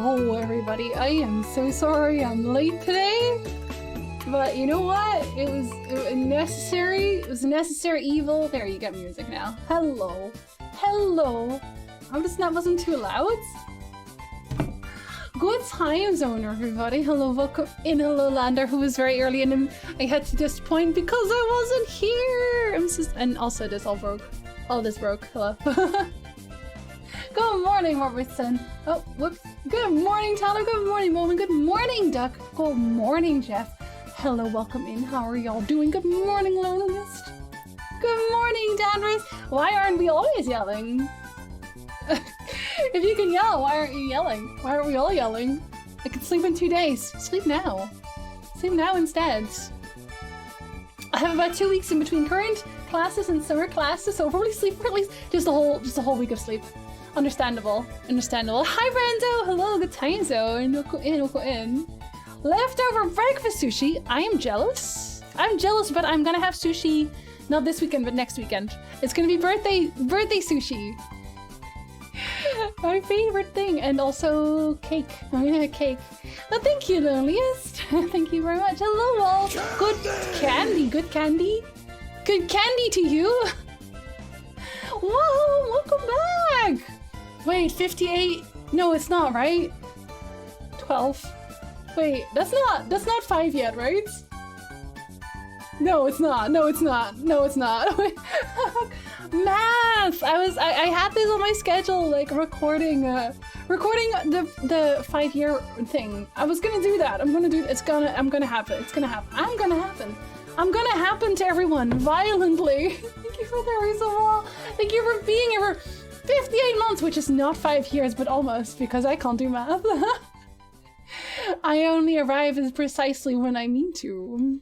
Hello, everybody. I am so sorry I'm late today, but you know what? It was necessary. It was a necessary evil. There, you get music now. Hello. Hello. I hope that wasn't too loud. Good time zone, everybody. Hello, welcome in. Hello, Lander, who was very early and I had to disappoint because I wasn't here. And also this all broke. All this broke. Hello. Good morning, Robertson. Oh, whoops. Good morning, Tyler. Good morning, Moment. Good morning, Duck. Good morning, Jeff. Hello, welcome in. How are y'all doing? Good morning, Lonelist. Good morning, Danvers. Why aren't we always yelling? If you can yell, why aren't you yelling? Why aren't we all yelling? I can sleep in 2 days. Sleep now. Sleep now instead. I have about 2 weeks in between current classes and summer classes, so I'll probably sleep for at least just a whole week of sleep. Understandable. Understandable. Hi, Brando. Hello, good time zone. Welcome in. Leftover breakfast sushi. I am jealous. I'm jealous, but I'm gonna have sushi not this weekend, but next weekend. It's gonna be birthday sushi. My favorite thing, and also cake. I'm gonna have cake. Well, thank you, Loneliest. Thank you very much. Hello, all. Good candy. Good candy. Good candy to you. Whoa, welcome back. Wait, 58? No, it's not, right? 12. Wait, that's not 5 yet, right? No, it's not. No, it's not. No, it's not. Math! I had this on my schedule, like recording the 5-year thing. I was gonna do that. I'm gonna happen. It's gonna happen. I'm gonna happen to everyone violently. Thank you for the reason wall. Thank you for being here for 58 months, which is not 5 years, but almost, because I can't do math. I only arrive as precisely when I mean to.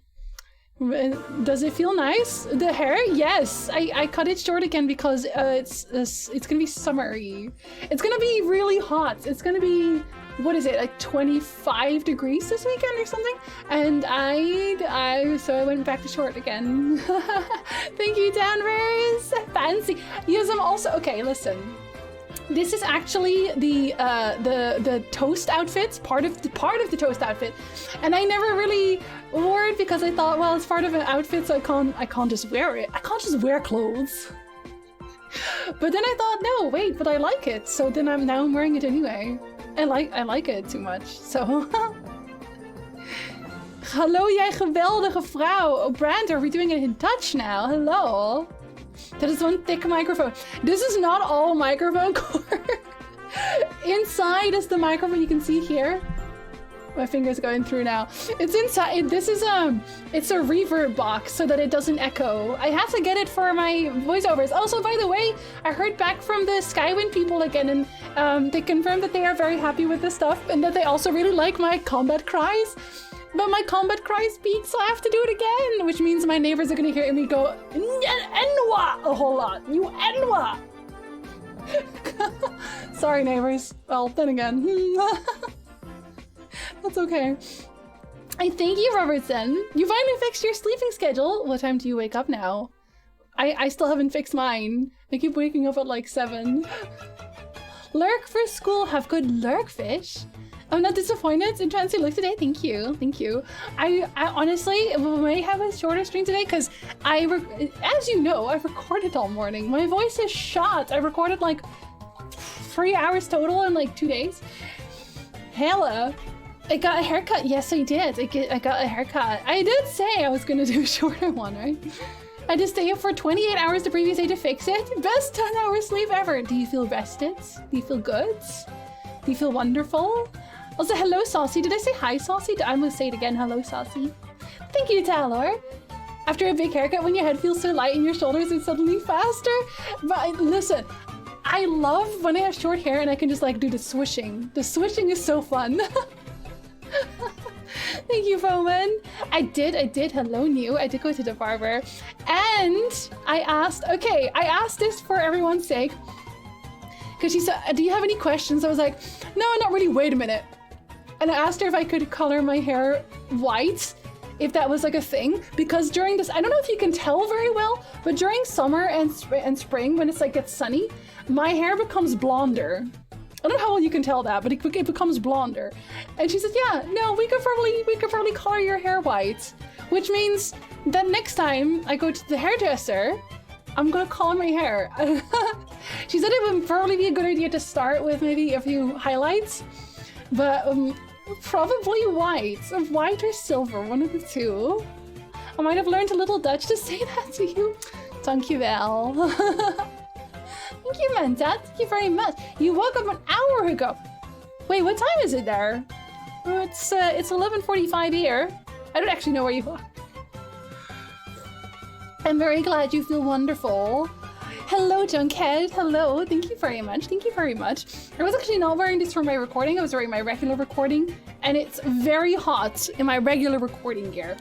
Does it feel nice? The hair? Yes. I cut it short again because it's gonna be summery. It's gonna be really hot. It's gonna be, what is it, like 25 degrees this weekend or something? And so I went back to short again. Thank you, Danvers. Fancy. Yes, I'm also, okay, listen. This is actually the toast outfit, part of the toast outfit, and I never really wore it because I thought, well, it's part of an outfit, so I can't just wear it. I can't just wear clothes. But then I thought, no, wait, but I like it, so then I'm wearing it anyway. I like it too much, so. Hallo, jij geweldige vrouw. Oh, Brand, are we doing it in Dutch now? Hello. That is one thick microphone. This is not all microphone cord. Inside is the microphone you can see here. My finger's going through now. It's inside. This is it's a reverb box so that it doesn't echo. I had to get it for my voiceovers. Also, by the way, I heard back from the Skywind people again, and they confirmed that they are very happy with this stuff and that they also really like my combat cries. But my combat cries beat, so I have to do it again, which means my neighbors are gonna hear me go Enwa a whole lot. You Enwa. Sorry, neighbors. Well, then again. That's okay. I thank you, Robertson. You finally fixed your sleeping schedule. What time do you wake up now? I still haven't fixed mine. I keep waking up at like 7. Lurk for school. Have good lurk fish. I'm not disappointed in Fancy Look today. Thank you. Thank you. I honestly may have a shorter stream today because as you know, I've recorded all morning. My voice is shot. I recorded like 3 hours total in like 2 days. Hella. I got a haircut. Yes, I did. I got a haircut. I did say I was going to do a shorter one, right? I had to stay up for 28 hours the previous day to fix it. Best 10-hour sleep ever. Do you feel rested? Do you feel good? Do you feel wonderful? Also, hello, Saucy. Did I say hi, Saucy? I'm gonna say it again. Hello, Saucy. Thank you, Talor. After a big haircut, when your head feels so light and your shoulders are suddenly faster. But listen, I love when I have short hair and I can just like do the swishing. The swishing is so fun. Thank you, Roman. I did. Hello, New. I did go to the barber. And I asked this for everyone's sake. Because she said, do you have any questions? I was like, no, not really. Wait a minute. And I asked her if I could color my hair white, if that was like a thing. Because during this, I don't know if you can tell very well, but during summer and spring, when it's like gets sunny, my hair becomes blonder. I don't know how well you can tell that, but it becomes blonder. And she said, yeah, no, we could probably color your hair white. Which means that next time I go to the hairdresser, I'm gonna color my hair. She said it would probably be a good idea to start with maybe a few highlights, but probably white. White or silver, one of the two. I might have learned a little Dutch to say that to you. Dankjewel. Thank you, Manta. Thank you very much. You woke up an hour ago. Wait, what time is it there? It's 11:45 here. I don't actually know where you are. I'm very glad you feel wonderful. Hello, Junkhead. Hello. Thank you very much. Thank you very much. I was actually not wearing this for my recording. I was wearing my regular recording, and it's very hot in my regular recording gear.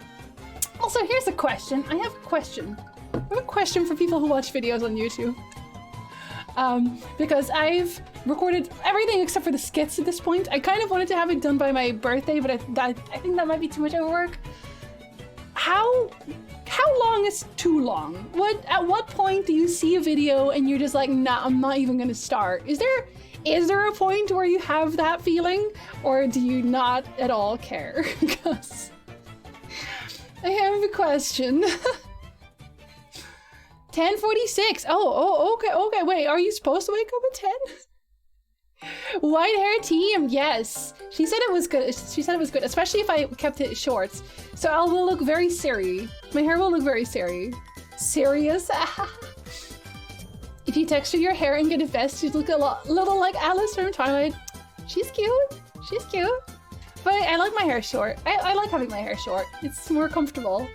Also, here's a question. I have a question. I have a question for people who watch videos on YouTube. Because I've recorded everything except for the skits at this point. I kind of wanted to have it done by my birthday, but I think that might be too much overwork. How long is too long? At what point do you see a video and you're just like, nah, I'm not even gonna start? Is there a point where you have that feeling, or do you not at all care? Because I have a question. 10:46. Oh, okay. Wait, are you supposed to wake up at 10? White hair team, yes. She said it was good. She said it was good, especially if I kept it short. So I will look very serious. My hair will look very serious. Serious? If you texture your hair and get a vest, you'd look little like Alice from Twilight. She's cute. She's cute. But I like my hair short. I like having my hair short. It's more comfortable.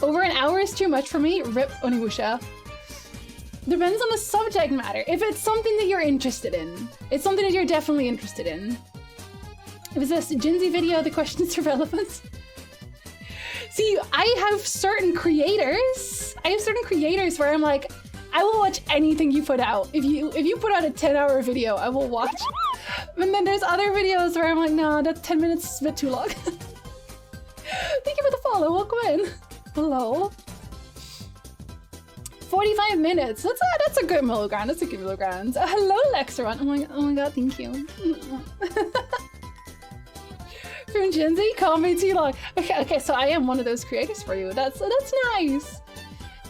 Over an hour is too much for me. Rip Onimusha. Depends on the subject matter. If it's something that you're interested in, it's something that you're definitely interested in. If it's a Jinzy video, the question is irrelevant. See, I have certain creators. Where I'm like, I will watch anything you put out. If you put out a 10-hour video, I will watch. And then there's other videos where I'm like, no, that 10 minutes is a bit too long. Thank you for the follow. Welcome in. Hello. 45 minutes. That's a good middle ground. That's a good middle ground. Hello, Lexeron. Oh my god, thank you. From Jinzy, call me too long. Okay, so I am one of those creators for you. That's nice.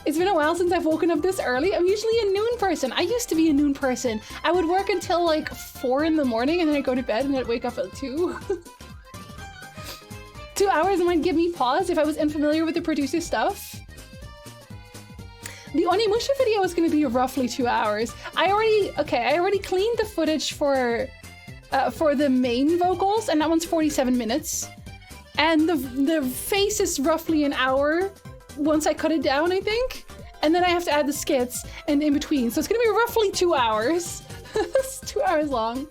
It's been a while since I've woken up this early. I'm usually a noon person. I used to be a noon person. I would work until like 4 in the morning and then I'd go to bed and I'd wake up at 2. 2 hours might give me pause if I was unfamiliar with the producer stuff. The Onimusha video is going to be roughly 2 hours. I already cleaned the footage for the main vocals, and that one's 47 minutes. And the face is roughly an hour once I cut it down, I think. And then I have to add the skits and in between. So it's going to be roughly 2 hours. It's 2 hours long.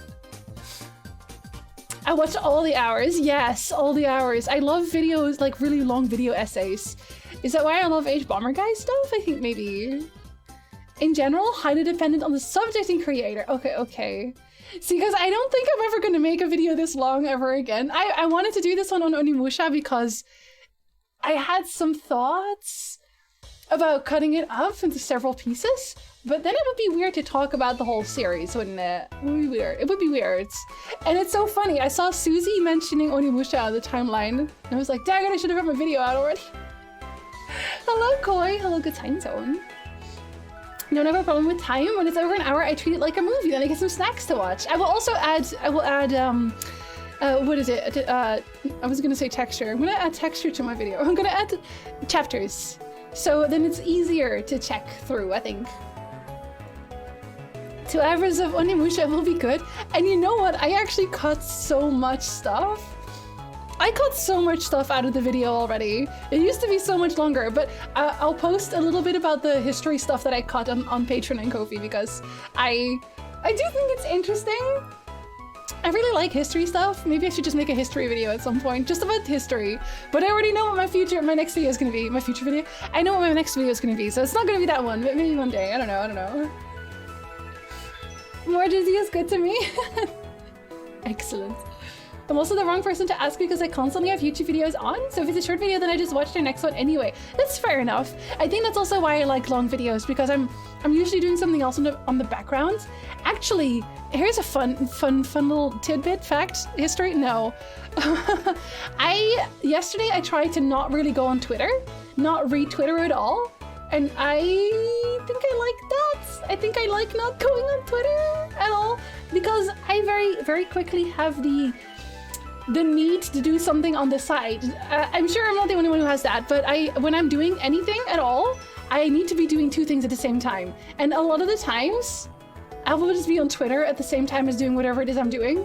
I watched all the hours. Yes, all the hours. I love videos, like really long video essays. Is that why I love H Bomber Guy stuff? I think maybe. In general, highly dependent on the subject and creator. Okay. See, because I don't think I'm ever going to make a video this long ever again. I wanted to do this one on Onimusha because I had some thoughts about cutting it up into several pieces, but then it would be weird to talk about the whole series, wouldn't it? It would be weird. It would be weird. And it's so funny. I saw Susie mentioning Onimusha on the timeline, and I was like, dang it, I should have had my video out already. Hello, Koi. Hello, Good Time Zone. Don't have a problem with time. When it's over an hour, I treat it like a movie. Then I get some snacks to watch. I will also add, what is it? I was gonna say texture. I'm gonna add texture to my video. I'm gonna add chapters. So then it's easier to check through, I think. 2 hours of Onimusha will be good. And you know what? I actually cut so much stuff. I cut so much stuff out of the video already. It used to be so much longer, but I'll post a little bit about the history stuff that I cut on Patreon and Ko-fi because I do think it's interesting. I really like history stuff. Maybe I should just make a history video at some point, just about history. But I already know what my next video is gonna be. My future video? I know what my next video is gonna be, so it's not gonna be that one, but maybe one day. I don't know. More Jizzy is good to me. Excellent. I'm also the wrong person to ask because I constantly have YouTube videos on. So if it's a short video, then I just watch their next one anyway. That's fair enough. I think that's also why I like long videos, because I'm usually doing something else on the background. Actually, here's a fun little tidbit fact history. No, yesterday I tried to not really go on Twitter, not read Twitter at all. And I think I like that. I think I like not going on Twitter at all, because I very, very quickly have the need to do something on the side. I'm sure I'm not the only one who has that, but when I'm doing anything at all, I need to be doing two things at the same time. And a lot of the times, I will just be on Twitter at the same time as doing whatever it is I'm doing.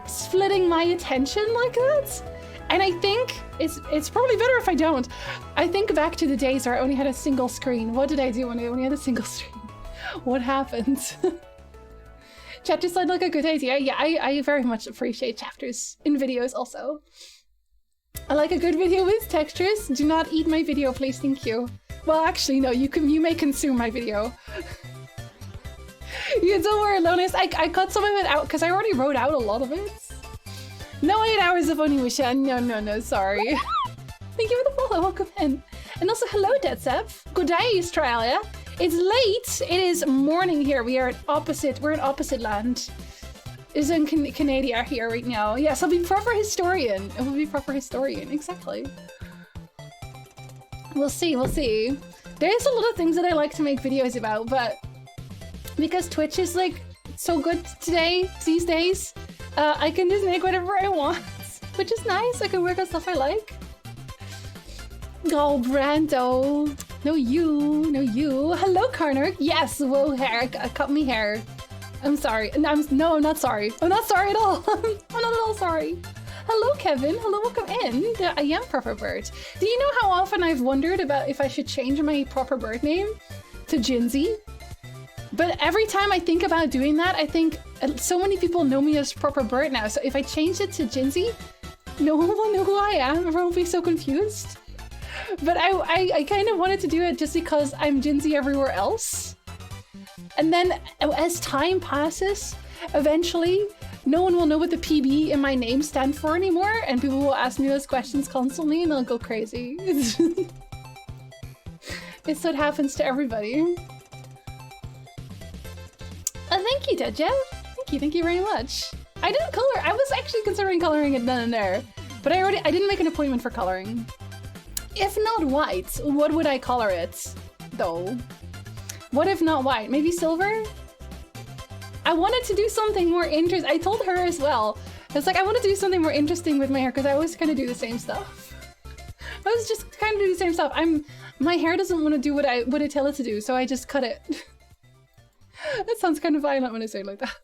Splitting my attention like that. And I think it's probably better if I don't. I think back to the days where I only had a single screen. What did I do when I only had a single screen? What happened? Chapters sound like a good idea. Yeah, I very much appreciate chapters in videos also. I like a good video with textures. Do not eat my video, please, thank you. Well, actually, no, you may consume my video. You don't worry, Lonis. I cut some of it out because I already wrote out a lot of it. No 8 hours of Onimusha. No, sorry. Thank you for the follow, welcome in. And also, hello, Deadsep. Good day, Australia. It's late. It is morning here. We're in opposite land. It's in Canada here right now. Yes, I'll be proper historian. It will be proper historian, exactly. We'll see. There's a lot of things that I like to make videos about, but because Twitch is like so good these days, I can just make whatever I want, which is nice. I can work on stuff I like. Oh, Brando. No, you. Hello, Karnak. Yes, whoa, hair. I cut me hair. I'm sorry. No, I'm not sorry. I'm not sorry at all. I'm not at all sorry. Hello, Kevin. Hello, welcome in. I am Proper Bird. Do you know how often I've wondered about if I should change my Proper Bird name to Jinsey? But every time I think about doing that, I think so many people know me as Proper Bird now. So if I change it to Jinsey, no one will know who I am. Everyone will be so confused. But I kind of wanted to do it just because I'm Jinsey everywhere else. And then as time passes, eventually, no one will know what the PB in my name stand for anymore. And people will ask me those questions constantly and they'll go crazy. It's what happens to everybody. Thank you, Deja. Thank you very much. I didn't color. I was actually considering coloring it then and there, but I didn't make an appointment for coloring. If not white, what would I color it, though? What if not white? Maybe silver? I wanted to do something more interesting. I told her as well. It's like, I want to do something more interesting with my hair because I always kind of do the same stuff. I was just kind of do the same stuff. My hair doesn't want to do what I tell it to do, so I just cut it. That sounds kind of violent when I say it like that.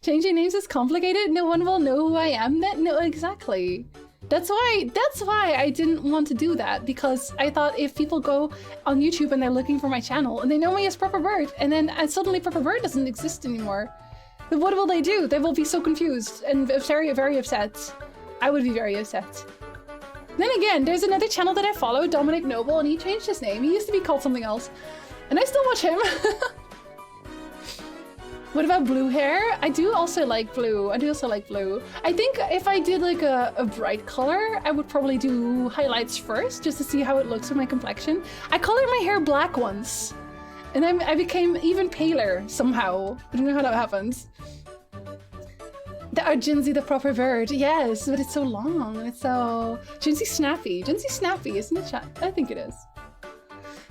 Changing names is complicated. No one will know who I am. No, exactly. That's why I didn't want to do that, because I thought if people go on YouTube and they're looking for my channel and they know me as Proper Bird, and then suddenly Proper Bird doesn't exist anymore, then what will they do? They will be so confused and very, very upset. I would be very upset. Then again, there's another channel that I follow, Dominic Noble, and he changed his name. He used to be called something else, and I still watch him. What about blue hair? I do also like blue. I think if I did like a bright color, I would probably do highlights first, just to see how it looks with my complexion. I colored my hair black once, and then I became even paler somehow. I don't know how that happens. Jinsey the Proper Bird. Yes, but it's so long. It's so... Jinsey Snappy. Jinsey Snappy, isn't it? I think it is.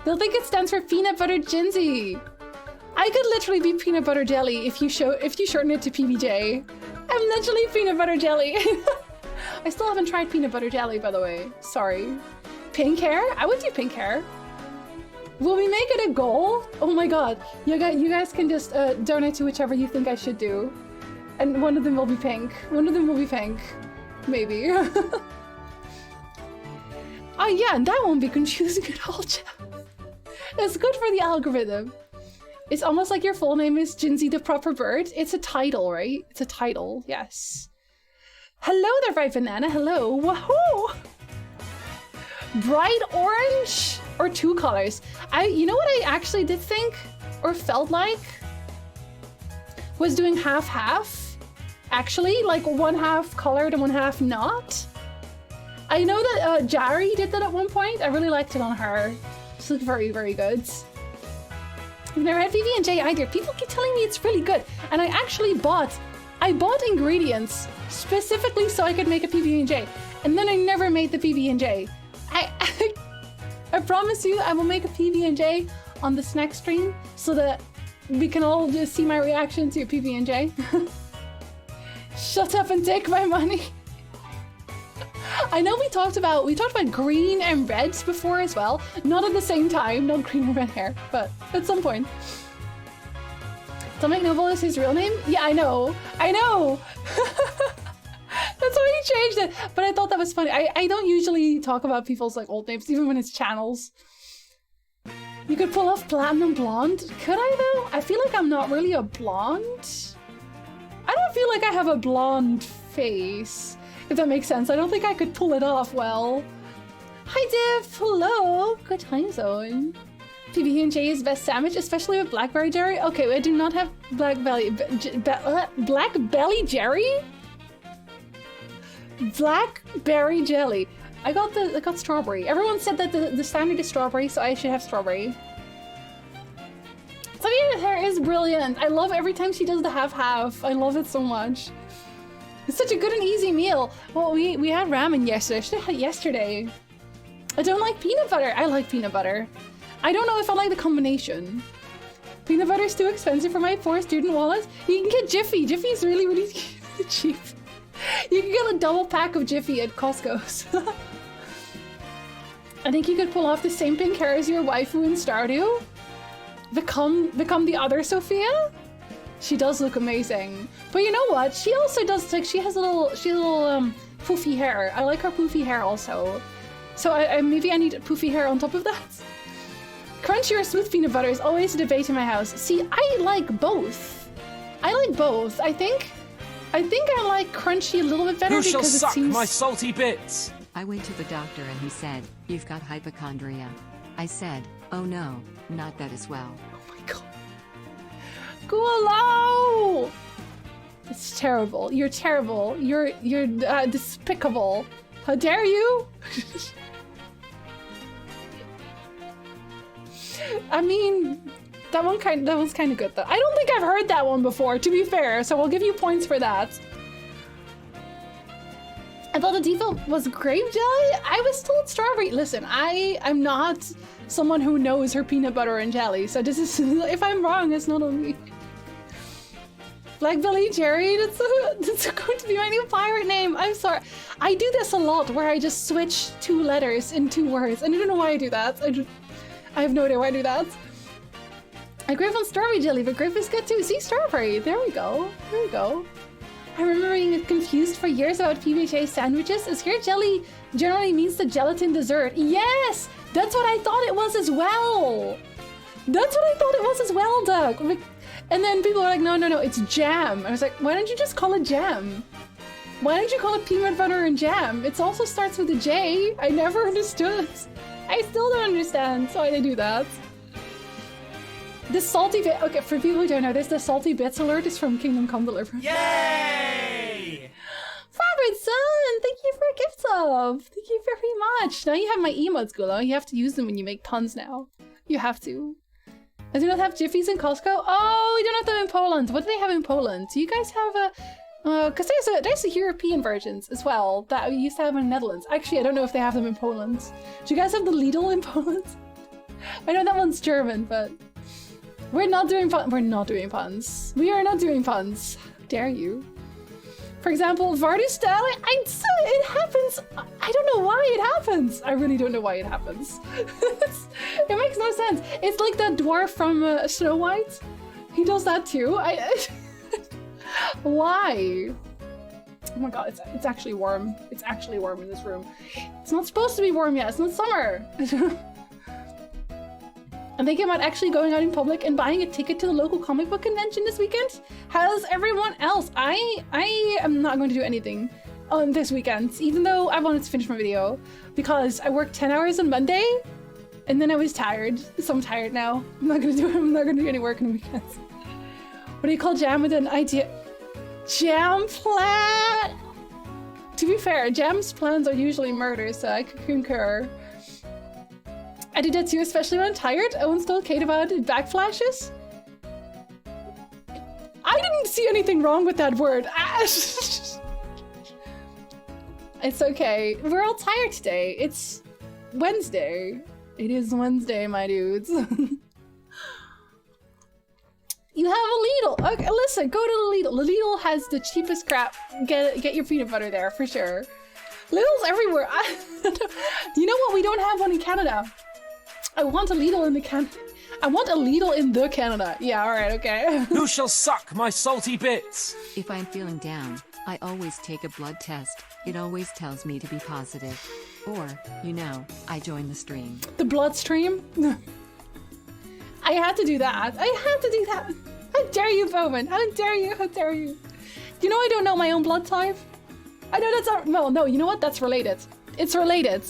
They'll think it stands for Peanut Butter Jinsey. I could literally be peanut butter jelly if you shorten it to PBJ. I'm literally peanut butter jelly. I still haven't tried peanut butter jelly, by the way. Sorry. Pink hair? I would do pink hair. Will we make it a goal? Oh my god. You guys can just donate to whichever you think I should do. And one of them will be pink. Maybe. Oh yeah, and that won't be confusing at all, chat. That's good for the algorithm. It's almost like your full name is Jinsey the Proper Bird. It's a title, right? It's a title, yes. Hello there, Bright Banana. Hello. Wahoo! Bright orange or two colors? You know what I actually did think or felt like was doing half-half. actually like one half colored and one half not. I know that Jari did that at one point. I really liked it on her. She looked very, very good. I've never had PB&J either. People keep telling me it's really good. And I actually bought ingredients specifically so I could make a PB&J. And then I never made the PB&J. I promise you I will make a PB&J on the snack stream so that we can all just see my reaction to a PB&J. Shut up and take my money. I know we talked about green and reds before as well. Not at the same time, not green and red hair, but at some point. Dominic Noble is his real name? Yeah, I know. That's why he changed it. But I thought that was funny. I don't usually talk about people's like old names, even when it's channels. You could pull off platinum blonde. Could I though? I feel like I'm not really a blonde. I don't feel like I have a blonde face, if that makes sense. I don't think I could pull it off well. Hi Div, hello. Good time zone. PB&J is best sandwich, especially with blackberry jerry. Okay, I do not have blackberry jerry. Blackberry jelly. I got strawberry. Everyone said that the standard is strawberry, so I should have strawberry. Savia's hair is brilliant. I love every time she does the half-half. I love it so much. It's such a good and easy meal. Well, we had ramen yesterday. I should have had it yesterday. I don't like peanut butter. I like peanut butter. I don't know if I like the combination. Peanut butter is too expensive for my poor student wallet. You can get Jiffy. Jiffy is really, really cheap. You can get a double pack of Jiffy at Costco's. I think you could pull off the same pink hair as your waifu in Stardew. Become the other Sophia? She does look amazing. But you know what? She also does, like, she has a little poofy hair. I like her poofy hair also. So I maybe I need poofy hair on top of that. Crunchy or smooth peanut butter is always a debate in my house. See, I like both. I think I like crunchy a little bit better because it seems... Who shall suck my salty bits? I went to the doctor and he said, "You've got hypochondria." I said, "Oh no, not that as well." Oh my god. Gualo! It's terrible. You're terrible. You're despicable. How dare you? I mean, that one's kind of good though. I don't think I've heard that one before, to be fair, so we'll give you points for that. I thought the default was grape jelly? I was told strawberry. Listen, I'm not someone who knows her peanut butter and jelly, so this is, if I'm wrong, it's not on me. Blackberry Jerry, that's going to be my new pirate name. I'm sorry. I do this a lot where I just switch 2 letters in 2 words, and I don't know why I do that. I have no idea why I do that. I grape on strawberry jelly, but grape is good too. See, strawberry. There we go. There we go. I remember being confused for years about PB&J sandwiches. Is here jelly generally means the gelatin dessert? Yes! That's what I thought it was as well! That's what I thought it was as well, Doug! And then people were like, no, it's jam. I was like, why don't you just call it jam? Why don't you call it peanut butter and jam? It also starts with a J. I never understood. I still don't understand why they do that. This salty bit, okay, for people who don't know this, the salty bits alert is from Kingdom Come Deliverance. Yay! Favorite son, thank you for a gift sub. Thank you very much. Now you have my emotes, Gulo. You have to use them when you make puns now. You have to. I do not have Jiffies in Costco. Oh, we don't have them in Poland. What do they have in Poland? Do you guys have a... because there's the European versions as well that we used to have in the Netherlands. Actually, I don't know if they have them in Poland. Do you guys have the Lidl in Poland? I know that one's German, but... We're not doing puns. We're not doing puns. We are not doing puns. How dare you? For example, Vardustel, it happens. I don't know why it happens. I really don't know why it happens. It makes no sense. It's like that dwarf from Snow White. He does that too. Why? Oh my god, it's actually warm. It's actually warm in this room. It's not supposed to be warm yet. It's not summer. I'm thinking about actually going out in public and buying a ticket to the local comic book convention this weekend. How's everyone else? I am not going to do anything on this weekend, even though I wanted to finish my video because I worked 10 hours on Monday and then I was tired. So I'm tired now. I'm not gonna do any work on the weekends. What do you call jam with an idea? Jam plan. To be fair, Jam's plans are usually murder, so I could concur. I do that too, especially when I'm tired. Owen's told Kate about it. Backflashes. I didn't see anything wrong with that word. It's okay. We're all tired today. It's Wednesday. It is Wednesday, my dudes. You have a Lidl. Okay, listen, go to the Lidl. The Lidl has the cheapest crap. Get your peanut butter there for sure. Lidl's everywhere. You know what? We don't have one in Canada. I want a Lidl in the I want a Lidl in the Canada. Yeah, all right, okay. Who shall suck my salty bits? If I'm feeling down, I always take a blood test. It always tells me to be positive. Or, you know, I join the stream. The bloodstream? I had to do that. I had to do that. How dare you, Bowman? How dare you? How dare you? You know I don't know my own blood type? I know that's not... Well, no, you know what? That's related. It's related.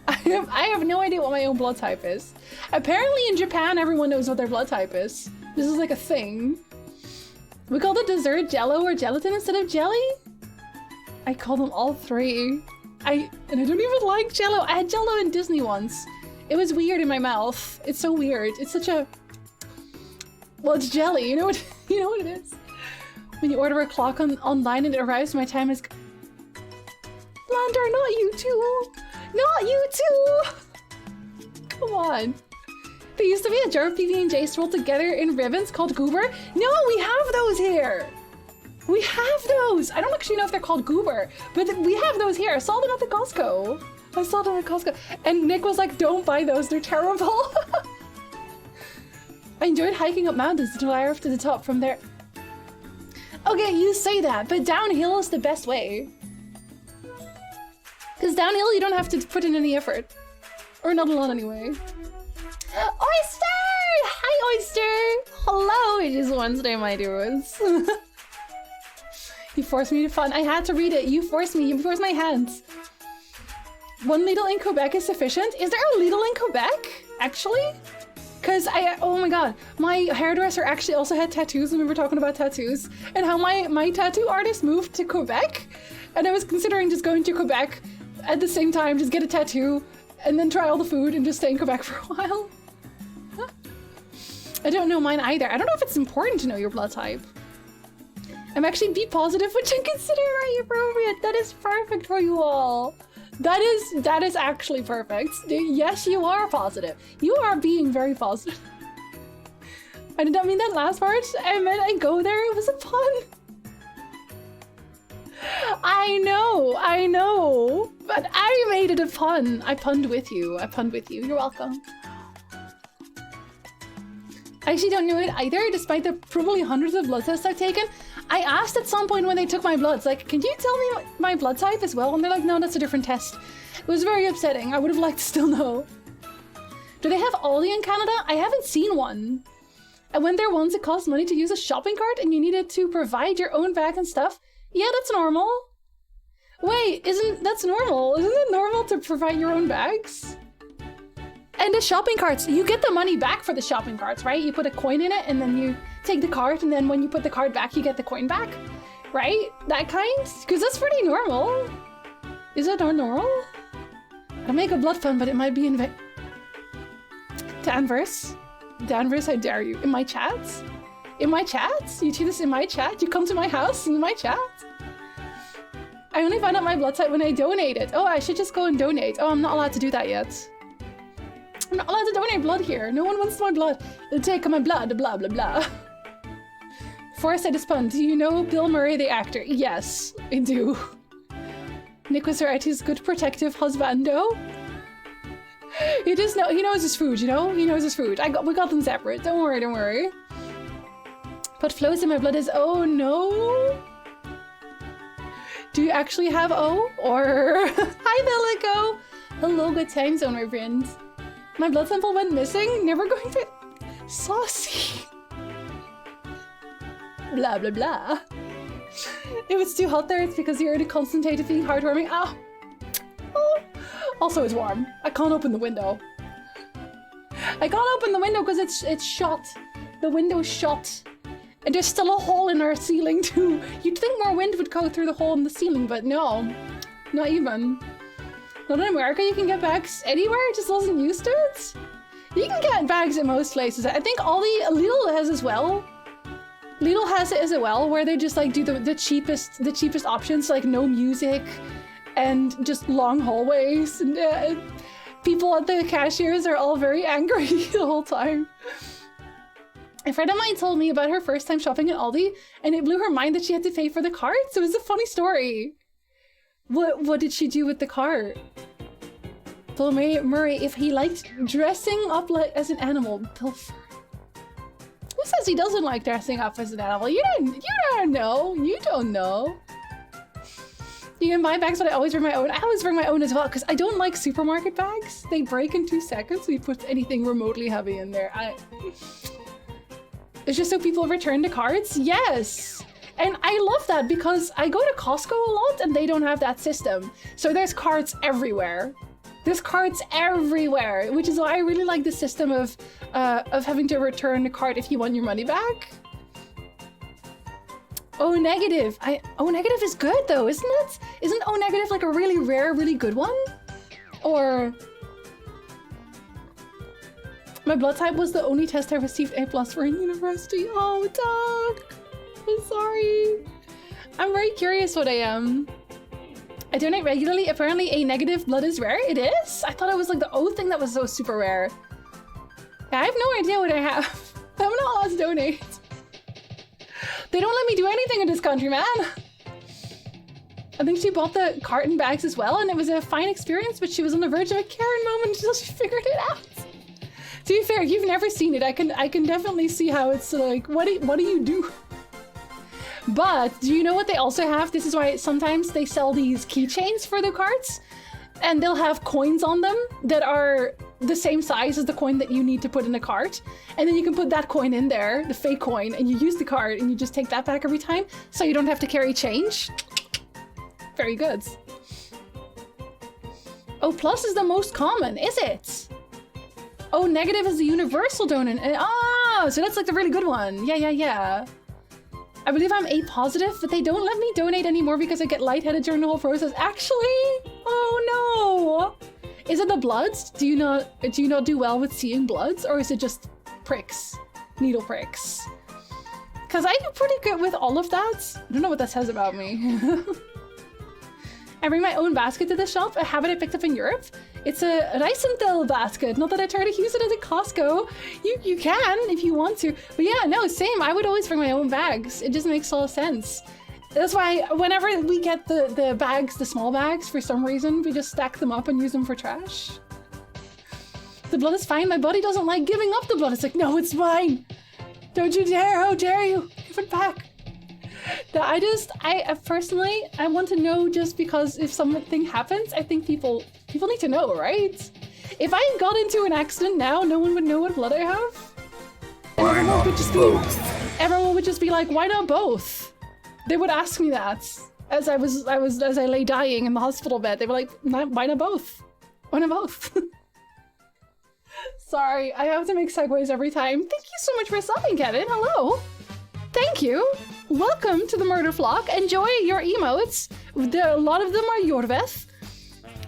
I have no idea what my own blood type is. Apparently in Japan, everyone knows what their blood type is. This is like a thing. We call the dessert jello or gelatin instead of jelly? I call them all three. And I don't even like jello. I had jello in Disney once. It was weird in my mouth. It's so weird. It's such a... Well, it's jelly. You know what it is? When you order a clock online and it arrives, my time is... Lander, not you two! Not you two! Come on. There used to be a jar of PB&Js rolled together in ribbons called Goober. No, we have those here! We have those! I don't actually know if they're called Goober, but we have those here. I saw them at the Costco. I saw them at Costco. And Nick was like, don't buy those, they're terrible. I enjoyed hiking up mountains until I arrived to the top from there. Okay, you say that, but downhill is the best way. Because downhill, you don't have to put in any effort. Or not a lot anyway. Oyster! Hi, Oyster! Hello, it is Wednesday, my dudes. You forced me to fun. I had to read it. You forced me. You forced my hands. One Lidl in Quebec is sufficient? Is there a Lidl in Quebec? Actually? Because oh my god, my hairdresser actually also had tattoos, and we were talking about tattoos, and how my tattoo artist moved to Quebec, and I was considering just going to Quebec at the same time, just get a tattoo, and then try all the food and just stay in Quebec for a while. I don't know mine either. I don't know if it's important to know your blood type. I'm actually B positive, which I consider very appropriate. That is perfect for you all. That is actually perfect. Yes, you are positive. You are being very positive. I did not mean that last part. I meant I go there. It was a pun. I know. But I made it a pun. I punned with you. You're welcome. I actually don't know it either, despite the probably hundreds of blood tests I've taken. I asked at some point when they took my bloods, like, can you tell me my blood type as well? And they're like, no, that's a different test. It was very upsetting. I would have liked to still know. Do they have Aldi in Canada? I haven't seen one. And when there once it cost money to use a shopping cart and you needed to provide your own bag and stuff. Yeah, that's normal. Wait, that's normal? Isn't it normal to provide your own bags? And the shopping carts, you get the money back for the shopping carts, right? You put a coin in it and then you take the cart, and then when you put the card back, you get the coin back, right? That kind? Because that's pretty normal. Is it not normal? I'll make a blood fund, but it might be in vain. Danvers, how dare you? In my chats? In my chats? You do this in my chat? You come to my house in my chat? I only found out my blood type when I donated. Oh, I should just go and donate. Oh, I'm not allowed to do that yet. I'm not allowed to donate blood here. No one wants my blood. They'll take my blood, blah, blah, blah. Before I say this pun, do you know Bill Murray, the actor? Yes, I do. Nick was right, he's good protective husbando. He knows his food, you know? He knows his food. We got them separate. Don't worry. But flows in my blood is oh no. Do you actually have O? Or hi Billico. Hello, good time zone, my friend. My blood sample went missing. Never going to saucy. Blah blah blah. If it's too hot there, it's because you're in a constant state of being heartwarming. Ah. Oh. Also, it's warm. I can't open the window. I can't open the window because it's shut. The window's shut. And there's still a hole in our ceiling too. You'd think more wind would go through the hole in the ceiling, but no. Not even. Not in America, you can get bags anywhere, it just wasn't used to it. You can get bags at most places. I think Lidl has as well. Lidl has it as well, where they just like do the cheapest options, like no music and just long hallways. And people at the cashiers are all very angry the whole time. A friend of mine told me about her first time shopping at Aldi, and it blew her mind that she had to pay for the carts. It was a funny story. What did she do with the cart? Told Murray if he liked dressing up like as an animal. Who says he doesn't like dressing up as an animal? You don't know. You don't know. You can buy bags, but I always bring my own. I always bring my own as well because I don't like supermarket bags. They break in 2 seconds. So you put anything remotely heavy in there. It's just so people return the cards. Yes. And I love that because I go to Costco a lot and they don't have that system. So there's cards everywhere. There's cards everywhere, which is why I really like the system of having to return the card if you want your money back. O negative. O negative is good though, isn't it? Isn't O negative like a really rare, really good one? Or my blood type was the only test I received A+ for in university. Oh, Doug. I'm sorry. I'm very curious what I am. I donate regularly. Apparently A negative blood is rare. It is? I thought it was like the O thing that was so super rare. I have no idea what I have. I'm not allowed to donate. They don't let me do anything in this country, man. I think she bought the carton bags as well, and it was a fine experience, but she was on the verge of a Karen moment until she figured it out. To be fair, you've never seen it. I can definitely see how it's like, what do you do? But do you know what they also have? This is why sometimes they sell these keychains for the cards, and they'll have coins on them that are the same size as the coin that you need to put in the cart. And then you can put that coin in there, the fake coin, and you use the card and you just take that back every time, so you don't have to carry change. Very good. O plus is the most common, is it? O negative is the universal donor. Oh, so that's like the really good one. Yeah. I believe I'm A positive, but they don't let me donate anymore because I get lightheaded during the whole process. Actually, oh no. Is it the bloods? Do you not do well with seeing bloods, or is it just pricks? Needle pricks? Because I do pretty good with all of that. I don't know what that says about me. I bring my own basket to the shop, a habit I picked up in Europe. It's a Reisentel basket. Not that I try to use it at Costco. You can if you want to. But yeah, no, same. I would always bring my own bags. It just makes all sense. That's why whenever we get the bags, the small bags, for some reason, we just stack them up and use them for trash. The blood is fine. My body doesn't like giving up the blood. It's like, no, it's mine. Don't you dare. How dare you? Give it back. I personally, I want to know, just because if something happens, I think people need to know, right? If I got into an accident now, no one would know what blood I have. And everyone would just be like, why not both? They would ask me that as I lay dying in the hospital bed. They were like, why not both? Why not both? Sorry, I have to make segues every time. Thank you so much for subbing, Kevin. Hello. Thank you. Welcome to the murder flock. Enjoy your emotes. A lot of them are Jorveth.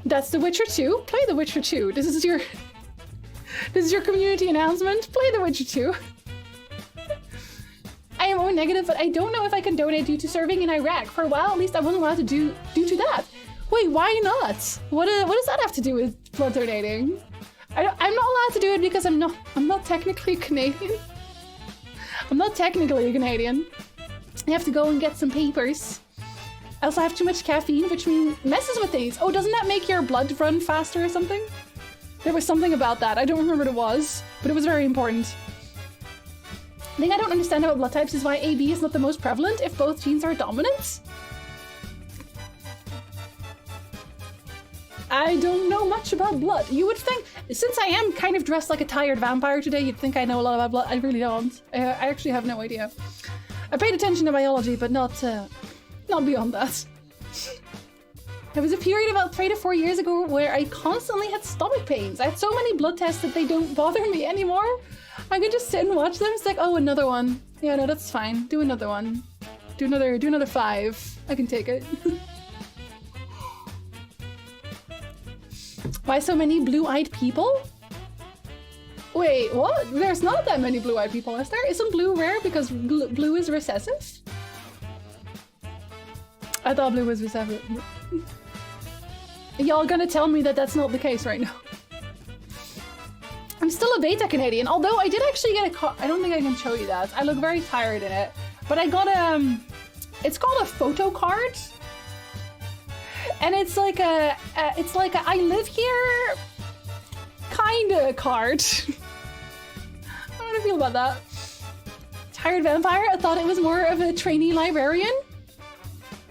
That's The Witcher 2. Play The Witcher 2. This is your community announcement. Play The Witcher 2. I am O negative, but I don't know if I can donate due to serving in Iraq. For a while, at least, I wasn't allowed to do due to that. Wait, why not? What does that have to do with blood donating? I'm not allowed to do it because I'm not technically Canadian. I'm not technically Canadian. I have to go and get some papers. I also have too much caffeine, which messes with things. Oh, doesn't that make your blood run faster or something? There was something about that. I don't remember what it was, but it was very important. The thing I don't understand about blood types is why AB is not the most prevalent if both genes are dominant. I don't know much about blood. You would think, since I am kind of dressed like a tired vampire today, you'd think I know a lot about blood. I really don't. I actually have no idea. I paid attention to biology, but not beyond that. There was a period about 3 to 4 years ago where I constantly had stomach pains. I had so many blood tests that they don't bother me anymore. I could just sit and watch them. It's like, oh, another one. Yeah, no, that's fine. Do another one. Do another 5. I can take it. Why so many blue-eyed people? Wait, what? There's not that many blue-eyed people, is there? Isn't blue rare because blue is recessive? I thought blue was recessive. Y'all gonna tell me that that's not the case right now. I'm still a beta Canadian, although I did actually get a I don't think I can show you that. I look very tired in it. But I got it's called a photo card. And it's like a I live here kinda card. How do I feel about that? Tired vampire? I thought it was more of a trainee librarian.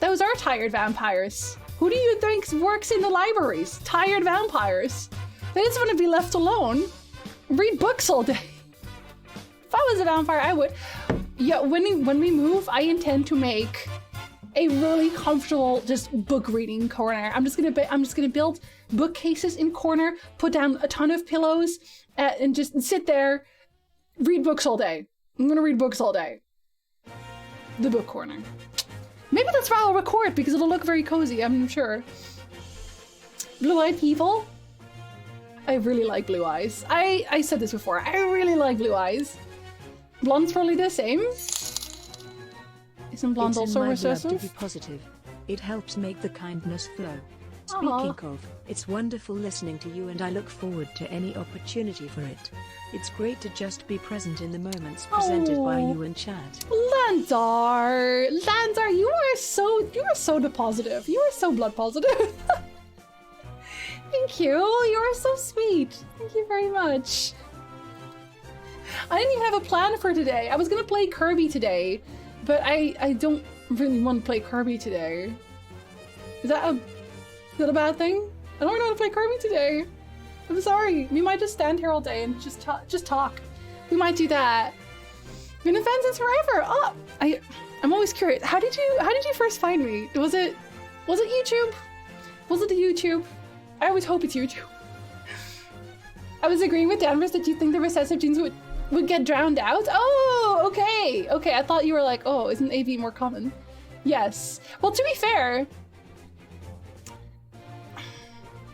Those are tired vampires. Who do you think works in the libraries? Tired vampires. They just want to be left alone. Read books all day. If I was a vampire, I would. Yeah, when we move, I intend to make a really comfortable just book reading corner. I'm just gonna build bookcases in corner, put down a ton of pillows, and just sit there, read books all day. I'm gonna read books all day. The book corner. Maybe that's where I'll record because it'll look very cozy, I'm sure. Blue-eyed people? I really like blue eyes. I said this before, I really like blue eyes. Blonde's probably the same. Isn't blonde also recessive? To be positive. It helps make the kindness flow. Speaking of, it's wonderful listening to you and I look forward to any opportunity for it. It's great to just be present in the moments presented by you in chat. Landar, you are so positive. You are so blood positive. Thank you. You are so sweet. Thank you very much. I didn't even have a plan for today. I was gonna play Kirby today, but I don't really want to play Kirby today. Is that a bad thing? I don't really want to play Kirby today. I'm sorry. We might just stand here all day and just talk. We might do that. Been a fan since forever. Oh, I'm always curious. How did you first find me? Was it YouTube? Was it the YouTube? I always hope it's YouTube. I was agreeing with Danvers that you think the recessive genes would get drowned out. Oh, okay. Okay, I thought you were like, oh, isn't AV more common? Yes. Well, to be fair,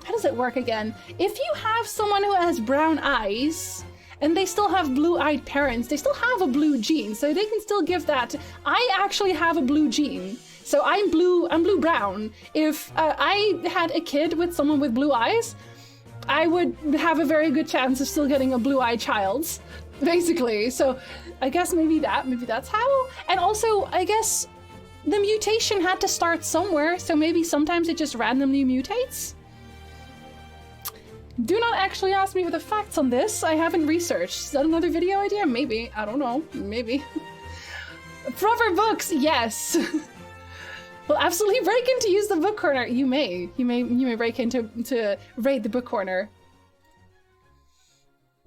how does it work again? If you have someone who has brown eyes and they still have blue-eyed parents, they still have a blue gene, so they can still give that. I actually have a blue gene, so I'm blue-brown. If I had a kid with someone with blue eyes, I would have a very good chance of still getting a blue-eyed child, basically. So I guess maybe that's how. And also, I guess the mutation had to start somewhere, so maybe sometimes it just randomly mutates. Do not actually ask me for the facts on this. I haven't researched. Is that another video idea? Maybe. I don't know. Maybe. Proper books, yes. Well, absolutely break in to use the book corner. You may break in to raid the book corner.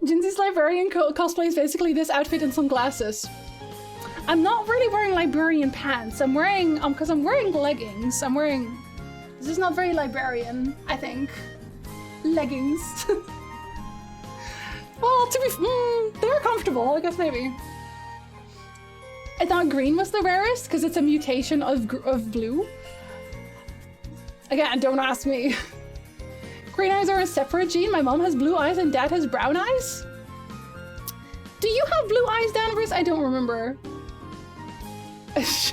Jinzy's librarian cosplay is basically this outfit and sunglasses. I'm not really wearing librarian pants. I'm wearing because I'm wearing leggings. This is not very librarian, I think. Leggings. Well, they're comfortable, I guess maybe. I thought green was the rarest because it's a mutation of blue. Again, don't ask me. Green eyes are a separate gene. My mom has blue eyes and dad has brown eyes. Do you have blue eyes, Danvers? I don't remember.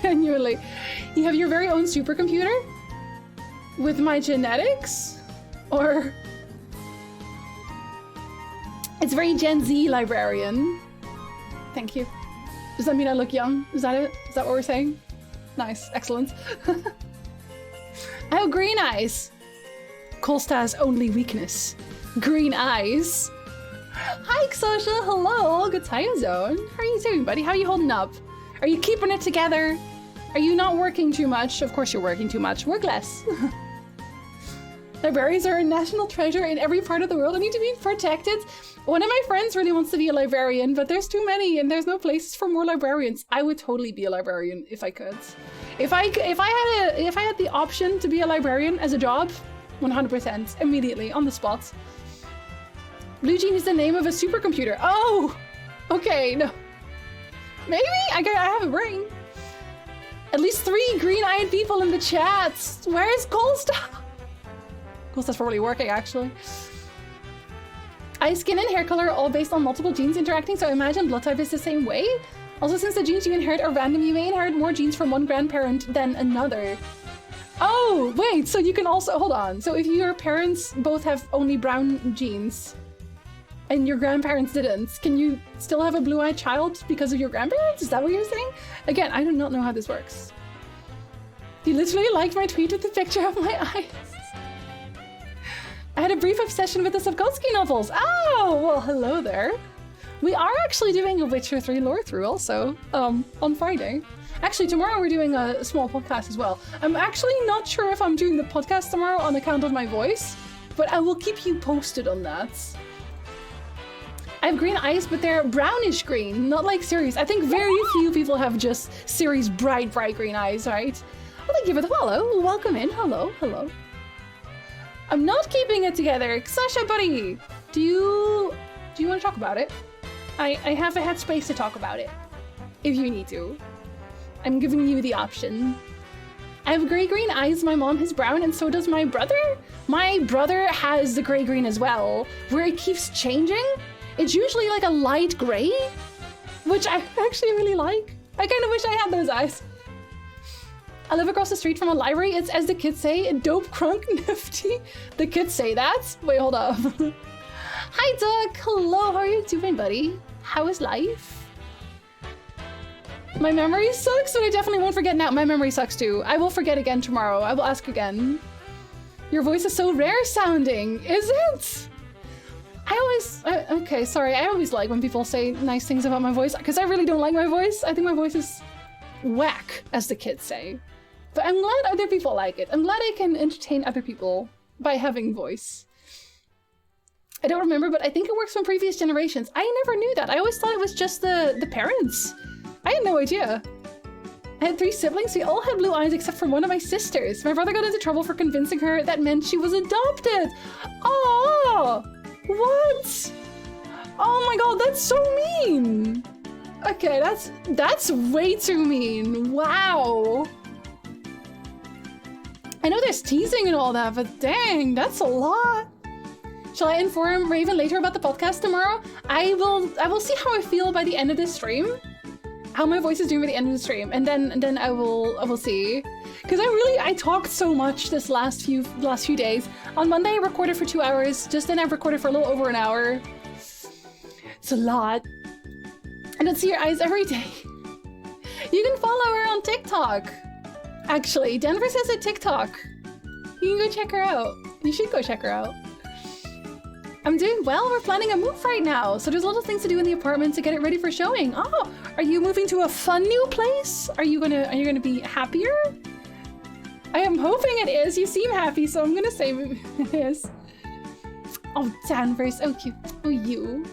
Genuinely. You have your very own supercomputer? With my genetics? Or... It's very Gen Z librarian. Thank you. Does that mean I look young? Is that it? Is that what we're saying? Nice. Excellent. I have green eyes. Colsta's only weakness. Green eyes. Hi, Xosha. Hello. Good time zone. How are you doing, buddy? How are you holding up? Are you keeping it together? Are you not working too much? Of course you're working too much. Work less. Libraries are a national treasure in every part of the world and need to be protected. One of my friends really wants to be a librarian, but there's too many and there's no places for more librarians. I would totally be a librarian if I could. If I had the option to be a librarian as a job, 100%, immediately, on the spot. Blue Gene is the name of a supercomputer. Oh! Okay, no. Maybe? I have a brain. At least 3 green-eyed people in the chat. Where's Goldstuff? Goldstuff's probably working, actually. Eye, skin, and hair color are all based on multiple genes interacting, so I imagine blood type is the same way. Also, since the genes you inherit are random, you may inherit more genes from one grandparent than another. Oh, wait, so you can also... Hold on. So if your parents both have only brown genes, and your grandparents didn't, can you still have a blue-eyed child because of your grandparents? Is that what you're saying? Again, I do not know how this works. You literally liked my tweet with the picture of my eyes. I had a brief obsession with the Sapkowski novels. Oh, well, hello there. We are actually doing a Witcher 3 Lorethrough also, on Friday. Actually, tomorrow we're doing a small podcast as well. I'm actually not sure if I'm doing the podcast tomorrow on account of my voice, but I will keep you posted on that. I have green eyes, but they're brownish green, not like Ciri's. I think very few people have just Ciri's bright green eyes, right? Well, thank you for the follow. Welcome in. Hello, hello. I'm not keeping it together. Sasha, buddy, do you want to talk about it? I have a headspace to talk about it, if you need to. I'm giving you the option. I have gray-green eyes, my mom has brown, and so does my brother. My brother has the gray-green as well, where it keeps changing. It's usually like a light gray, which I actually really like. I kind of wish I had those eyes. I live across the street from a library. It's, as the kids say, dope, crunk, nifty. The kids say that? Wait, hold up. Hi, Doug. Hello, how are you doing, buddy? How is life? My memory sucks, but I definitely won't forget now. My memory sucks too. I will forget again tomorrow. I will ask again. Your voice is so rare sounding, is it? Okay, sorry. I always like when people say nice things about my voice, because I really don't like my voice. I think my voice is whack, as the kids say. But I'm glad other people like it. I'm glad I can entertain other people by having voice. I don't remember, but I think it works from previous generations. I never knew that. I always thought it was just the parents. I had no idea. I had 3 siblings. We all had blue eyes except for one of my sisters. My brother got into trouble for convincing her that meant she was adopted. Oh, what? Oh my god, that's so mean. Okay, that's way too mean. Wow. I know there's teasing and all that, but dang, that's a lot. Shall I inform Raven later about the podcast tomorrow? I will see how I feel by the end of this stream. How my voice is doing by the end of the stream, and then I will see. Because I talked so much this last few days. On Monday I recorded for 2 hours. Just then I recorded for a little over an hour. It's a lot. I don't see your eyes every day. You can follow her on TikTok. Actually, Denver says a TikTok. You can go check her out. You should go check her out. I'm doing well. We're planning a move right now, so there's a lot of things to do in the apartment to get it ready for showing. Oh, are you moving to a fun new place? Are you gonna be happier? I am hoping it is. You seem happy, so I'm gonna say it is. Oh, Danvers. Oh, cute. Oh, you.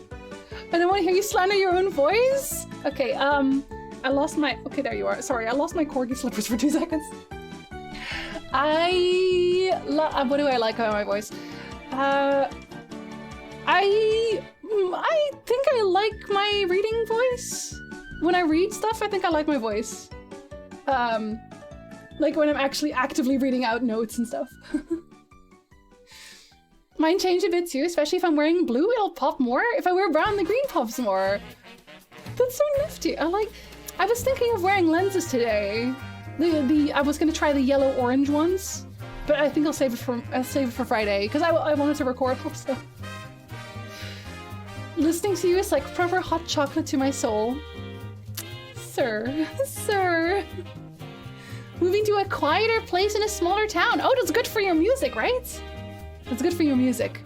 I don't want to hear you slander your own voice. Okay. I lost my. Okay, there you are. Sorry, I lost my corgi slippers for 2 seconds. What do I like about my voice? I think I like my reading voice. When I read stuff, I think I like my voice. Like when I'm actually actively reading out notes and stuff. Mine changed a bit too, especially if I'm wearing blue, it'll pop more. If I wear brown, the green pops more. That's so nifty. I was thinking of wearing lenses today. I was gonna try the yellow-orange ones, but I think I'll save it for Friday because I wanted to record also. Listening to you is like proper hot chocolate to my soul. Sir. Moving to a quieter place in a smaller town. Oh, that's good for your music, right? That's good for your music.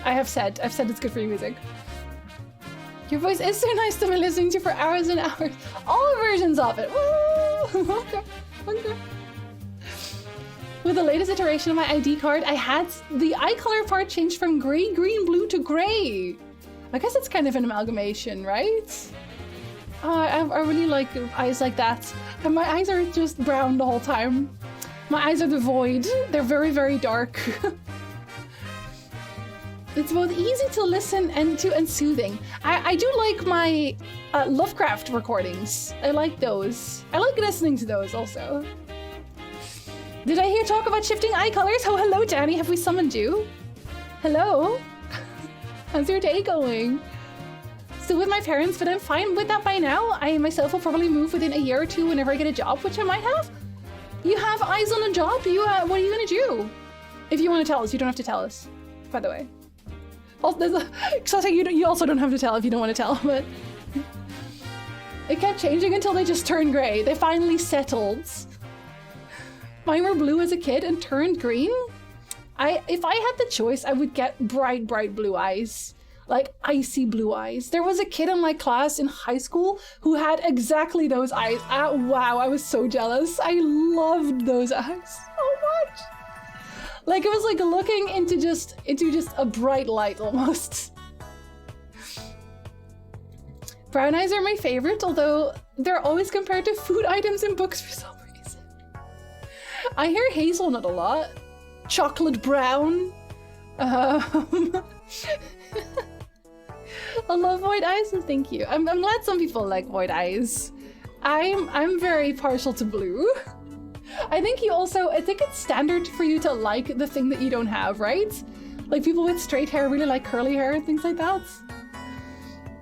I've said it's good for your music. Your voice is so nice to be listening to for hours and hours. All versions of it. Woo! Okay. With the latest iteration of my ID card, I had the eye color part changed from gray, green, blue to gray. I guess it's kind of an amalgamation, right? I really like eyes like that. And my eyes are just brown the whole time. My eyes are devoid. They're very, very dark. It's both easy to listen and soothing. I do like my Lovecraft recordings. I like those. I like listening to those also. Did I hear talk about shifting eye colors? Oh, hello, Danny. Have we summoned you? Hello? How's your day going? Still with my parents, but I'm fine with that by now. I myself will probably move within a year or two whenever I get a job, which I might have. You have eyes on a job? You, what are you gonna do? If you want to tell us, you don't have to tell us, by the way. Also, you also don't have to tell if you don't want to tell, but... It kept changing until they just turned gray. They finally settled. Mine were blue as a kid and turned green. If I had the choice, I would get bright, bright blue eyes. Like icy blue eyes. There was a kid in my class in high school who had exactly those eyes. Wow, I was so jealous. I loved those eyes so much. Like it was like looking into just a bright light almost. Brown eyes are my favorite, although they're always compared to food items in books for some reason. I hear hazelnut a lot. Chocolate brown. I love white eyes and thank you. I'm glad some people like white eyes. I'm very partial to blue. I think it's standard for you to like the thing that you don't have, right? Like people with straight hair really like curly hair and things like that.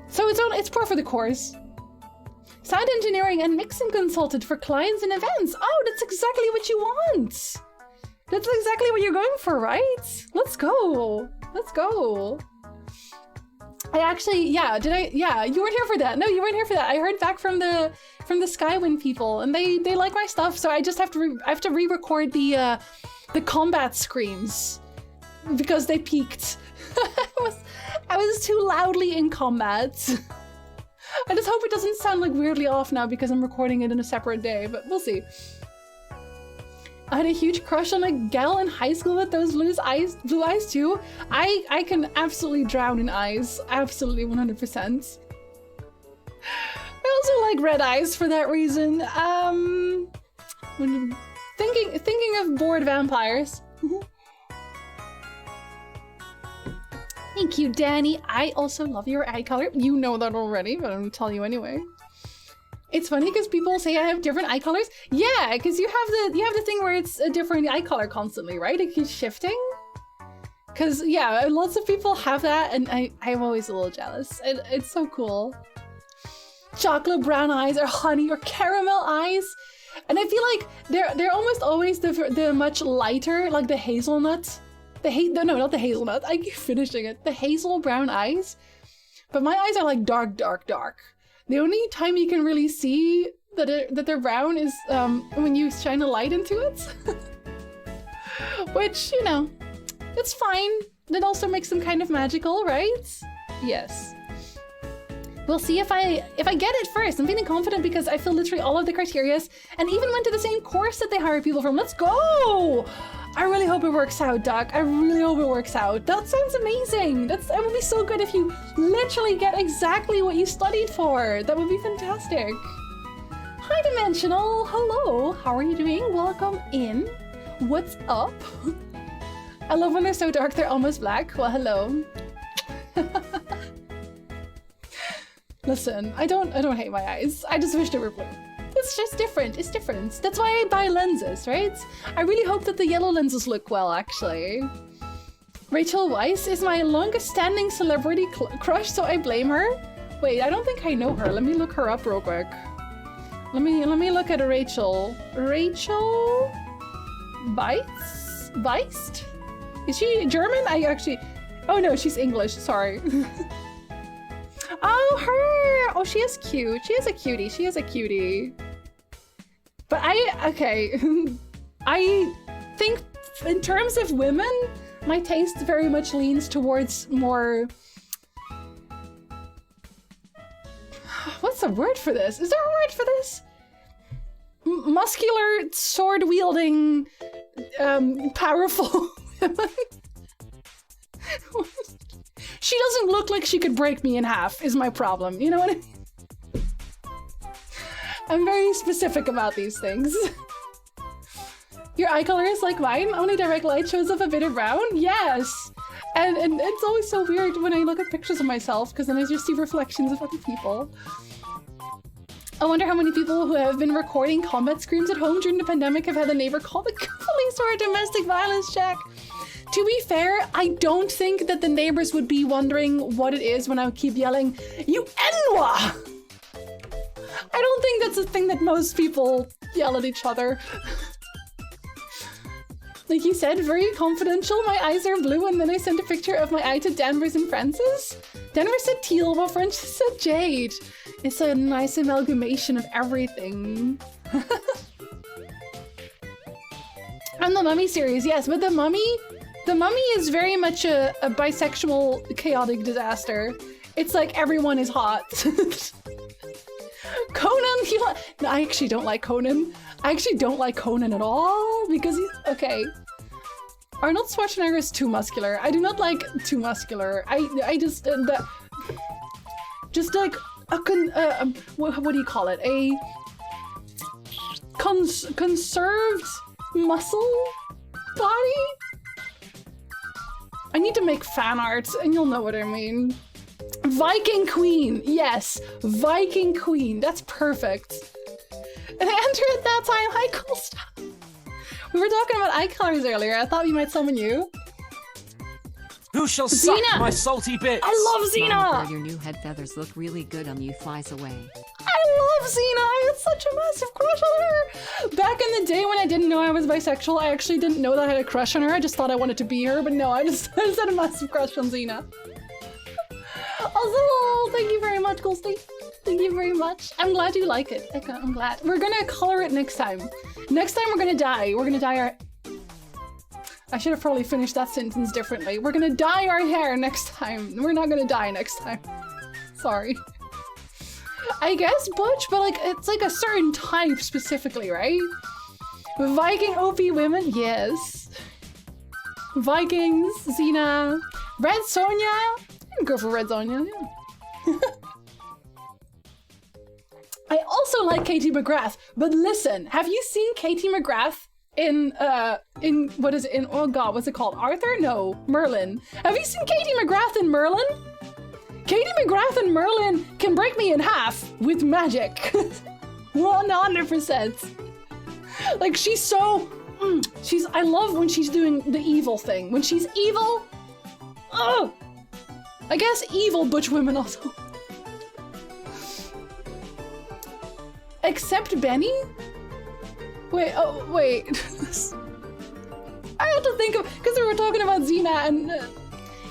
So it's par for the course. Sound engineering and mixing consultant for clients and events. Oh, that's exactly what you want. That's exactly what you're going for, right? Let's go. Let's go. I actually, you weren't here for that. No, you weren't here for that. I heard back from the Skywind people, and they like my stuff. So I just have to re-record the combat screams because they peaked. I was too loudly in combat. I just hope it doesn't sound like weirdly off now because I'm recording it in a separate day, but we'll see. I had a huge crush on a gal in high school with those blue eyes too. I can absolutely drown in eyes. Absolutely 100%. I also like red eyes for that reason. When thinking of bored vampires. Thank you, Danny. I also love your eye color. You know that already, but I'm gonna tell you anyway. It's funny because people say I have different eye colors. Yeah, because you have the thing where it's a different eye color constantly, right? It keeps shifting. Because yeah, lots of people have that, and I'm always a little jealous. It's so cool. Chocolate brown eyes, or honey, or caramel eyes, and I feel like they're almost always the much lighter, like the hazelnut. No, not the hazelnut. I keep finishing it. The hazel brown eyes, but my eyes are like dark, dark, dark. The only time you can really see that they're brown is when you shine a light into it. Which, you know, it's fine. That also makes them kind of magical, right? Yes. We'll see if I get it first. I'm feeling confident because I fill literally all of the criterias and even went to the same course that they hire people from. Let's go! I really hope it works out, Doc. I really hope it works out. That sounds amazing. That would be so good if you literally get exactly what you studied for. That would be fantastic. Hi, Dimensional. Hello. How are you doing? Welcome in. What's up? I love when they're so dark they're almost black. Well, hello. Listen, I don't hate my eyes. I just wish they were blue. It's just different. It's different. That's why I buy lenses, right? I really hope that the yellow lenses look well, actually. Rachel Weisz is my longest standing celebrity crush, so I blame her. Wait, I don't think I know her. Let me look her up real quick. Let me look at Rachel. Rachel Weisz? Is she German? Oh no, she's English. Sorry. Oh, her! Oh, she is cute. She is a cutie. She is a cutie. But okay. I think in terms of women, my taste very much leans towards more... What's the word for this? Is there a word for this? Muscular, sword-wielding, powerful women. She doesn't look like she could break me in half, is my problem. You know what I mean? I'm very specific about these things. Your eye color is like mine? Only direct light shows up a bit of brown? Yes! And it's always so weird when I look at pictures of myself, because then I just see reflections of other people. I wonder how many people who have been recording combat screams at home during the pandemic have had a neighbor call the police for a domestic violence check. To be fair, I don't think that the neighbors would be wondering what it is when I would keep yelling, "You Enwa!" I don't think that's a thing that most people yell at each other. Like you said, very confidential, my eyes are blue, and then I sent a picture of my eye to Danvers and Francis. Danvers said teal, but Francis said jade. It's a nice amalgamation of everything. And the Mummy series, yes, but the Mummy is very much a bisexual, chaotic disaster. It's like everyone is hot. Conan, no, I actually don't like Conan. I actually don't like Conan at all because he's okay. Arnold Schwarzenegger is too muscular. I do not like too muscular. I just just like a what do you call it? A conserved muscle body. I need to make fan art, and you'll know what I mean. Viking Queen, yes, Viking Queen. That's perfect. And enter at that time, hi, cool stuff. We were talking about eye colors earlier. I thought we might summon you. Who shall Xena! suck my salty bits? I love Xena! Mama bird, your new head feathers look really good on you. Flies away. I love Xena! I had such a massive crush on her! Back in the day when I didn't know I was bisexual, I actually didn't know that I had a crush on her. I just thought I wanted to be her, but no, I just had a massive crush on Xena. Also, thank you very much, Ghosty. Thank you very much. I'm glad you like it. I'm glad. We're gonna color it next time. Next time we're gonna dye. We're gonna dye our... I should have probably finished that sentence differently. We're gonna dye our hair next time. We're not gonna dye next time. Sorry. I guess butch, but like it's like a certain type specifically, right? Viking OP women, yes. Vikings, Xena, Red Sonja. I can go for Red Sonja, yeah. I also like Katie McGrath, but listen, have you seen Katie McGrath in what is it, in, oh god, what's it called? Arthur? No, Merlin. Have you seen Katie McGrath in Merlin? Katie McGrath and Merlin can break me in half with magic. 100%. Like she's so, I love when she's doing the evil thing. When she's evil, oh, I guess evil butch women also. Except Benny? Wait, oh, wait. I have to think of, because we were talking about Xena and,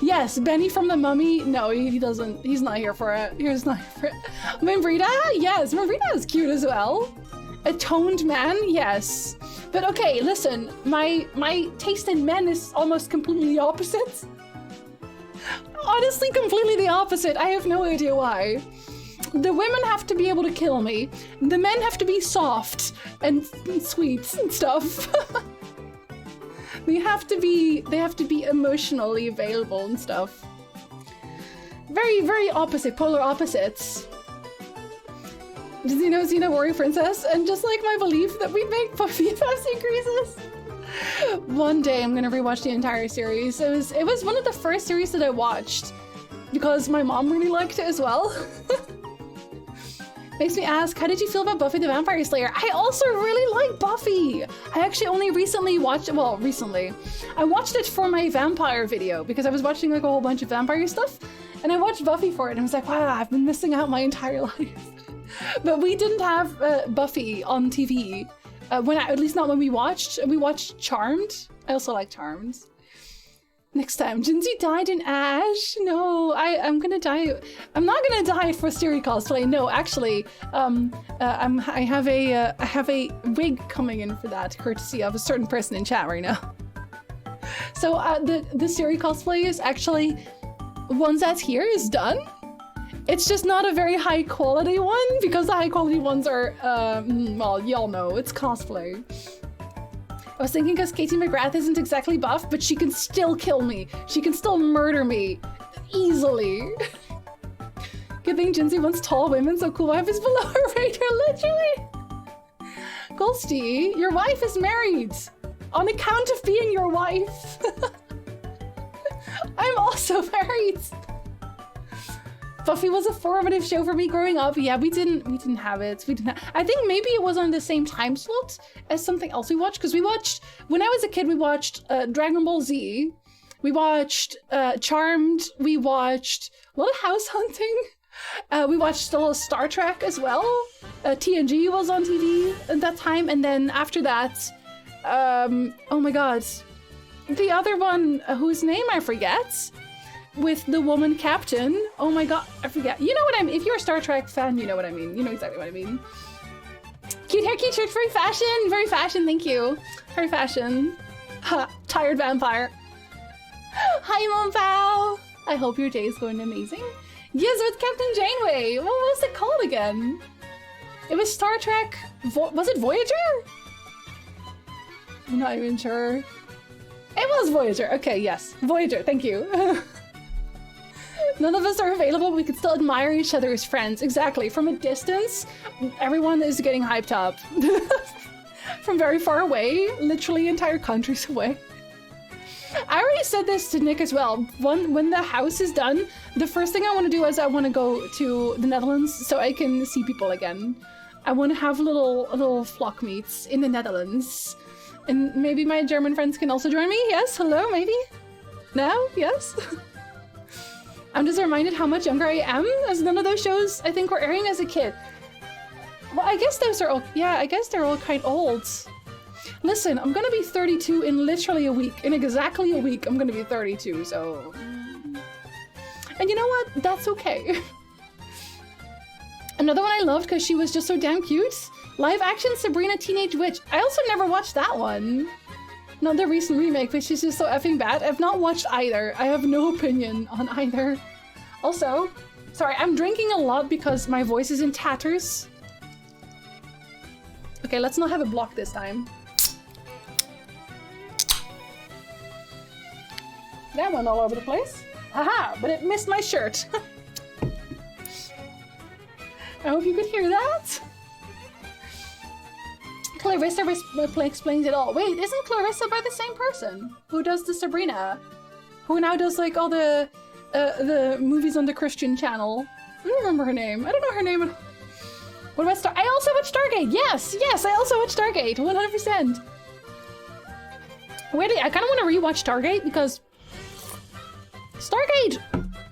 yes, Benny from the Mummy. No, he doesn't, he's not here for it. He's not here for it. Membrita? Yes, Membrita is cute as well. A toned man? Yes. But okay, listen, my taste in men is almost completely the opposite. Honestly, completely the opposite. I have no idea why. The women have to be able to kill me. The men have to be soft and sweet and stuff. They have to be emotionally available and stuff. Very, very opposite, polar opposites. Did you know Xena Warrior Princess? And just like my belief that we make BFFs increases. One day I'm gonna rewatch the entire series. It was one of the first series that I watched because my mom really liked it as well. Makes me ask, how did you feel about Buffy the Vampire Slayer? I also really like Buffy. I actually only recently watched it, well, recently. I watched it for my vampire video because I was watching like a whole bunch of vampire stuff and I watched Buffy for it and I was like, wow, I've been missing out my entire life. But we didn't have Buffy on TV. At least not when we watched Charmed. I also like Charmed. Next time, Jinsey died in Ash. No, I'm gonna die. I'm not gonna die for Siri cosplay. No, actually, I have a wig coming in for that, courtesy of a certain person in chat right now. So the Siri cosplay is actually once that's here is done. It's just not a very high quality one because the high quality ones are well, y'all know it's cosplay. I was thinking because Katie McGrath isn't exactly buff, but she can still kill me. She can still murder me easily. Good thing Jinsey wants tall women, so cool wife is below her radar, literally. Ghosty, your wife is married on account of being your wife. I'm also married. Buffy was a formative show for me growing up. Yeah, we didn't have it. I think maybe it was on the same time slot as something else we watched, because we watched, when I was a kid, we watched Dragon Ball Z. We watched Charmed. We watched a lot of House Hunting. We watched a little Star Trek as well. TNG was on TV at that time, and then after that, oh my god, the other one whose name I forget, with the woman captain. Oh my god, I forget. You know what I mean? If you're a Star Trek fan, you know what I mean. You know exactly what I mean. Cute hair, cute shirt, very fashion, thank you. Very fashion. Ha, tired vampire. Hi, Mom Pal. I hope your day is going amazing. Yes, with Captain Janeway. What was it called again? It was Star Trek. Was it Voyager? I'm not even sure. It was Voyager. Okay, yes. Voyager, thank you. None of us are available, but we could still admire each other as friends. Exactly. From a distance, everyone is getting hyped up. From very far away, literally entire countries away. I already said this to Nick as well. When the house is done, the first thing I want to do is I want to go to the Netherlands so I can see people again. I want to have little flock meets in the Netherlands. And maybe my German friends can also join me? Yes? Hello? Maybe? No? Yes? I'm just reminded how much younger I am, as none of those shows I think were airing as a kid. Well, I guess those are all, yeah, I guess they're all kind of old. Listen, I'm gonna be 32 in literally a week. In exactly a week, I'm gonna be 32, so... And you know what? That's okay. Another one I loved because she was just so damn cute. Live action Sabrina Teenage Witch. I also never watched that one. Not the recent remake, which is just so effing bad. I've not watched either. I have no opinion on either. Also, sorry, I'm drinking a lot because my voice is in tatters. Okay, let's not have it blocked this time. That went all over the place. Haha, but it missed my shirt. I hope you could hear that. Clarissa explains it all. Wait, isn't Clarissa by the same person who does the Sabrina? Who now does like all the movies on the Christian channel? I don't remember her name. I don't know her name. What about I also watched Stargate. Yes, I also watched Stargate. 100%. Wait, I kind of want to rewatch Stargate because Stargate,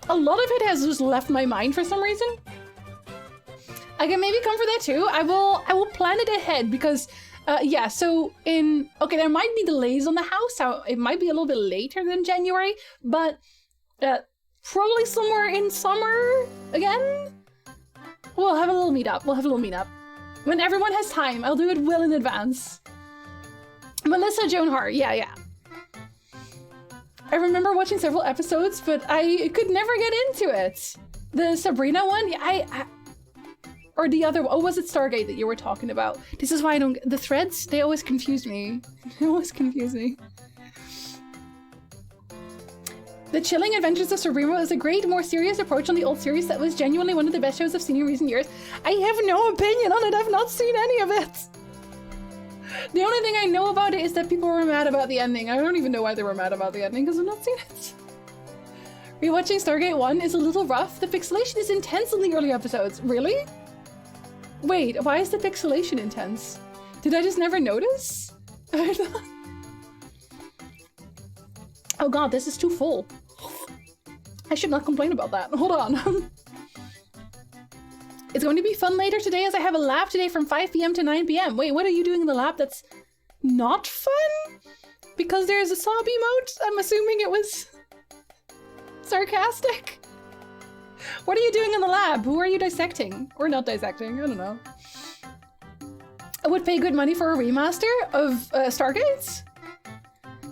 a lot of it has just left my mind for some reason. I can maybe come for that too. I will plan it ahead because yeah, so okay, there might be delays on the house, so it might be a little bit later than January, but probably somewhere in summer again. We'll have a little meetup. When everyone has time, I'll do it well in advance. Melissa Joan Hart, yeah. I remember watching several episodes, but I could never get into it. The Sabrina one, yeah, or the other, oh, was it Stargate that you were talking about? This is why I don't, the threads, they always confuse me. The Chilling Adventures of Sabrina is a great, more serious approach on the old series that was genuinely one of the best shows I've seen in recent years. I have no opinion on it, I've not seen any of it. The only thing I know about it is that people were mad about the ending. I don't even know why they were mad about the ending because I've not seen it. Rewatching Stargate 1 is a little rough. The pixelation is intense in the early episodes. Really? Wait, why is the pixelation intense? Did I just never notice? Oh god, this is too full. I should not complain about that. Hold on. It's going to be fun later today as I have a lab today from 5 p.m. to 9 p.m. Wait, what are you doing in the lab that's not fun? Because there's a sob emote? I'm assuming it was sarcastic. What are you doing in the lab? Who are you dissecting? Or not dissecting? I don't know. I would pay good money for a remaster of Stargate.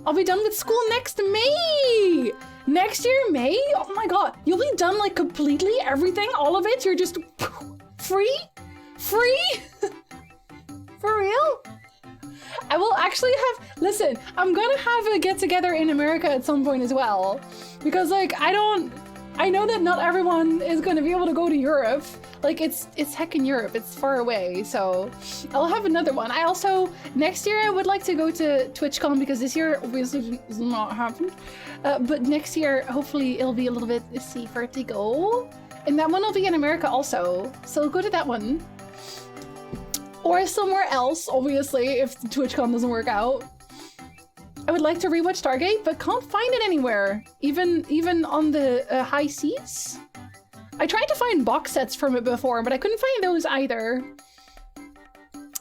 I'll be done with school next May! Next year, May? Oh my god. You'll be done like completely everything? All of it? You're just free? Free? For real? I will actually have, listen, I'm gonna have a get together in America at some point as well. Because like, I don't I know that not everyone is going to be able to go to Europe. Like, it's heckin' Europe. It's far away, so I'll have another one. I also, next year I would like to go to TwitchCon because this year obviously has not happened. But next year, hopefully it'll be a little bit safer to go. And that one will be in America also, so go to that one. Or somewhere else, obviously, if TwitchCon doesn't work out. I would like to rewatch Stargate, but can't find it anywhere. Even on the high seas? I tried to find box sets from it before, but I couldn't find those either.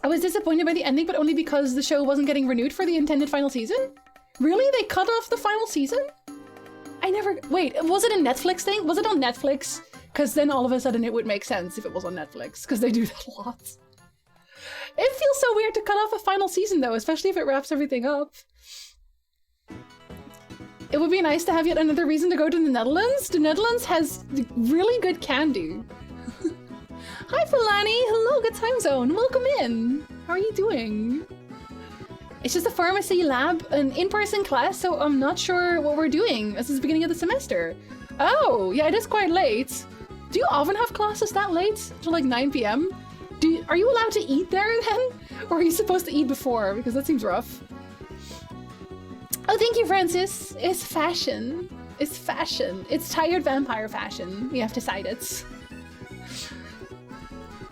I was disappointed by the ending, but only because the show wasn't getting renewed for the intended final season? Really? They cut off the final season? Wait, was it a Netflix thing? Was it on Netflix? Because then all of a sudden it would make sense if it was on Netflix, because they do that a lot. It feels so weird to cut off a final season though, especially if it wraps everything up. It would be nice to have yet another reason to go to the Netherlands. The Netherlands has really good candy. Hi Fulani, hello, good time zone, welcome in. How are you doing? It's just a pharmacy lab, an in-person class, so I'm not sure what we're doing. This is the beginning of the semester. Oh, yeah, it is quite late. Do you often have classes that late? Till like 9 p.m? Are you allowed to eat there then? Or are you supposed to eat before? Because that seems rough. Oh, thank you, Francis. It's fashion. It's fashion. It's tired vampire fashion. We have decided.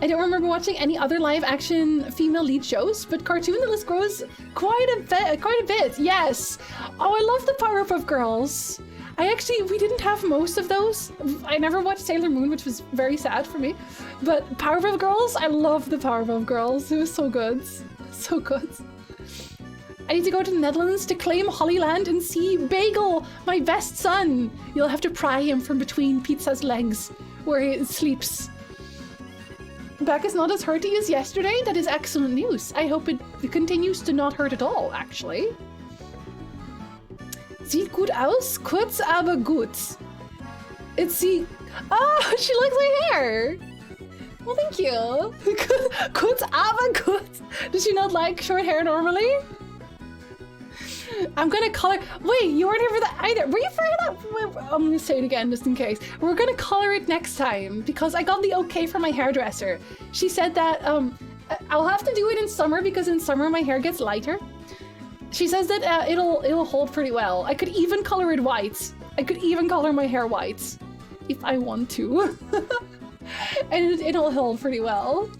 I don't remember watching any other live-action female lead shows, but cartoon the list grows quite a bit. Yes. Oh, I love the Powerpuff Girls. We didn't have most of those. I never watched Sailor Moon, which was very sad for me. But Powerpuff Girls, I love the Powerpuff Girls. It was so good. So good. I need to go to the Netherlands to claim Hollyland and see Bagel, my best son. You'll have to pry him from between Pizza's legs, where he sleeps. Back is not as hurty as yesterday. That is excellent news. I hope it continues to not hurt at all, actually. Sieht gut aus, kurz aber gut. Oh, she likes my hair. Well, thank you. Kurz aber gut. Does she not like short hair normally? I'm gonna color. Wait, you weren't here for that either. Were you for that? I'm gonna say it again just in case. We're gonna color it next time because I got the okay from my hairdresser. She said that I'll have to do it in summer because in summer my hair gets lighter. She says that it'll hold pretty well. I could even color it white. I could even color my hair white if I want to. And it'll hold pretty well.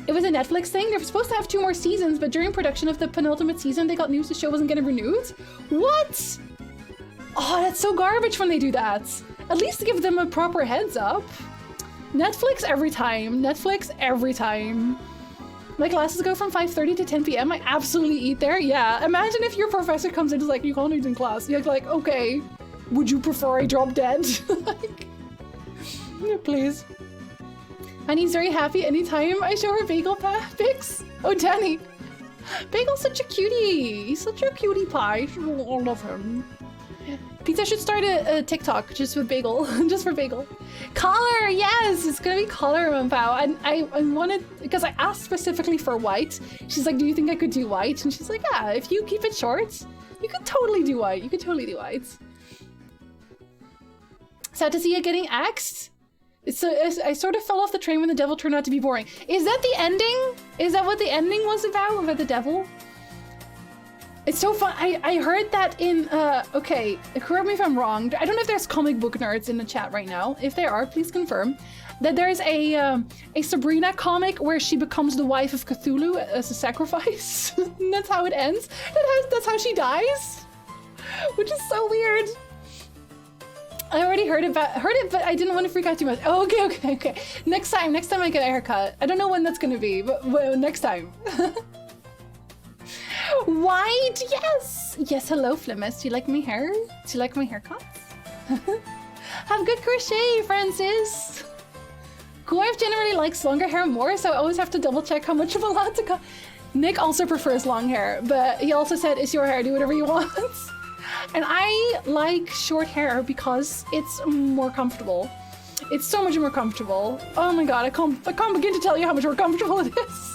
It was a Netflix thing. They were supposed to have 2 more seasons, but during production of the penultimate season, they got news the show wasn't getting renewed. What? Oh, that's so garbage when they do that. At least give them a proper heads up. Netflix every time. Netflix every time. My classes go from 5:30 to 10 p.m. I absolutely eat there. Yeah, imagine if your professor comes in and is like, you can't eat in class. You're like, okay, would you prefer I drop dead? Like, yeah, please. Annie's very happy anytime I show her bagel pics. Oh, Danny. Bagel's such a cutie. He's such a cutie pie. I love him. Pizza should start a TikTok just with Bagel. Just for Bagel. Collar, yes! It's gonna be collar, Mampao. And I wanted, because I asked specifically for white. She's like, do you think I could do white? And she's like, yeah, if you keep it short, you could totally do white. You could totally do white. Sad to see it getting axed. I sort of fell off the train when the devil turned out to be boring. Is that the ending? Is that what the ending was about the devil? It's so fun. I heard that in, okay, correct me if I'm wrong. I don't know if there's comic book nerds in the chat right now. If there are, please confirm. That there's a Sabrina comic where she becomes the wife of Cthulhu as a sacrifice. And that's how it ends. That's how she dies. Which is so weird. I already heard it, but I didn't want to freak out too much. Oh, okay. Next time I get a haircut. I don't know when that's gonna be, but next time. White, yes! Yes, hello, Flimus. Do you like my hair? Do you like my haircut? Have good crochet, Francis! Coif generally likes longer hair more, so I always have to double check how much I'm allowed to cut. Nick also prefers long hair, but he also said, it's your hair, do whatever you want. And I like short hair because it's more comfortable. It's so much more comfortable. Oh my god, I can't begin to tell you how much more comfortable it is.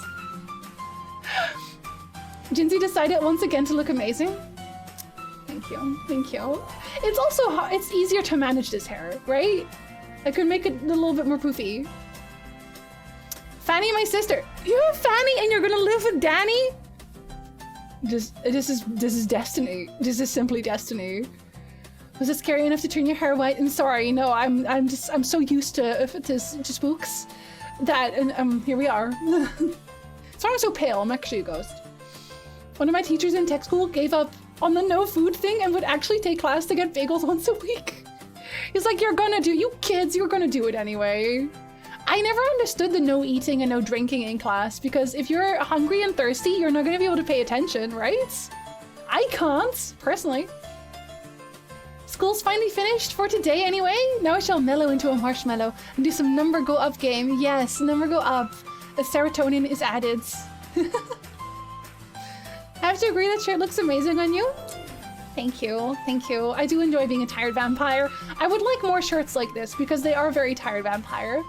Jinsey decided once again to look amazing. Thank you. It's also, it's easier to manage this hair, right? I could make it a little bit more poofy. Fanny, my sister. You have Fanny and you're gonna live with Danny? This is destiny. This is simply destiny. Was it scary enough to turn your hair white? I'm sorry, no, I'm so used to spooks that, and here we are. That's why I'm so pale. I'm actually a ghost. One of my teachers in tech school gave up on the no food thing and would actually take class to get bagels once a week. He's like, you kids, you're gonna do it anyway. I never understood the no eating and no drinking in class because if you're hungry and thirsty, you're not gonna be able to pay attention, right? I can't, personally. School's finally finished for today anyway. Now I shall mellow into a marshmallow and do some number go up game. Yes, number go up. The serotonin is added. I have to agree that shirt looks amazing on you. Thank you, thank you. I do enjoy being a tired vampire. I would like more shirts like this because they are very tired vampire.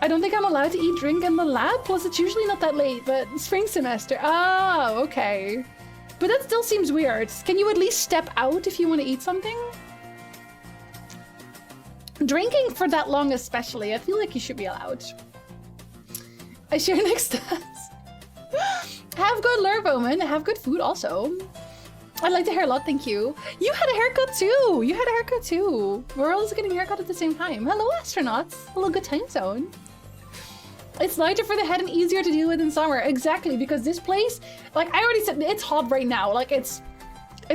I don't think I'm allowed to eat drink in the lab, plus it's usually not that late, but spring semester. Oh, okay. But that still seems weird. Can you at least step out if you want to eat something? Drinking for that long especially, I feel like you should be allowed. I share next time. Have good lure, Bowman. Have good food also. I like the hair a lot, thank you. You had a haircut too! You had a haircut too. We're all getting a haircut at the same time. Hello, astronauts. Hello, good time zone. It's lighter for the head and easier to deal with in summer. Exactly, because this place, like I already said, it's hot right now. Like it's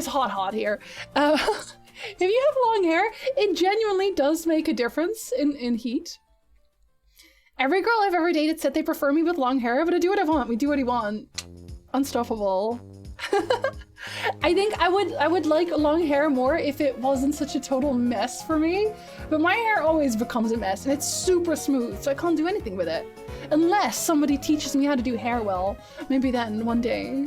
hot here. If you have long hair, it genuinely does make a difference in heat. Every girl I've ever dated said they prefer me with long hair, but I do what I want. We do what we want. Unstoppable. I think I would like long hair more if it wasn't such a total mess for me, but my hair always becomes a mess and it's super smooth, so I can't do anything with it. Unless somebody teaches me how to do hair well. Maybe then, one day.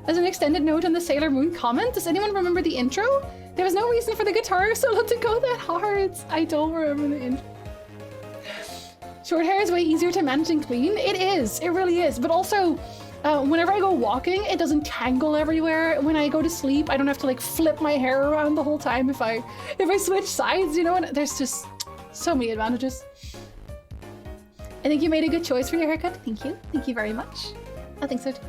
As an extended note on the Sailor Moon comment, does anyone remember the intro? There was no reason for the guitar solo to go that hard. I don't remember the intro. Short hair is way easier to manage and clean. It is, it really is, but also, whenever I go walking, it doesn't tangle everywhere. When I go to sleep, I don't have to like flip my hair around the whole time if I switch sides, you know, and there's just so many advantages. I think you made a good choice for your haircut. Thank you. Thank you very much. I think so too.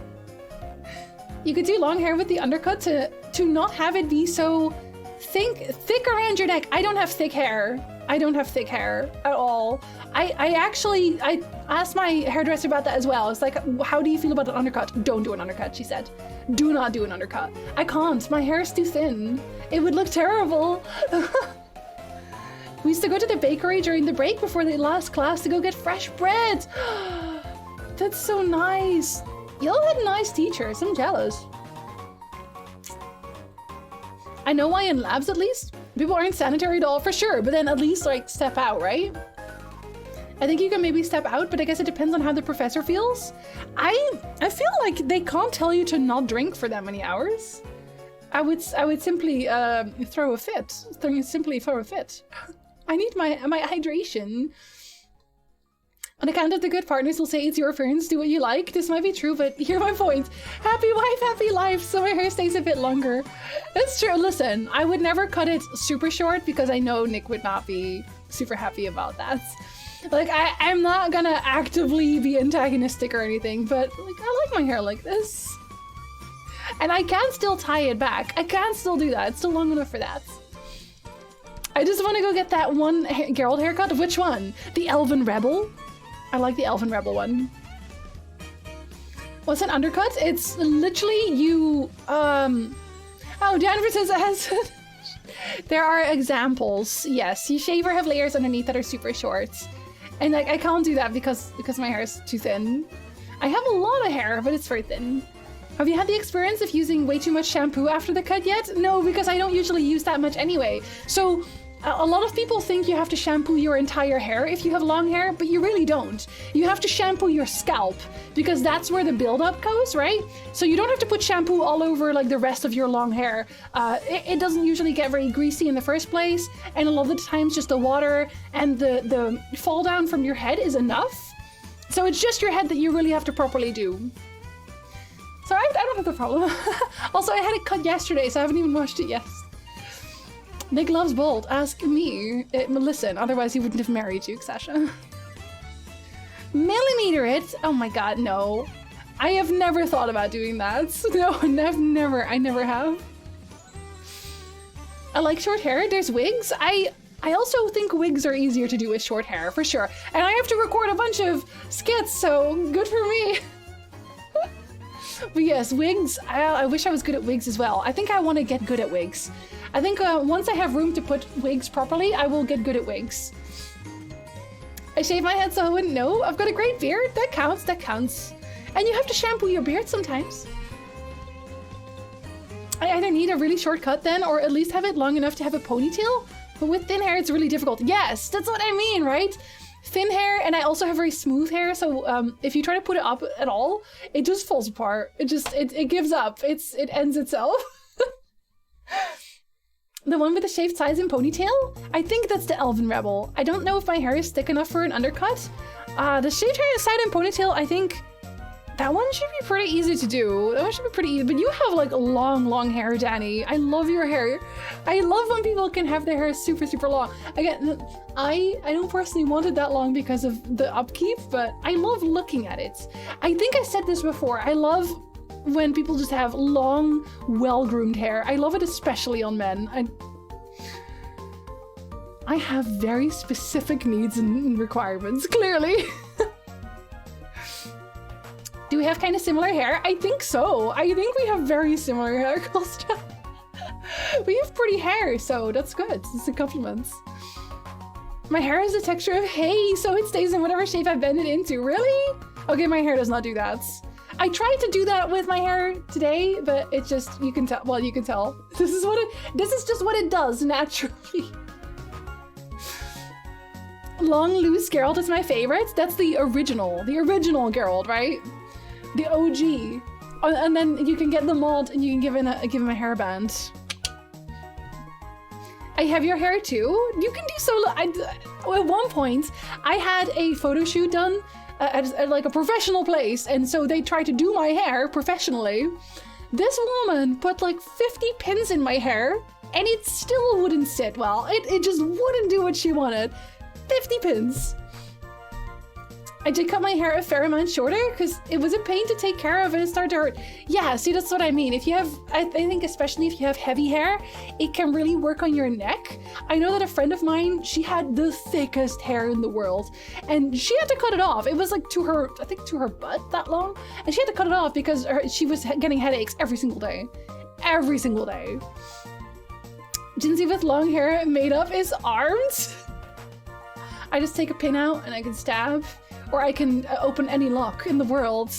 You could do long hair with the undercut to not have it be so thick around your neck. I don't have thick hair. I don't have thick hair at all. I actually asked my hairdresser about that as well. It's like, how do you feel about an undercut? Don't do an undercut, she said. Do not do an undercut. I can't, my hair is too thin. It would look terrible. We used to go to the bakery during the break before the last class to go get fresh bread. That's so nice. Y'all had nice teachers, I'm jealous. I know why in labs at least. People aren't sanitary at all for sure, but then at least like step out, right? I think you can maybe step out, but I guess it depends on how the professor feels. I feel like they can't tell you to not drink for that many hours. I would simply throw a fit. Simply throw a fit. I need my hydration. On account of the good partners will say it's your friends, do what you like. This might be true, but hear my point. Happy wife, happy life, so my hair stays a bit longer. That's true. Listen, I would never cut it super short because I know Nick would not be super happy about that. Like, I'm not gonna actively be antagonistic or anything, but like, I like my hair like this. And I can still tie it back. I can still do that. It's still long enough for that. I just want to go get that one Geralt haircut. Which one? The Elven Rebel? I like the Elven Rebel one. What's an undercut? It's literally you, oh, Danvers says there are examples. Yes, you shave or have layers underneath that are super short. And like, I can't do that because my hair is too thin. I have a lot of hair, but it's very thin. Have you had the experience of using way too much shampoo after the cut yet? No, because I don't usually use that much anyway. So a lot of people think you have to shampoo your entire hair if you have long hair, but you really don't. You have to shampoo your scalp because that's where the buildup goes, right? So you don't have to put shampoo all over like the rest of your long hair. It doesn't usually get very greasy in the first place, and a lot of the times just the water and the fall down from your head is enough. So it's just your head that you really have to properly do. So I don't have the problem. Also, I had it cut yesterday, so I haven't even washed it yet. Nick loves Bolt. Ask me. Listen, otherwise he wouldn't have married you, Sasha. Millimeter it? Oh my god, no. I have never thought about doing that. No, I never have. I like short hair. There's wigs. I also think wigs are easier to do with short hair, for sure. And I have to record a bunch of skits, so good for me. But yes, wigs. I wish I was good at wigs as well. I think I want to get good at wigs. I think once I have room to put wigs properly, I will get good at wigs. I shave my head so I wouldn't know. I've got a great beard. That counts, that counts. And you have to shampoo your beard sometimes. I either need a really short cut then, or at least have it long enough to have a ponytail. But with thin hair, it's really difficult. Yes, that's what I mean, right? Thin hair, and I also have very smooth hair, so if you try to put it up at all, it just falls apart. It gives up. It ends itself. The one with the shaved sides and ponytail? I think that's the Elven Rebel. I don't know if my hair is thick enough for an undercut. The shaved hair side and ponytail, I think that one should be pretty easy to do. That one should be pretty easy. But you have like long hair, Danny. I love your hair. I love when people can have their hair super, super long. Again, I don't personally want it that long because of the upkeep, but I love looking at it. I think I said this before. I love when people just have long, well-groomed hair. I love it especially on men. I have very specific needs and requirements, clearly. Do we have kind of similar hair? I think so. I think we have very similar hair, Costa. We have pretty hair, so that's good. It's a compliment. My hair has the texture of hay, so it stays in whatever shape I bend it into. Really? Okay, my hair does not do that. I tried to do that with my hair today, but it just, you can tell, well, you can tell. This is just what it does naturally. Long, loose Geralt is my favorite. That's the original Geralt, right? The OG. And then you can get the mod and you can give him a hairband. I have your hair too. You can do so. At one point, I had a photo shoot done at like a professional place, and so they tried to do my hair professionally. This woman put like 50 pins in my hair, and it still wouldn't sit well. It just wouldn't do what she wanted. 50 pins. I did cut my hair a fair amount shorter because it was a pain to take care of and it started to hurt. Yeah, see, that's what I mean. If you have, I think especially if you have heavy hair, it can really work on your neck. I know that a friend of mine, she had the thickest hair in the world and she had to cut it off. It was like to her, I think to her butt that long. And she had to cut it off because she was getting headaches every single day. Every single day. Jinsey with long hair made up is arms. I just take a pin out and I can stab. Or I can open any lock in the world.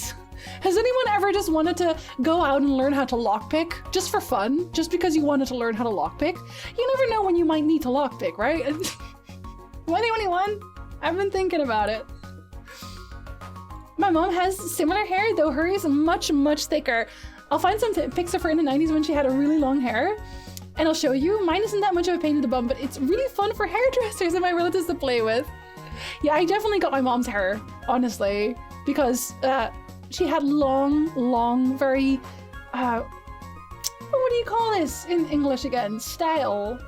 Has anyone ever just wanted to go out and learn how to lockpick? Just for fun? Just because you wanted to learn how to lockpick? You never know when you might need to lockpick, right? 2021? I've been thinking about it. My mom has similar hair, though hers is much, much thicker. I'll find some pics of her in the 90s when she had a really long hair. And I'll show you. Mine isn't that much of a pain in the bum, but it's really fun for hairdressers and my relatives to play with. Yeah, I definitely got my mom's hair, honestly, because she had long, very, what do you call this in English again? Style.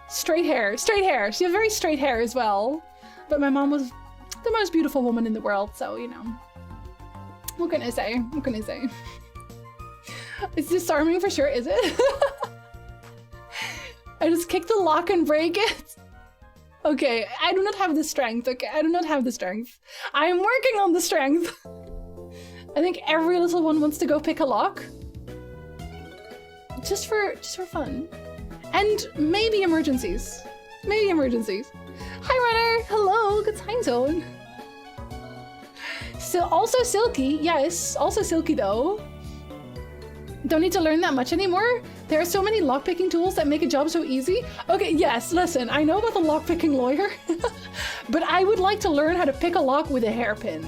Straight hair. She had very straight hair as well. But my mom was the most beautiful woman in the world, so, you know. What can I say? It's disarming for sure, is it? I just kick the lock and break it. Okay, I do not have the strength, okay? I do not have the strength. I am working on the strength. I think every little one wants to go pick a lock. Just for fun. And maybe emergencies. Hi, Runner! Hello, good time zone. So, also silky, yes, also silky though. Don't need to learn that much anymore. There are so many lockpicking tools that make a job so easy. Okay, yes, listen, I know about the lockpicking lawyer, but I would like to learn how to pick a lock with a hairpin.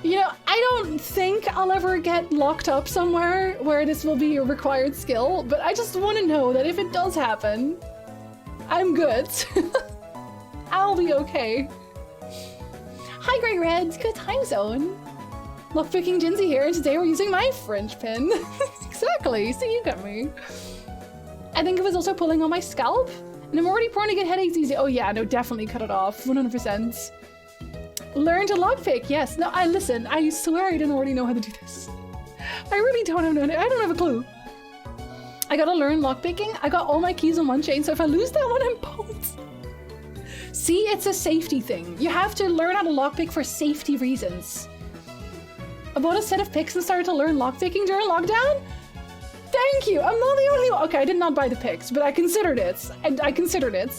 You know, I don't think I'll ever get locked up somewhere where this will be a required skill, but I just want to know that if it does happen, I'm good. I'll be okay. Hi, Grey Red, good time zone. Lockpicking Jinsey here, and today we're using my French pin. Exactly, see, you got me. I think it was also pulling on my scalp, and I'm already prone to get headaches easy. Oh yeah, no, definitely cut it off, 100%. Learn to lockpick, yes. No, listen, I swear I didn't already know how to do this. I really don't have a clue. I gotta learn lockpicking. I got all my keys on one chain, so if I lose that one, I'm boned. See, it's a safety thing. You have to learn how to lockpick for safety reasons. I bought a set of picks and started to learn lockpicking during lockdown? Thank you! I'm not the only one. Okay, I did not buy the picks, but I considered it. I considered it.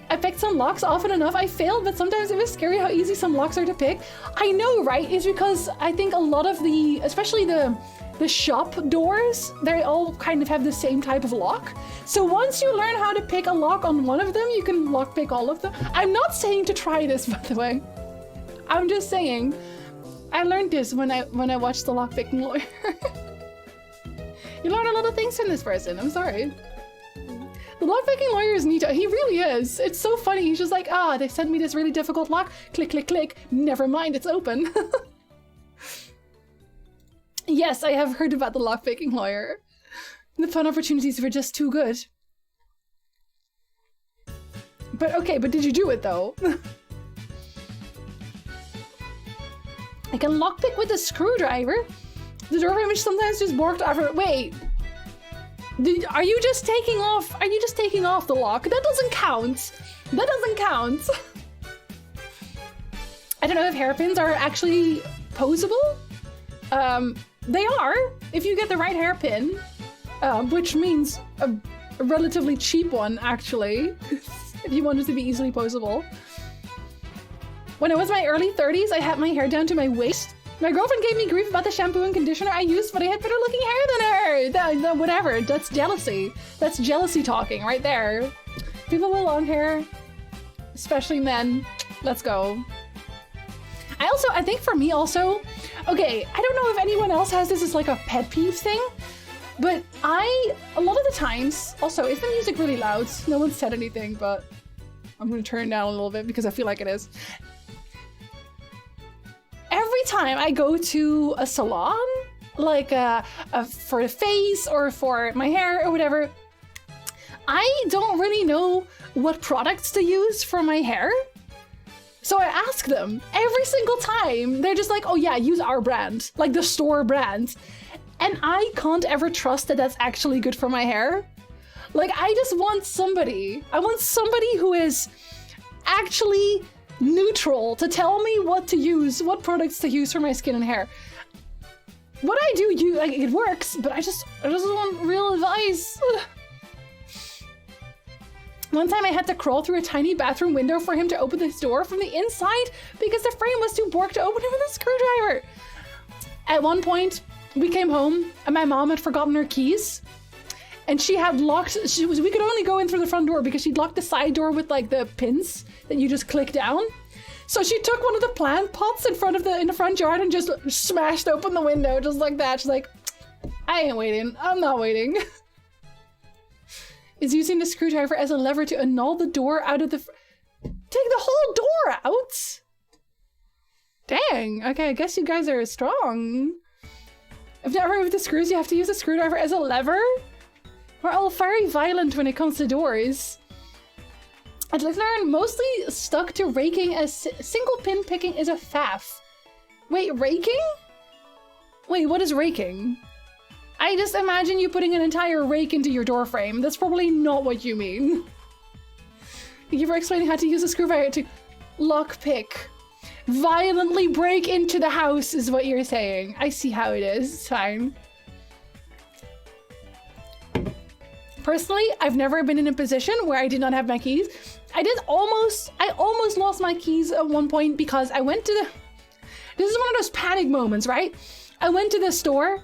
I picked some locks often enough. I failed, but sometimes it was scary how easy some locks are to pick. I know, right? It's because I think a lot of the, especially the shop doors, they all kind of have the same type of lock. So once you learn how to pick a lock on one of them, you can lock pick all of them. I'm not saying to try this, by the way. I'm just saying, I learned this when I watched the lockpicking lawyer. You learn a lot of things from this person. I'm sorry. The lockpicking lawyer is neat. He really is. It's so funny. He's just like, they sent me this really difficult lock. Click, click, click. Never mind, it's open. Yes, I have heard about the lockpicking lawyer. The fun opportunities were just too good. But okay, but did you do it though? I can lockpick with a screwdriver. The door frame sometimes just worked after. Wait, are you just taking off? Are you just taking off the lock? That doesn't count. That doesn't count. I don't know if hairpins are actually posable. They are if you get the right hairpin, which means a relatively cheap one actually. If you want it to be easily posable. When I was in my early 30s, I had my hair down to my waist. My girlfriend gave me grief about the shampoo and conditioner I used, but I had better looking hair than her. Whatever, that's jealousy. That's jealousy talking right there. People with long hair, especially men, let's go. I think for me also, okay, I don't know if anyone else has this as like a pet peeve thing, but a lot of the times, also, is the music really loud? No one said anything, but I'm gonna turn it down a little bit because I feel like it is. Every time I go to a salon, like for a face or for my hair or whatever, I don't really know what products to use for my hair. So I ask them every single time. They're just like, oh yeah, use our brand, like the store brand. And I can't ever trust that that's actually good for my hair. Like, I just want somebody who is actually neutral to tell me what to use, what products to use for my skin and hair. What I do, like, it works, but I just want real advice. One time I had to crawl through a tiny bathroom window for him to open this door from the inside because the frame was too borked to open it with a screwdriver. At one point, we came home and my mom had forgotten her keys. And she had locked, we could only go in through the front door because she'd locked the side door with like the pins that you just click down. So she took one of the plant pots in the front yard and just smashed open the window just like that. She's like, I ain't waiting. I'm not waiting. Is using the screwdriver as a lever to annul the door out of the... Take the whole door out? Dang. Okay, I guess you guys are strong. If not removed the screws, you have to use a screwdriver as a lever? We're all very violent when it comes to doors. I'd learned mostly stuck to raking as single pin picking is a faff. Wait, raking? Wait, what is raking? I just imagine you putting an entire rake into your door frame. That's probably not what you mean. Thank you for explaining how to use a screwdriver to lockpick. Violently break into the house is what you're saying. I see how it is. It's fine. Personally, I've never been in a position where I did not have my keys. I almost lost my keys at one point because I went to the... This is one of those panic moments, right? I went to the store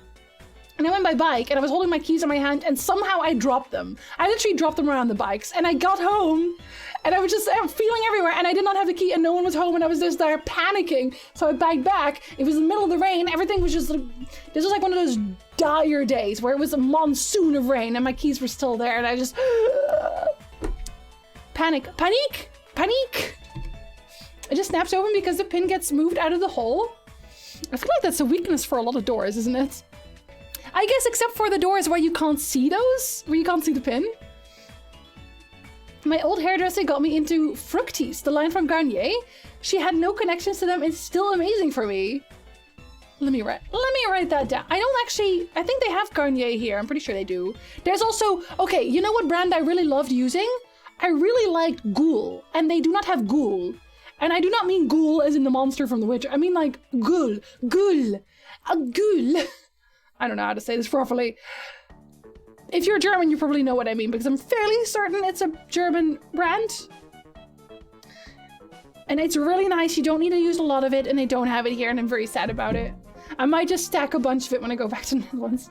and I went by bike and I was holding my keys in my hand and somehow I dropped them. I literally dropped them around the bikes and I got home and I was just feeling everywhere and I did not have the key and no one was home and I was just there panicking. So I biked back. It was in the middle of the rain. Everything was just like, this was like one of those dire days where it was a monsoon of rain and my keys were still there and I just panic. It just snaps open because the pin gets moved out of the hole. I feel like that's a weakness for a lot of doors, isn't it? I guess except for the doors where you can't see those, where you can't see the pin. My old hairdresser got me into Fructis, the line from Garnier. She had no connections to them. It's still amazing for me. Let me write that down. I think they have Garnier here. I'm pretty sure they do. There's also, okay, you know what brand I really loved using? I really liked Ghoul, and they do not have Ghoul. And I do not mean Ghoul as in the monster from The Witcher. I mean like Ghoul. Ghoul. A Ghoul. I don't know how to say this properly. If you're German, you probably know what I mean, because I'm fairly certain it's a German brand. And it's really nice. You don't need to use a lot of it, and they don't have it here, and I'm very sad about it. I might just stack a bunch of it when I go back to Netherlands.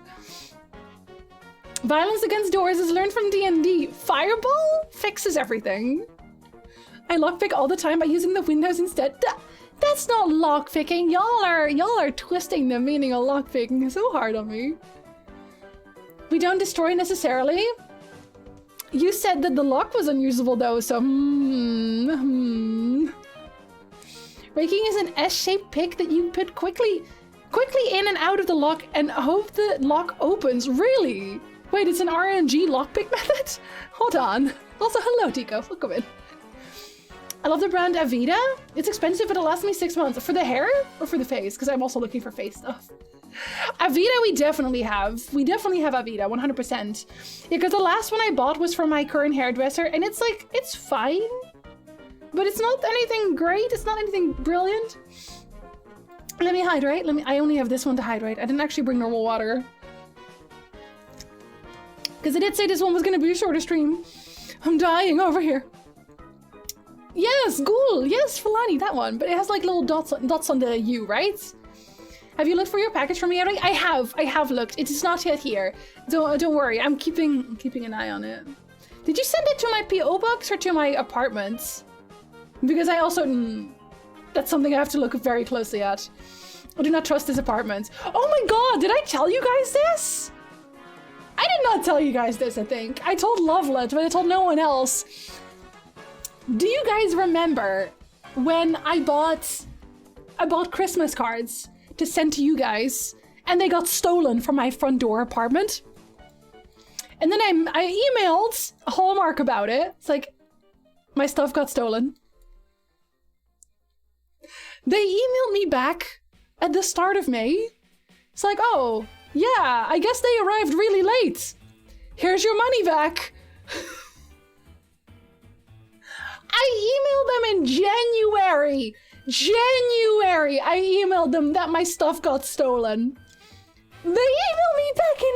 Violence against doors is learned from D&D. Fireball fixes everything. I lockpick all the time by using the windows instead. That's not lockpicking. Y'all are twisting the meaning of lockpicking so hard on me. We don't destroy necessarily. You said that the lock was unusable though, so Raking is an S-shaped pick that you put quickly in and out of the lock and hope the lock opens. Really? Wait, it's an RNG lockpick method? Hold on. Also, hello, Tico. Welcome in. I love the brand Avida. It's expensive, but it'll last me 6 months. For the hair or for the face? Because I'm also looking for face stuff. Avida we definitely have. We definitely have Avida, 100%. Yeah, because the last one I bought was from my current hairdresser, and it's like, it's fine. But it's not anything great. It's not anything brilliant. Let me hydrate. I only have this one to hydrate. I didn't actually bring normal water. Because I did say this one was going to be a shorter stream. I'm dying over here. Yes, Ghoul. Yes, Fulani, that one. But it has like little dots on the U, right? Have you looked for your package from me already? I have looked. It is not yet here. Don't worry. I'm keeping an eye on it. Did you send it to my PO box or to my apartment? Because I also that's something I have to look very closely at. I do not trust this apartment. Oh my god, did I tell you guys this? I did not tell you guys this, I think. I told Lovelet, but I told no one else. Do you guys remember when I bought Christmas cards to send to you guys and they got stolen from my front door apartment? And then I emailed Hallmark about it. It's like, my stuff got stolen. They emailed me back at the start of May. It's like, oh, yeah, I guess they arrived really late. Here's your money back. I emailed them in January. I emailed them that my stuff got stolen. They emailed me back in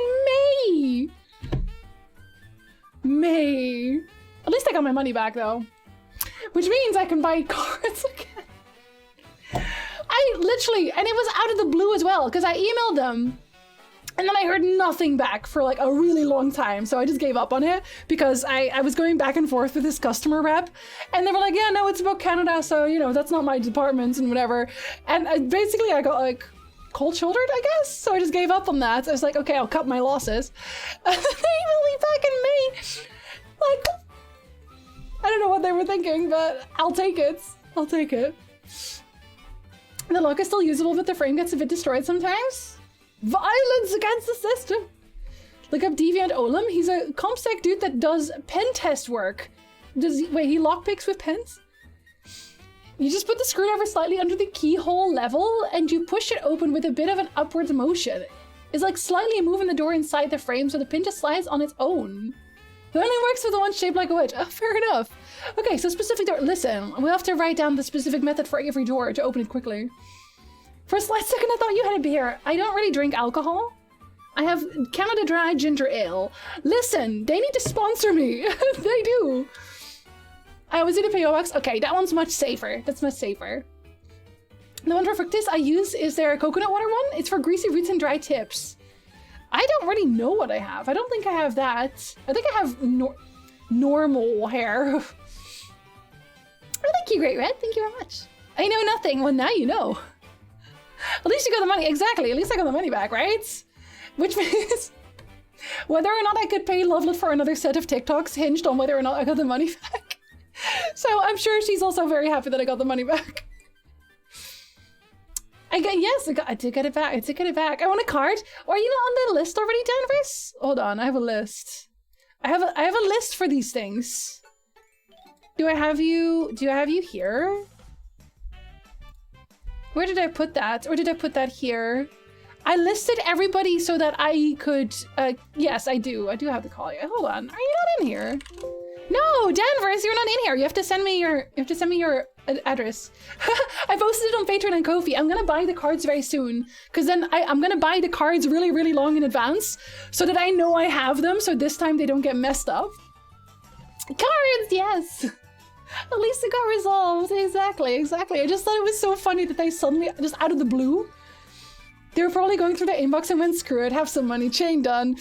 May. At least I got my money back though. Which means I can buy cards again. I literally, and it was out of the blue as well, because I emailed them and then I heard nothing back for like a really long time. So I just gave up on it because I was going back and forth with this customer rep and they were like, yeah, no, it's about Canada. So, you know, that's not my department and whatever. And basically I got like cold shouldered, I guess. So I just gave up on that. I was like, okay, I'll cut my losses. And then they emailed me back in May. Like, I don't know what they were thinking, but I'll take it. I'll take it. The lock is still usable, but the frame gets a bit destroyed sometimes. Violence against the system. Look up Deviant Olam. He's a CompSec dude that does pen test work. Wait, he lockpicks with pens? You just put the screwdriver slightly under the keyhole level and you push it open with a bit of an upwards motion. It's like slightly moving the door inside the frame so the pin just slides on its own. It only works for the one shaped like a witch. Oh, fair enough. Okay, so specific door. Listen, we'll have to write down the specific method for every door to open it quickly. For a slight second, I thought you had a beer. I don't really drink alcohol. I have Canada Dry Ginger Ale. Listen, they need to sponsor me. They do. I was in a PO box. Okay, that one's much safer. That's much safer. The one for Fructis I use is their coconut water one. It's for greasy roots and dry tips. I don't really know what I have. I don't think I have that. I think I have normal hair. Oh, thank you, Great Red. Thank you very much. I know nothing. Well, now you know. At least you got the money. Exactly. At least I got the money back, right? Which means whether or not I could pay Lovelet for another set of TikToks hinged on whether or not I got the money back. So I'm sure she's also very happy that I got the money back. I did get it back. I did get it back. I want a card. Or are you not on the list already, Danvers? Hold on, I have a list. I have a list for these things. Do I have you here? Where did I put that? Or did I put that here? I listed everybody so that I could, yes, I do have the call. Hold on, are you not in here? No, Danvers, you're not in here. You have to send me your address. I posted it on Patreon and Ko-fi. I'm gonna buy the cards very soon, because then I'm gonna buy the cards really, really long in advance, so that I know I have them, so this time they don't get messed up. Cards, yes. At least it got resolved. Exactly. I just thought it was so funny that they suddenly, just out of the blue, they were probably going through the inbox and went, screw it, have some money, chain done.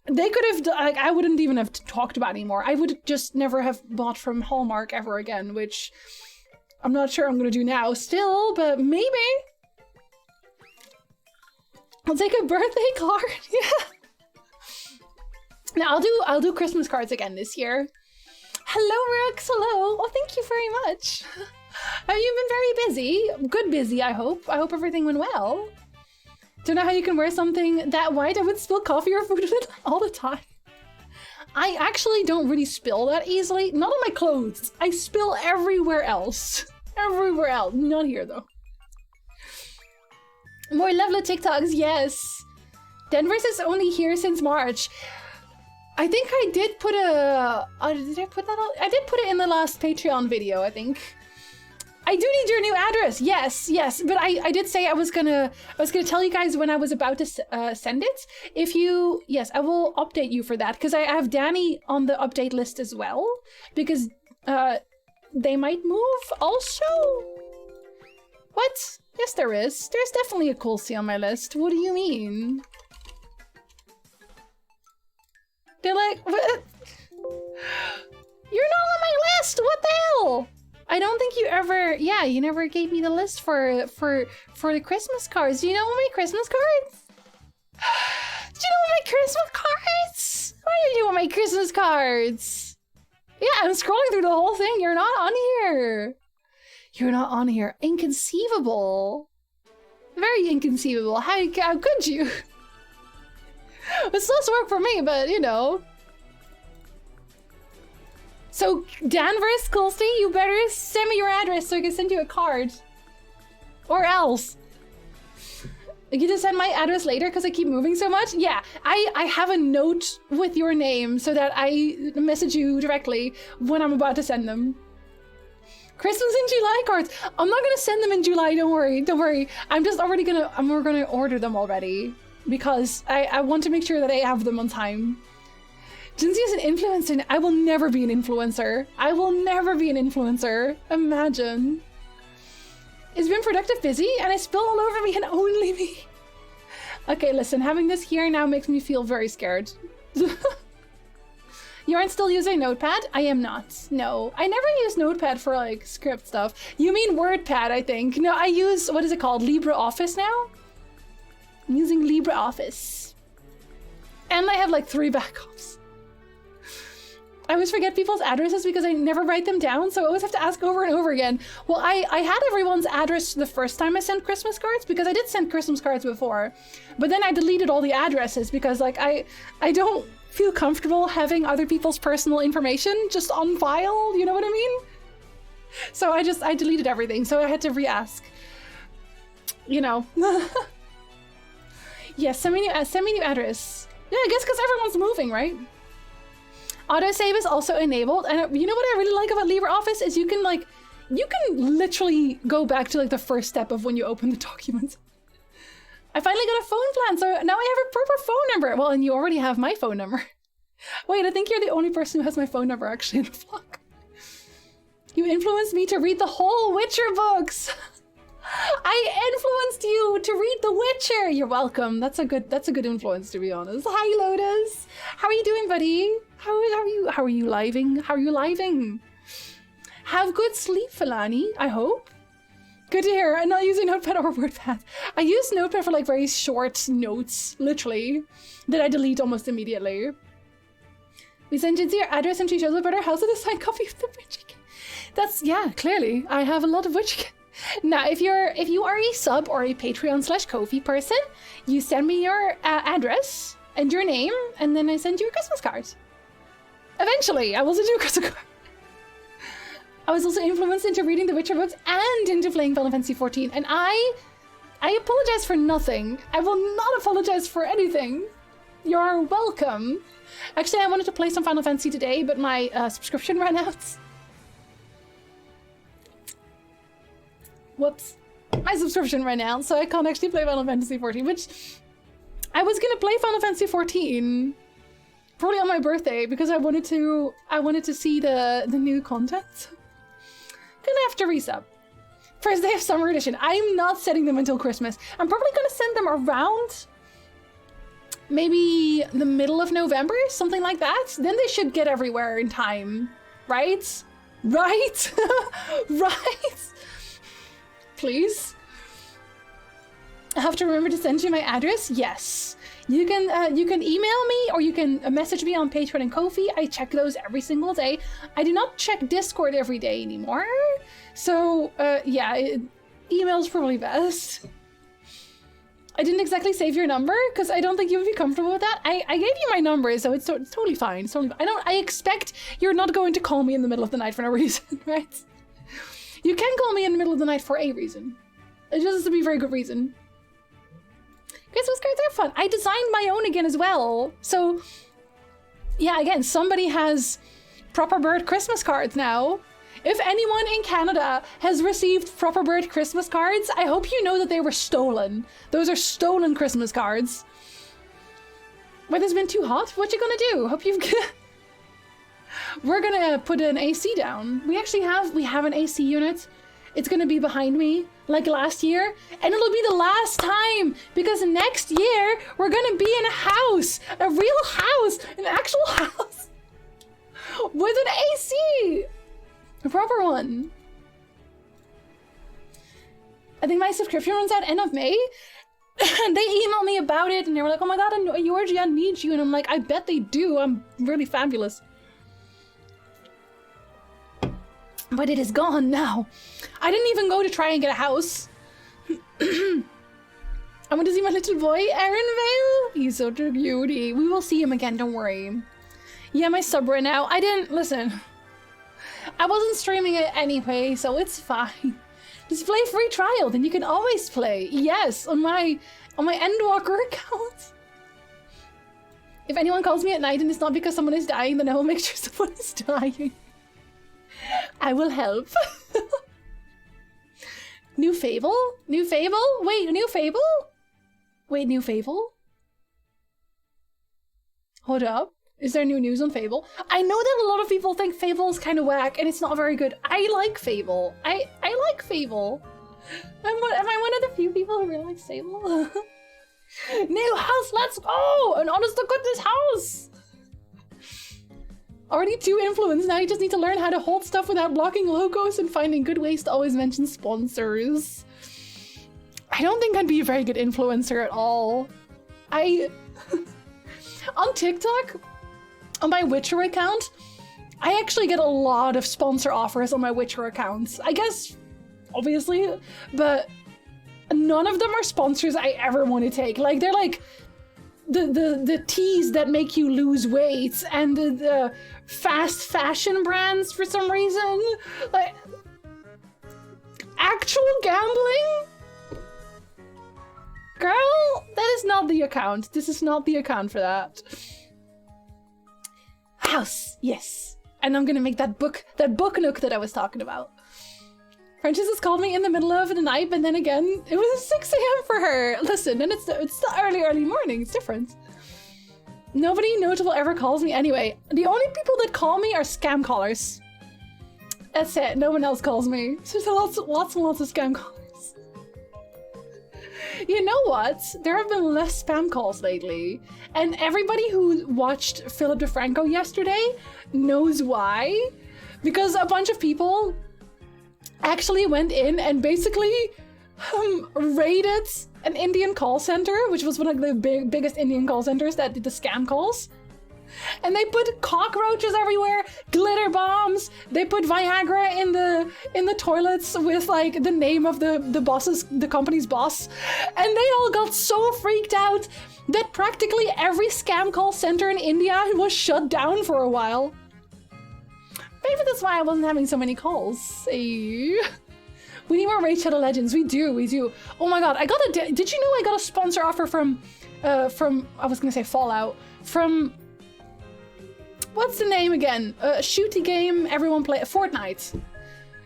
They could have, like, I wouldn't even have talked about it anymore. I would just never have bought from Hallmark ever again, which I'm not sure I'm gonna do now still, but maybe. I'll take a birthday card, yeah. Now I'll do Christmas cards again this year. Hello, Rooks, hello. Oh, thank you very much. Have you been very busy? Good busy, I hope. I hope everything went well. Don't know how you can wear something that white. I would spill coffee or food with it all the time. I actually don't really spill that easily. Not on my clothes. I spill everywhere else. Everywhere else. Not here, though. More lovely TikToks, yes. Denver's is only here since March. I think I did put did I put that on? I did put it in the last Patreon video, I think. I do need your new address. Yes, but I did say I was gonna tell you guys when I was about to send it. Yes, I will update you for that, because I have Danny on the update list as well, because they might move also. What? Yes, there is. There's definitely a Colsey on my list. What do you mean? They're like, what? You're not on my list. What the hell? I don't think you ever, yeah, you never gave me the list for the Christmas cards. Do you know my Christmas cards? Do you know my Christmas cards? What do you do with my Christmas cards? Yeah, I'm scrolling through the whole thing. You're not on here. You're not on here. Inconceivable. Very inconceivable. How could you? It's less work for me, but you know. So, Danvers, Colsey, you better send me your address so I can send you a card. Or else. You can just send my address later because I keep moving so much? Yeah, I have a note with your name so that I message you directly when I'm about to send them. Christmas in July cards. I'm not gonna send them in July, don't worry. I'm just already we're gonna order them already. Because I want to make sure that I have them on time. Jinsey is an influencer. I will never be an influencer. I will never be an influencer. Imagine. It's been productive busy and I spill all over me and only me. Okay, listen, having this here now makes me feel very scared. You aren't still using Notepad? I am not. No, I never use Notepad for like script stuff. You mean WordPad, I think. No, I use, what is it called? LibreOffice now? I'm using LibreOffice. And I have like 3 backups. I always forget people's addresses because I never write them down, so I always have to ask over and over again. Well, I had everyone's address the first time I sent Christmas cards, because I did send Christmas cards before. But then I deleted all the addresses because like I don't feel comfortable having other people's personal information just on file, you know what I mean? So I deleted everything, so I had to re-ask. You know. Yes, send me new address. Yeah, I guess because everyone's moving, right? Autosave is also enabled, and you know what I really like about LibreOffice is you can literally go back to like the first step of when you open the document. I finally got a phone plan, so now I have a proper phone number. Well, and you already have my phone number. Wait, I think you're the only person who has my phone number actually in the vlog. You influenced me to read the whole Witcher books. I influenced you to read The Witcher. You're welcome. That's a good influence, to be honest. Hi, Lotus. How are you doing, buddy? How are you living? Have good sleep, Filani, I hope. Good to hear. I'm not using Notepad or WordPad. I use Notepad for like very short notes, literally, that I delete almost immediately. We send Jinsey your address and she shows up at our house with a signed copy of the Witcher. That's, yeah, clearly. I have a lot of Witcher. Now, if you are a sub or a Patreon/Ko-fi person, you send me your address and your name, and then I send you a Christmas card. Eventually, I will send you a Christmas card. I was also influenced into reading the Witcher books and into playing Final Fantasy XIV, and I apologize for nothing. I will not apologize for anything. You're welcome. Actually, I wanted to play some Final Fantasy today, but my subscription ran out. Whoops. My subscription ran out, so I can't actually play Final Fantasy XIV, which I was gonna play Final Fantasy XIV probably on my birthday because I wanted to see the new content. Gonna have to resub. First day of Summer Edition. I'm not setting them until Christmas. I'm probably gonna send them around maybe the middle of November, something like that. Then they should get everywhere in time, right? Right? Right? Please? I have to remember to send you my address? Yes. You can email me or you can message me on Patreon and Ko-fi. I check those every single day. I do not check Discord every day anymore. So, yeah, email's probably best. I didn't exactly save your number because I don't think you would be comfortable with that. I gave you my number, so it's totally fine. It's totally fine. I expect you're not going to call me in the middle of the night for no reason, right? You can call me in the middle of the night for a reason. It just has to be a very good reason. Christmas cards are fun. I designed my own again as well. So, yeah, again, somebody has Proper Bird Christmas cards now. If anyone in Canada has received Proper Bird Christmas cards, I hope you know that they were stolen. Those are stolen Christmas cards. Weather's been too hot? What you gonna do? Hope you've... We're gonna put an AC down. We have an AC unit. It's gonna be behind me, like last year, and it'll be the last time, because next year, we're gonna be in a house, a real house, an actual house, with an AC, a proper one. I think my subscription runs out end of May, and they emailed me about it, and they were like, oh my god, Georgia needs you, and I'm like, I bet they do, I'm really fabulous. But it is gone now. I didn't even go to try and get a house. I want to see my little boy, Aaron Vale. He's such a cutie. We will see him again, don't worry. Yeah, my sub right now. I didn't, listen. I wasn't streaming it anyway, so it's fine. Just play free trial, then you can always play. Yes, on my Endwalker account. If anyone calls me at night and it's not because someone is dying, then I will make sure someone is dying. I will help. New Fable? New Fable? Wait, New Fable? Wait, New Fable? Hold up. Is there new news on Fable? I know that a lot of people think Fable is kind of whack and it's not very good. I like Fable. I like Fable. Am I one of the few people who really likes Fable? New house, let's go! An honest to goodness house! Already 2 influence, now you just need to learn how to hold stuff without blocking logos and finding good ways to always mention sponsors. I don't think I'd be a very good influencer at all. On TikTok, on my Witcher account, I actually get a lot of sponsor offers on my Witcher accounts. I guess, obviously, but none of them are sponsors I ever want to take. Like, they're like the teas that make you lose weight and the fast fashion brands for some reason. Like, actual gambling? Girl, that is not the account. This is not the account for that. House, yes. And I'm gonna make that book nook that I was talking about. Frances has called me in the middle of the night, but then again, it was 6 a.m. for her. Listen, and it's the early morning. It's different. Nobody notable ever calls me anyway. The only people that call me are scam callers. That's it. No one else calls me. So there's lots and lots of scam callers. You know what? There have been less spam calls lately. And everybody who watched Philip DeFranco yesterday knows why. Because a bunch of people actually went in and basically raided an Indian call center, which was one of the biggest Indian call centers that did the scam calls. And they put cockroaches everywhere, glitter bombs. They put Viagra in the toilets with like the name of the company's boss. And they all got so freaked out that practically every scam call center in India was shut down for a while. Maybe that's why I wasn't having so many calls. Hey. We need more Raid Shadow Legends. We do. Oh my god, did you know I got a sponsor offer from I was gonna say Fallout, from, what's the name again? Shooty game everyone play, Fortnite.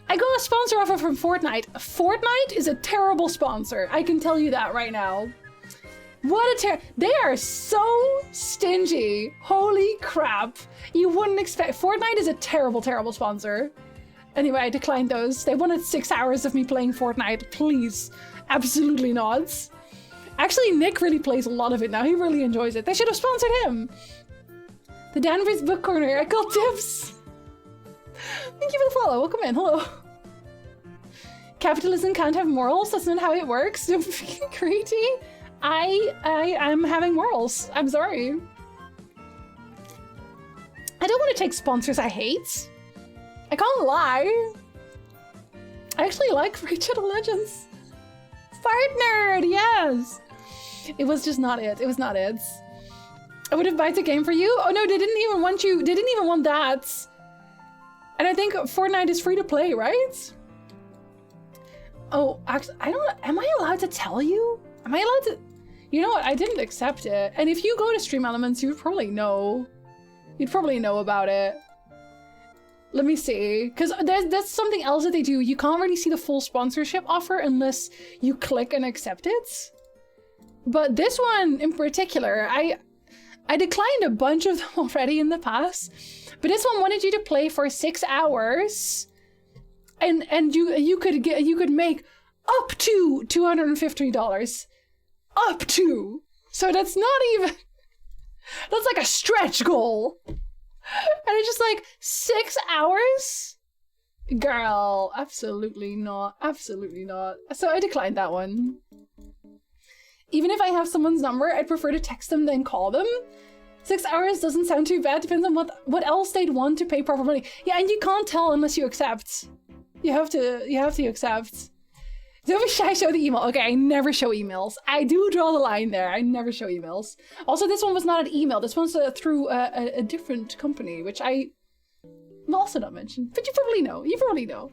I got a sponsor offer from Fortnite. Fortnite is a terrible sponsor. I can tell you that right now. They are so stingy. Holy crap. You wouldn't expect, Fortnite is a terrible, terrible sponsor. Anyway, I declined those. They wanted 6 hours of me playing Fortnite. Please. Absolutely not. Actually, Nick really plays a lot of it now. He really enjoys it. They should have sponsored him. The Danvers Book Corner. I got tips. Thank you for the follow. Welcome in. Hello. Capitalism can't have morals. That's not how it works. Greedy. I'm having morals. I'm sorry. I don't want to take sponsors I hate. I can't lie. I actually like Raid Shadow Legends. Fart nerd, yes. It was just not it. It was not it. I would have bought the game for you. Oh no, they didn't even want you. They didn't even want that. And I think Fortnite is free to play, right? Oh, actually, I don't. Am I allowed to tell you? Am I allowed to? You know what? I didn't accept it. And if you go to Stream Elements, you would probably know. You'd probably know about it. Let me see, because that's something else that they do. You can't really see the full sponsorship offer unless you click and accept it. But this one in particular, I declined a bunch of them already in the past. But this one wanted you to play for 6 hours, and you could make up to $250. Up to. So that's not even. That's like a stretch goal. And it's just like 6 hours? Girl, absolutely not. Absolutely not. So I declined that one. Even if I have someone's number, I'd prefer to text them than call them. 6 hours doesn't sound too bad. Depends on what else they'd want to pay proper money. Yeah, and you can't tell unless you accept. You have to accept. Don't be shy, show the email. Okay, I never show emails. I do draw the line there. I never show emails. Also, this one was not an email. This one's through a different company, which I will also not mention. But you probably know. You probably know.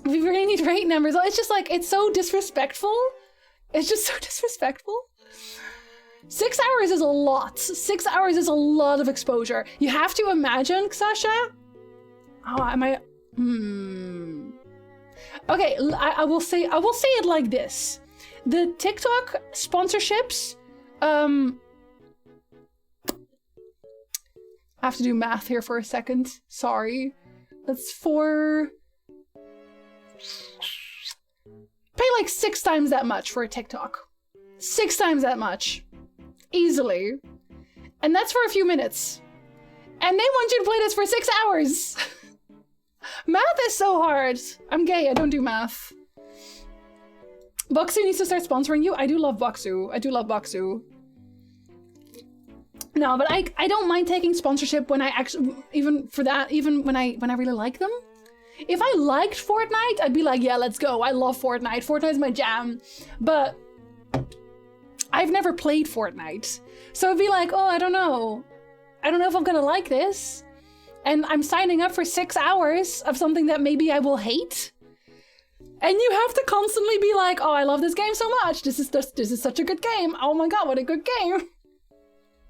We really need rate numbers. It's just like, it's so disrespectful. It's just so disrespectful. 6 hours is a lot. 6 hours is a lot of exposure. You have to imagine, Sasha. Oh, am I? Okay, I will say it like this. The TikTok sponsorships, I have to do math here for a second. Sorry. That's pay like 6 times that much for a TikTok. 6 times that much. Easily. And that's for a few minutes. And they want you to play this for 6 hours. Math is so hard. I'm gay, I don't do math. Boxu needs to start sponsoring you. I do love Boxu. I do love Boxu. No, but I don't mind taking sponsorship when I actually, even when I really like them. If I liked Fortnite, I'd be like, yeah, let's go. I love Fortnite. Fortnite's my jam. But I've never played Fortnite. So I'd be like, oh, I don't know. I don't know if I'm gonna like this. And I'm signing up for 6 hours of something that maybe I will hate. And you have to constantly be like, oh, I love this game so much. This is such a good game. Oh my god, what a good game.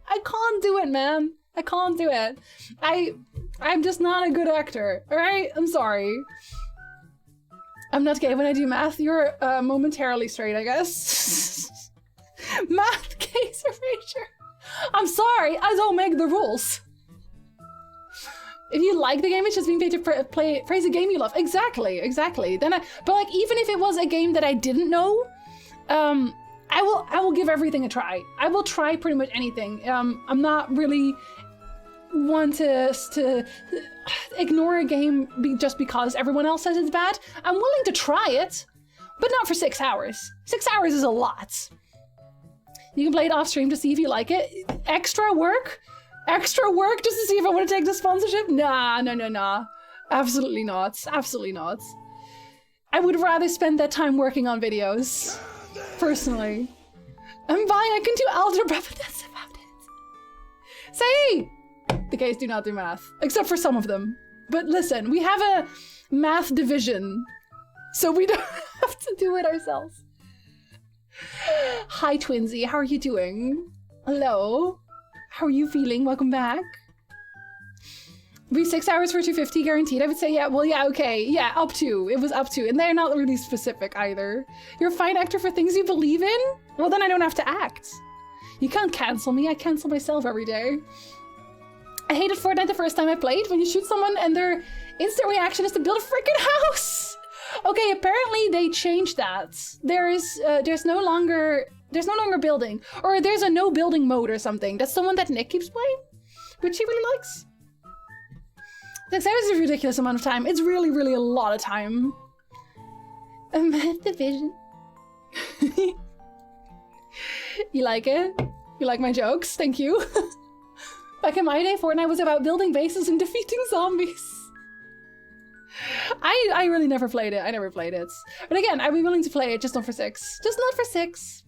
I can't do it, man. I can't do it. I'm just not a good actor, all right? I'm sorry. I'm not gay when I do math. You're momentarily straight, I guess. Math, gays, erasure. I'm sorry, I don't make the rules. If you like the game, it's just being paid to praise a game you love. Exactly. Then but like, even if it was a game that I didn't know, I will give everything a try. I will try pretty much anything. I'm not really one to ignore a game just because everyone else says it's bad. I'm willing to try it, but not for 6 hours. 6 hours is a lot. You can play it off stream to see if you like it. Extra work Extra work just to see if I want to take the sponsorship? Nah, nah. Absolutely not. Absolutely not. I would rather spend that time working on videos. Personally. I'm fine, I can do algebra, but that's about it. See? The guys do not do math. Except for some of them. But listen, we have a math division. So we don't have to do it ourselves. Hi, Twinsy. How are you doing? Hello. How are you feeling? Welcome back. Be 6 hours for 250 guaranteed. I would say, yeah, well, yeah, okay. Yeah, up to. It was up to. And they're not really specific either. You're a fine actor for things you believe in? Well, then I don't have to act. You can't cancel me. I cancel myself every day. I hated Fortnite the first time I played. When you shoot someone and their instant reaction is to build a freaking house. Okay, apparently they changed that. There's no longer building, or there's a no building mode or something. That's the one that Nick keeps playing, which he really likes. That was a ridiculous amount of time. It's really, really a lot of time. A math division. You like it? You like my jokes? Thank you. Back in my day, Fortnite was about building bases and defeating zombies. I really never played it. I never played it. But again, I'd be willing to play it, just not for 6. Just not for 6.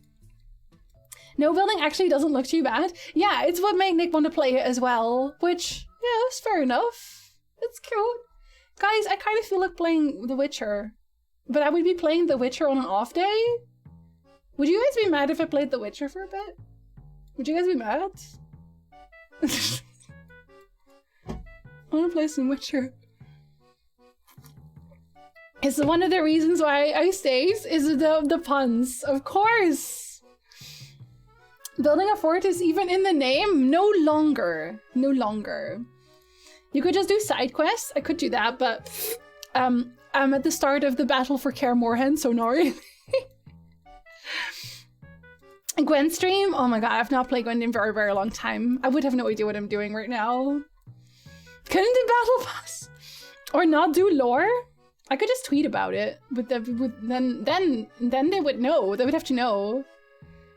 No building actually doesn't look too bad. Yeah, it's what made Nick want to play it as well, which, yeah, that's fair enough. It's cute. Guys, I kind of feel like playing The Witcher, but I would be playing The Witcher on an off day. Would you guys be mad if I played The Witcher for a bit? Would you guys be mad? I want to play some Witcher. It's one of the reasons why I stays is the puns, of course. Building a fort is even in the name? No longer. No longer. You could just do side quests. I could do that, but I'm at the start of the battle for Kaer Morhen, so not really. Gwen stream? Oh my god, I've not played Gwen in a very, very long time. I would have no idea what I'm doing right now. Couldn't do battle pass or not do lore. I could just tweet about it, but then they would know. They would have to know.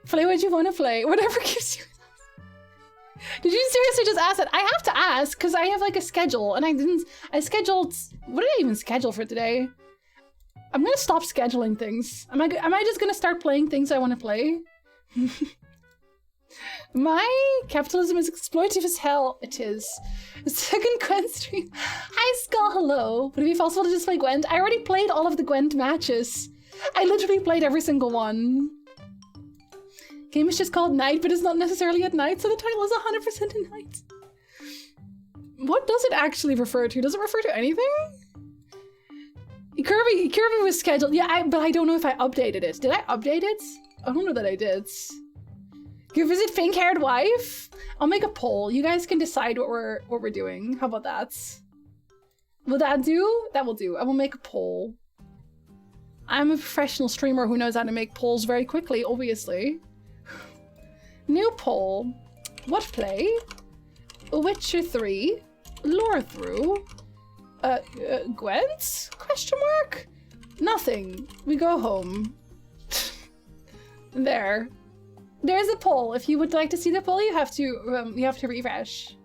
Play what you want to play. Whatever keeps you. Did you seriously just ask that? I have to ask because I have like a schedule, and I scheduled. What did I even schedule for today? I'm gonna stop scheduling things. Am I just gonna start playing things I want to play? My capitalism is exploitative as hell. It is. Second Gwen stream. Hi Skull, hello. Would it be possible to just play Gwent? I already played all of the Gwent matches. I literally played every single one. Game is just called Night, but it's not necessarily at night, so the title is 100% at night. What does it actually refer to? Does it refer to anything? Kirby was scheduled. Yeah, but I don't know if I updated it. Did I update it? I don't know that I did. Go visit Pink-haired wife? I'll make a poll. You guys can decide what we're doing. How about that? Will that do? That will do. I will make a poll. I'm a professional streamer who knows how to make polls very quickly, obviously. New poll. What play? Witcher 3. Lorethrough. Gwent? Question mark? Nothing. We go home. There. There's a poll. If you would like to see the poll, you have to refresh.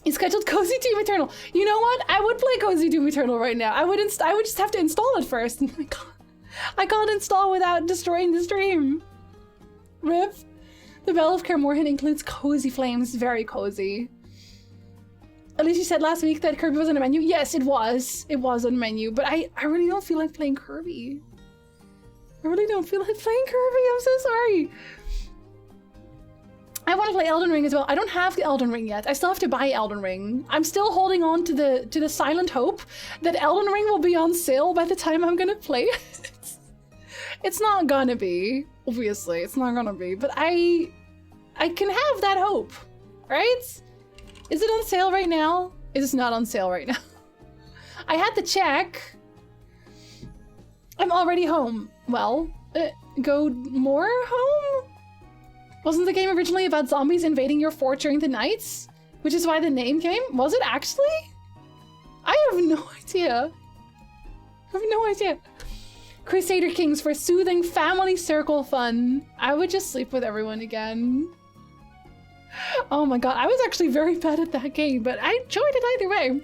You scheduled Cozy Doom Eternal. You know what? I would play Cozy Doom Eternal right now. I would just have to install it first. I can't install without destroying the stream. RIP. The Bell of Kaer Morhen includes cozy flames. Very cozy. At least you said last week that Kirby was on a menu. Yes, it was. It was on a menu, but I really don't feel like playing Kirby. I really don't feel like playing Kirby. I'm so sorry. I want to play Elden Ring as well. I don't have the Elden Ring yet. I still have to buy Elden Ring. I'm still holding on to the silent hope that Elden Ring will be on sale by the time I'm gonna play it. It's not gonna be, obviously. It's not gonna be, but I can have that hope, right? Is it on sale right now? It is not on sale right now. I had to check. I'm already home. Well, go more home? Wasn't the game originally about zombies invading your fort during the nights? Which is why the name came? Was it actually? I have no idea. I have no idea. Crusader Kings for soothing family circle fun. I would just sleep with everyone again. Oh my god, I was actually very bad at that game, but I enjoyed it either way.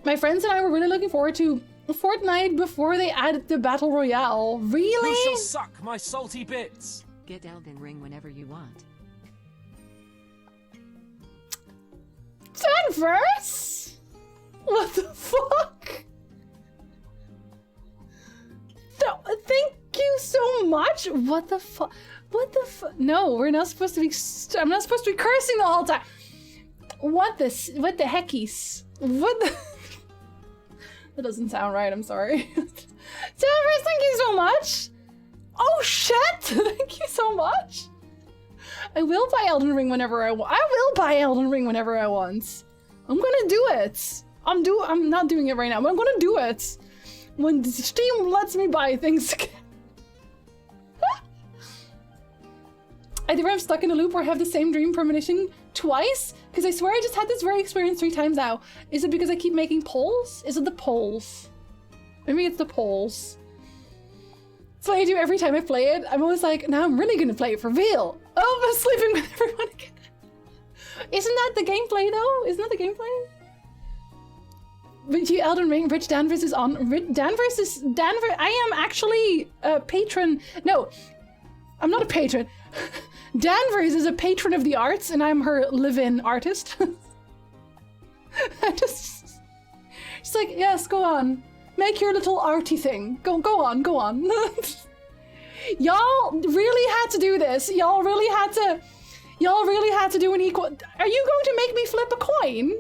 My friends and I were really looking forward to Fortnite before they added the Battle Royale. Really? Who shall suck my salty bits? Get Elden Ring whenever you want. Danvers? What the fuck? No, thank you so much. What the fuck? What the fuck? No, we're not supposed to be. I'm not supposed to be cursing the whole time. What the heckies? What the? That doesn't sound right. I'm sorry. Danvers, thank you so much. Oh shit! Thank you so much. I will buy Elden Ring whenever I want. I will buy Elden Ring whenever I want. I'm gonna do it. I'm not doing it right now, but I'm gonna do it when Steam lets me buy things again. Either I'm stuck in a loop or have the same dream premonition twice, because I swear I just had this very experience 3 times now. Is it because I keep making polls? Is it the polls? Maybe it's the polls. That's what I do every time I play it. I'm always like, now I'm really gonna play it for real. Oh, I'm sleeping with everyone again. Isn't that the gameplay though? Isn't that the gameplay? But you Elden Ring, Rich Danvers is on. Danvers. I am actually a patron. No, I'm not a patron. Danvers is a patron of the arts, and I'm her live-in artist. She's like, yes, go on, make your little arty thing. Go on. Y'all really had to do this. Y'all really had to do an equal. Are you going to make me flip a coin?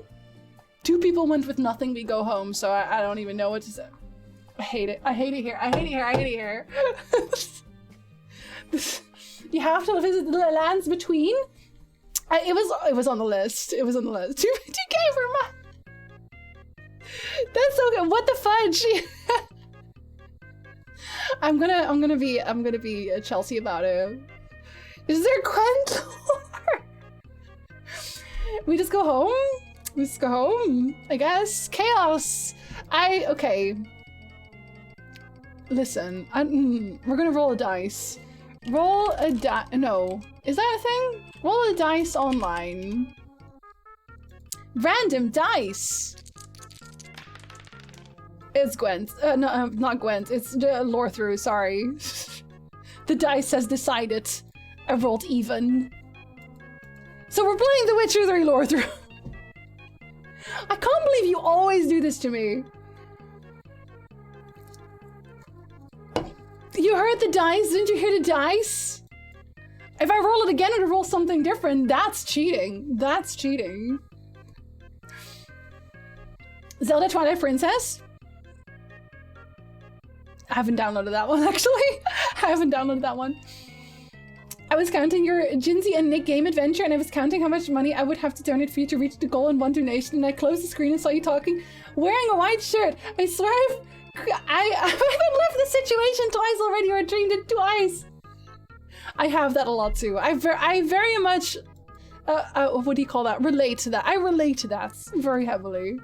2 people went with nothing. We go home. So I don't even know what to say. I hate it. I hate it here. You have to visit the lands between. It was on the list. 2K for month. That's so good. What the fudge? I'm gonna be Chelsea about it. Is there Gwent? We just go home? I guess. Chaos. Okay. Listen, we're gonna roll a dice. Roll a die. No. Is that a thing? Roll a dice online. Random dice. It's Gwent. No, not Gwent. It's Lorethrough, sorry. The dice has decided. I rolled even. So we're playing The Witcher 3 Lorethrough. I can't believe you always do this to me. You heard the dice? Didn't you hear the dice? If I roll it again, it'll roll something different. That's cheating. That's cheating. Zelda Twilight Princess? I haven't downloaded that one, actually. I haven't downloaded that one. I was counting your Jinsey and Nick game adventure, and I was counting how much money I would have to donate for you to reach the goal in one donation, and I closed the screen and saw you talking, wearing a white shirt. I swear I haven't left the situation twice already, or dreamed it twice. I have that a lot too. I very much, what do you call that? Relate to that. I relate to that very heavily.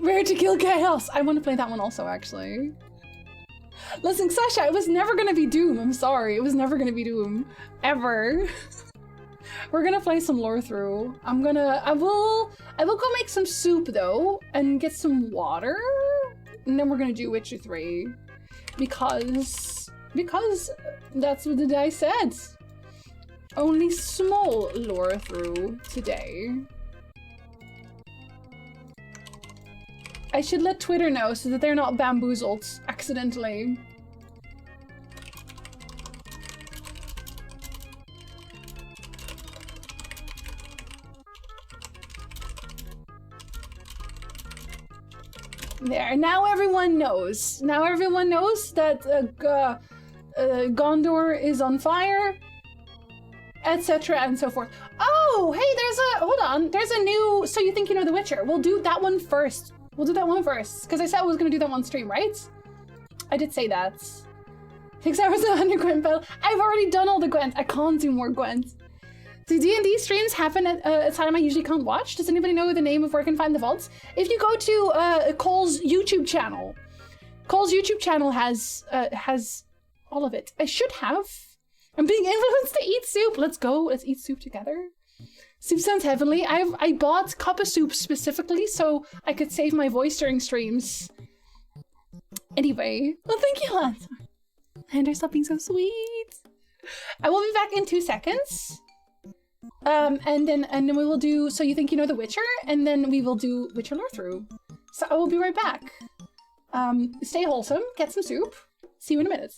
Rare to Kill Chaos. I want to play that one also, actually. Listen, Sasha, it was never gonna be Doom. I'm sorry. It was never gonna be Doom. Ever. We're gonna play some Lorethrough. I will go make some soup though, and get some water. And then we're gonna do Witcher 3. Because that's what the dice said. Only small Lorethrough today. I should let Twitter know so that they're not bamboozled accidentally. There, now everyone knows. Now everyone knows that Gondor is on fire, etc. and so forth. Oh, hey, hold on. There's a new, so you think you know The Witcher. We'll do that one first. We'll do that one first, because I said I was going to do that one stream, right? I did say that. 6 hours and 100 Gwent battle. I've already done all the Gwent. I can't do more Gwent. Do D&D streams happen at a time I usually can't watch? Does anybody know the name of where I can find the vaults? If you go to Cole's YouTube channel, Cole's YouTube channel has all of it. I should have. I'm being influenced to eat soup. Let's go. Let's eat soup together. Soup sounds heavenly. I bought cup of soup specifically so I could save my voice during streams. Anyway, well, thank you, Lance. And stop being so sweet. I will be back in 2 seconds. And then we will do So You Think You Know the Witcher, and then we will do Witcher Lorethrough. So I will be right back. Stay wholesome, get some soup. See you in a minute.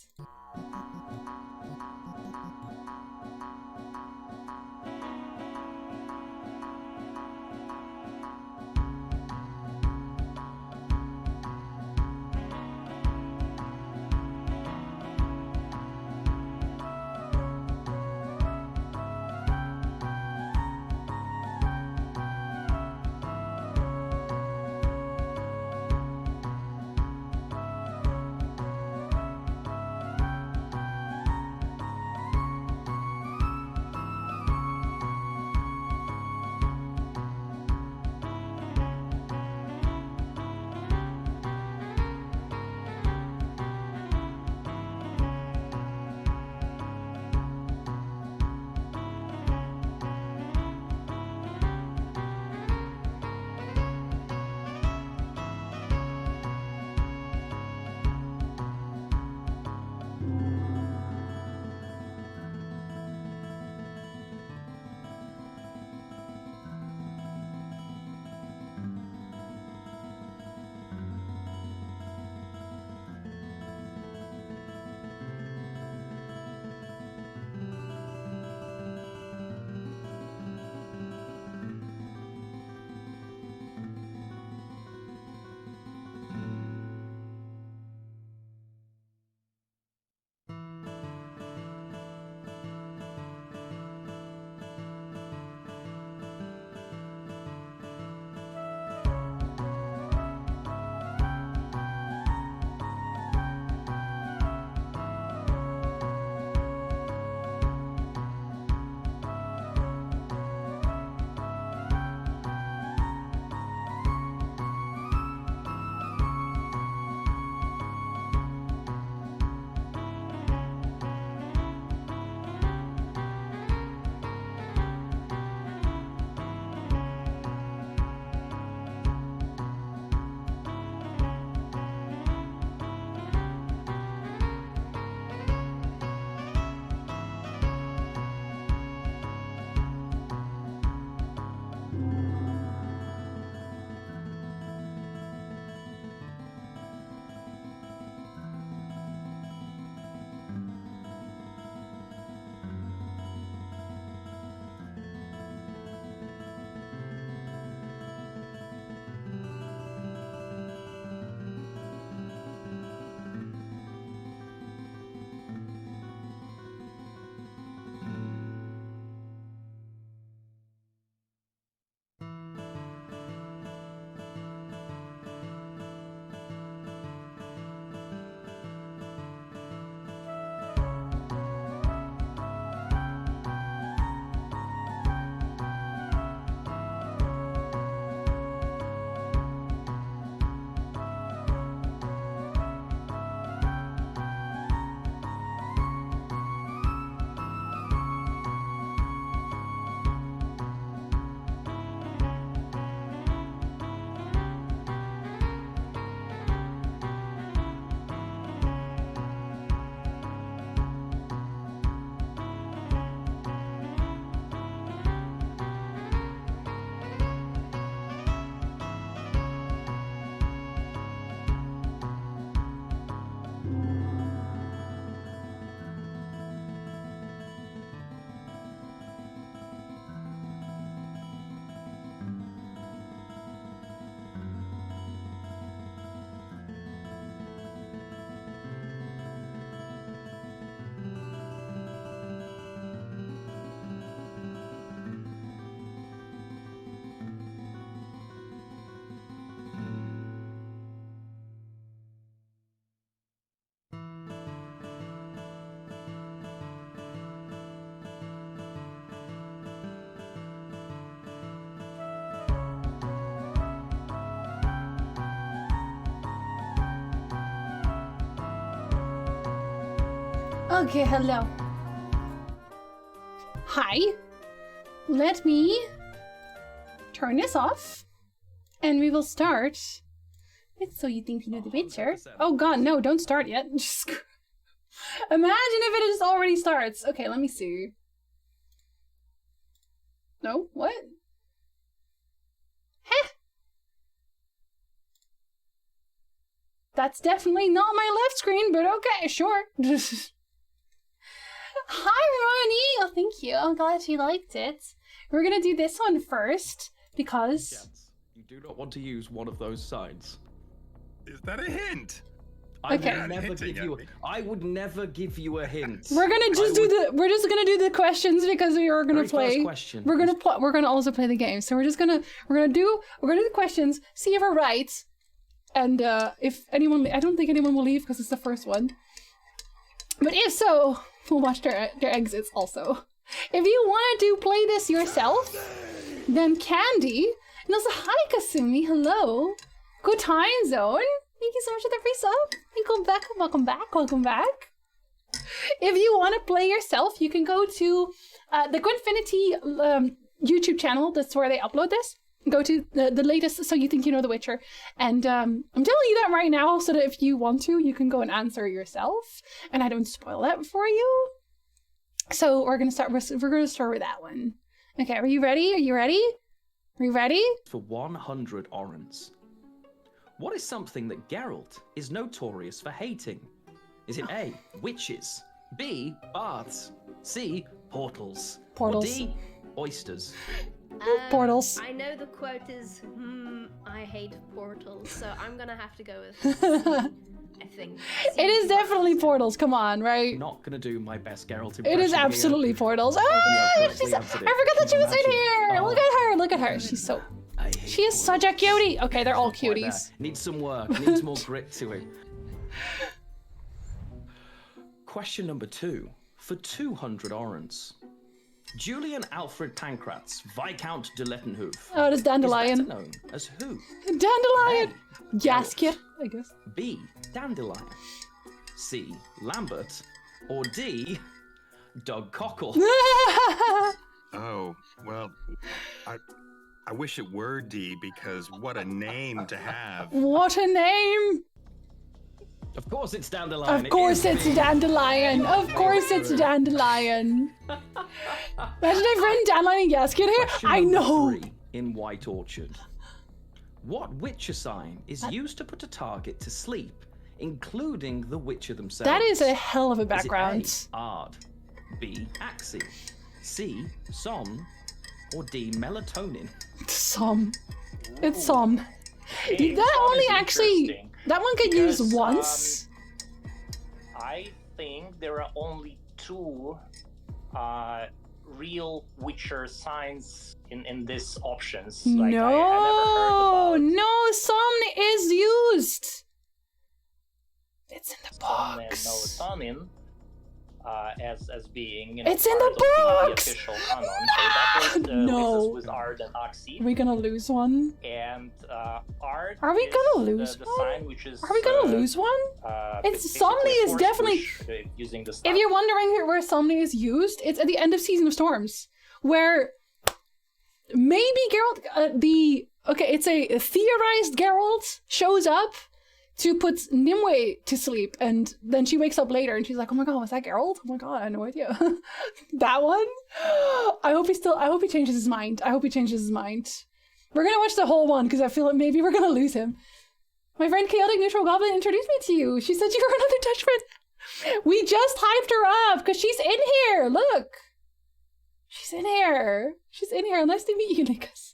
Okay, hello. Hi. Let me turn this off, and we will start with So You Think You Know the Witcher. Oh god, no, don't start yet. Just imagine if it just already starts. Okay, let me see. No? What? Heh! That's definitely not my left screen, but okay, sure. Hi, Ronnie! Oh, thank you. I'm glad you liked it. We're gonna do this one first, because... Gents, you do not want to use one of those signs. Is that a hint? I Okay. would never give you. I would never give you a hint. We're gonna just we're just gonna do the questions because we are gonna Very play. first question We're gonna also play the game. So we're gonna do the questions, see if we're right, and if anyone, I don't think anyone will leave because it's the first one. But if so, we'll watch their exits also. If you want to play this yourself, then Candy, and also hi Kasumi, hello, good time zone. Thank you so much for the free sub. Welcome back. If you want to play yourself, you can go to the Gwinfinity YouTube channel. That's where they upload this. Go to the latest So You Think You Know the Witcher. And I'm telling you that right now so that if you want to, you can go and answer yourself. And I don't spoil that for you. So we're gonna start with that one. Okay, are you ready? Are you ready? For 100 orens. What is something that Geralt is notorious for hating? Is it A, witches, B, baths, C, portals, Portals. or D, oysters? Portals. I know the quote is, I hate portals, so I'm gonna have to go with C, I think. It is definitely portals, come on, right? Not gonna do my best Geralt impression It is here. portals. Oh, Yeah, she's, I correctly answered it. forgot that she was in Imagine. here. Oh. Look at her. She's so... I hate She is such a cutie. Okay, they're all Like that. cuties. Needs some work. Needs more grit to him. Question number 2. For 200 orens. Julian Alfred Pancratz, Viscount de Lettenhoof. Oh, it is Is Dandelion. better known as who? Dandelion. A, Gasket, I guess. B. Dandelion. C. Lambert. Or D. Doug Cockle. Oh, well, I wish it were D because what a name to have. What a name. Of course it's Dandelion. Of course It it's is D. Dandelion. Of course it's Dandelion. Imagine I've written Dandelion and Gasket here. Question I number know. 3 in White Orchard. What Witcher sign is used to put a target to sleep, including the Witcher themselves? That is a hell of a Is it background. A, Ard, B, Axie, C, Som, or D, Melatonin? Some. It's some. Okay, That Som only is actually... interesting That one could because, use once. I think there are only 2 real Witcher signs in these options. Like, No, I never heard about no, some is used. It's in the Som and box. melatonin as being It's in part the of box! the official canon. So that was No. with Ard and Axie. Are we gonna lose one? And Ard Are we is gonna lose the one? sign which is Are we gonna lose one? It's basically Somni a is force definitely. push, using the If you're wondering where Somni is used, it's at the end of Season of Storms, where maybe Geralt, it's a theorized Geralt shows up to put Nimue to sleep, and then she wakes up later and she's like, oh my god, was that Geralt? Oh my god, I had no idea. That one? I hope he changes his mind. We're gonna watch the whole one because I feel like maybe we're gonna lose him. My friend Chaotic Neutral Goblin introduced me to you. She said you were another Dutch friend. We just hyped her up because she's in here. Look. She's in here. Nice to meet you, Nikas.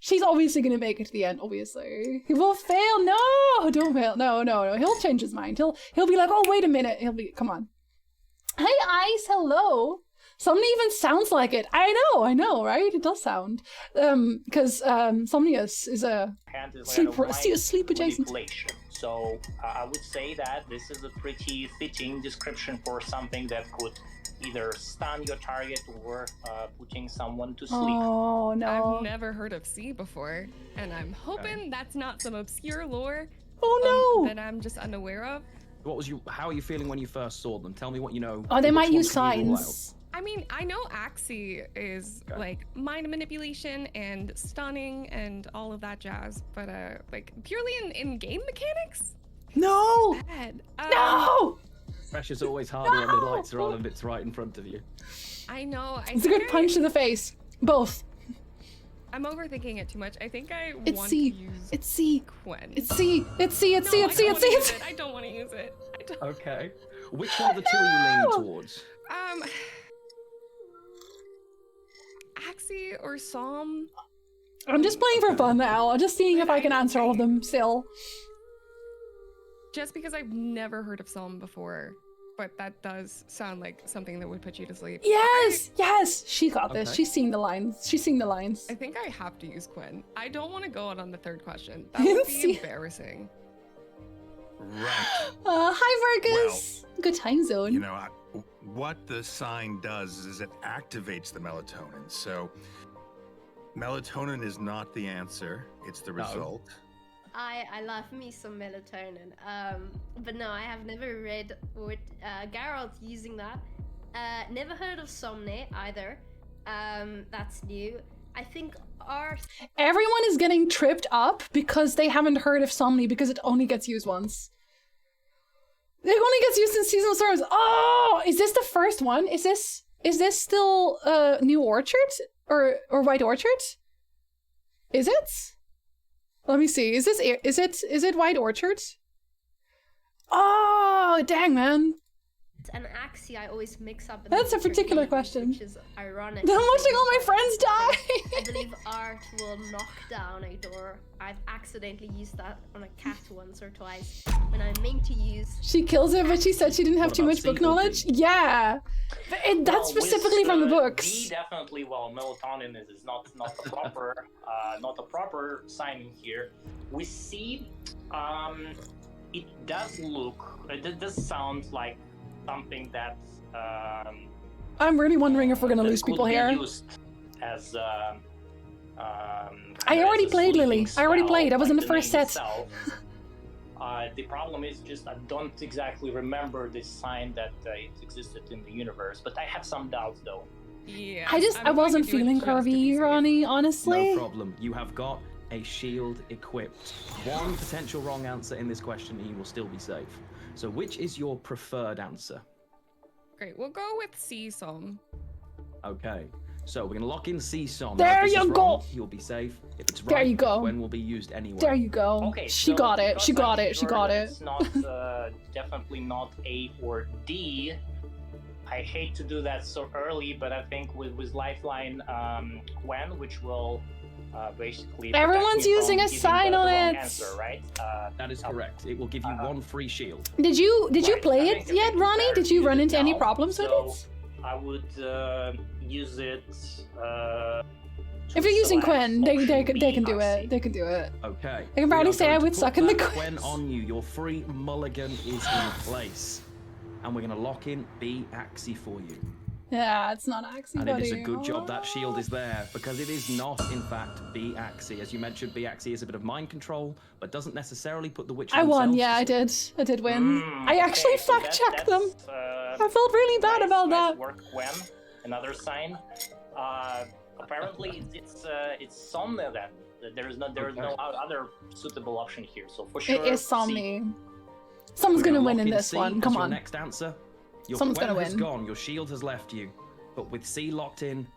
She's obviously going to make it to the end, obviously. He will fail. No, don't fail. No. He'll change his mind. He'll be like, oh, wait a minute. Come on. Hi, Ice. Hello. Somebody even sounds like it. I know, right? It does sound. Because Somnius is a hand is like sleep adjacent. manipulation. So I would say that this is a pretty fitting description for something that could either stun your target or putting someone to sleep. Oh, no. I've never heard of C before, and I'm hoping that's not some obscure lore Oh, no. that I'm just unaware of. How are you feeling when you first saw them? Tell me what you know. Oh, they Which might ones use can you rule signs. I mean, I know Axie is like mind manipulation and stunning and all of that jazz, but like purely in game mechanics? No! Bad. No! Pressure's always harder when the lights are on and it's right in front of you. I know. It's a good punch in the face. Both. I'm overthinking it too much. I think I It's want C. to use It's C. Quen. It's C. It's C. It's C. No, It's C. I It's don't C. wanna It's use C. it. I don't want to use it. I don't. Okay. Which one of the two are you leaning towards? Axie or Psalm? I'm just playing for fun now. I'm just seeing if I can answer all of them still. Just because I've never heard of Psalm before, but that does sound like something that would put you to sleep. Yes! Yes! She got this. Okay. She's seeing the lines. She's seeing the lines. I think I have to use Quen. I don't want to go out on the third question. That would be embarrassing. Right. Hi, Vargas! Good time zone. You know, what the sign does is it activates the melatonin. So, melatonin is not the answer, it's the result. I love me some melatonin. But no, I have never read what Geralt using that. Never heard of Somne either. That's new. I think Everyone is getting tripped up because they haven't heard of Somni because it only gets used once. It only gets used in Seasonal Storms. Oh, is this the first one? Is this still New Orchard or White Orchard? Is it? Let me see. Is it White Orchard? Oh, dang, man. an Axie I always mix up. That's a particular question. Which is ironic. I'm watching all my friends die. I believe art will knock down a door. I've accidentally used that on a cat once or twice when I meant to use. She kills it, but she said she didn't have too much book knowledge. Yeah, but that's specifically from the books. D definitely. Well, melatonin is not a proper not a proper sign here. We see it does look. It does sound like something that. I'm really wondering if we're gonna lose people here. Used as, I already played, Lily. I already played. I was in the first set. The problem is just I don't exactly remember this sign that it existed in the universe, but I have some doubts though. Yeah. I wasn't feeling curvy, Ronnie, honestly. No problem. You have got a shield equipped. One potential wrong answer in this question and you will still be safe. So which is your preferred answer? Great, we'll go with C-Som. Okay, so we're going to lock in C-Som. There you go! Wrong, you'll be safe. If it's right, there you go. Gwen will be used anyway. There you go. Okay, she got it. She got it. She got it. It's not, definitely not A or D. I hate to do that so early, but I think with Lifeline Gwen, which will basically everyone's using a sign on it. Answer, right? That is correct. It will give you one free shield. Did you play it yet, Ronnie? Did you run into any problems with it? I would use it. If you're using Quen, they can do it. They can do it. Okay. I can probably say I would suck in the Quen on you. Your free mulligan is in place, and we're gonna lock in B Axie for you. Yeah, it's not Axie, and buddy. it is a good job that shield is there, because it is not, in fact, B Axie. As you mentioned, B Axie is a bit of mind control, but doesn't necessarily put the witch. I won. Yeah, I did. I did win. I actually fact-checked them. I felt really bad about that. Work Gwen. Another sign. Apparently, it's Somnia then. There is no other suitable option here. So for sure, it is Somni. Someone's gonna win in this one. Come on. Next answer. Your Someone's Quen gonna has win. gone. Your shield has left you. But with C locked in,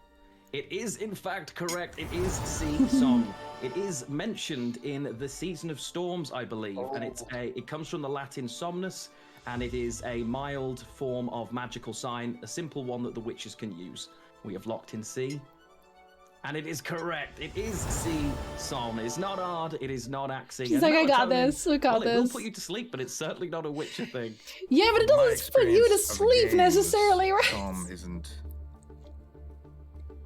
it is in fact correct. It is C Song. It is mentioned in the Season of Storms, I believe, and it comes from the Latin somnus, and it is a mild form of magical sign, a simple one that the witches can use. We have locked in C. And it is correct. It is C Song. It's not hard. It is not Axie. She's like, I got this. I got this. It will this. put you to sleep, but it's certainly not a Witcher thing. Yeah, but it doesn't put you to sleep necessarily, right? Psalm isn't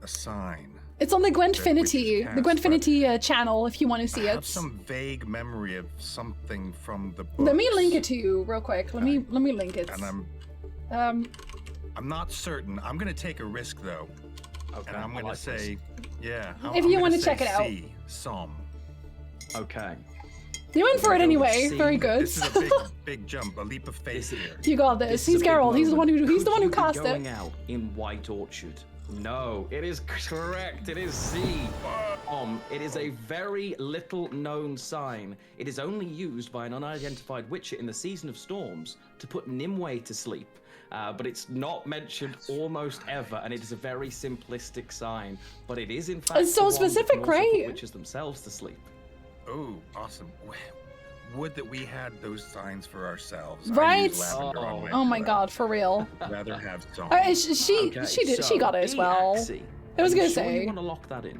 a sign. It's on the Gwenfinity channel if you want to see I it. have some vague memory of something from the book. Let me link it to you real quick. Let me link it. And I'm not certain. I'm gonna take a risk though. Okay. And I'm gonna say, yeah. If you want to check it out. Psalm. Okay. You went for it anyway. See, Very good. This is a big jump, a leap of faith here. You got this. He's Geralt. He's the one who cast it. Going out in White Orchard. No, it is correct. It is C. It is a very little known sign. It is only used by an unidentified witcher in the Season of Storms to put Nimue to sleep. But it's not mentioned almost ever, and it is a very simplistic sign. But it is in fact it's so specific, right? Witches themselves to sleep. Oh, awesome. Would that we had those signs for ourselves. Right? Oh my god, for real. Rather have some. She got it as well. I was gonna say. You want to lock that in?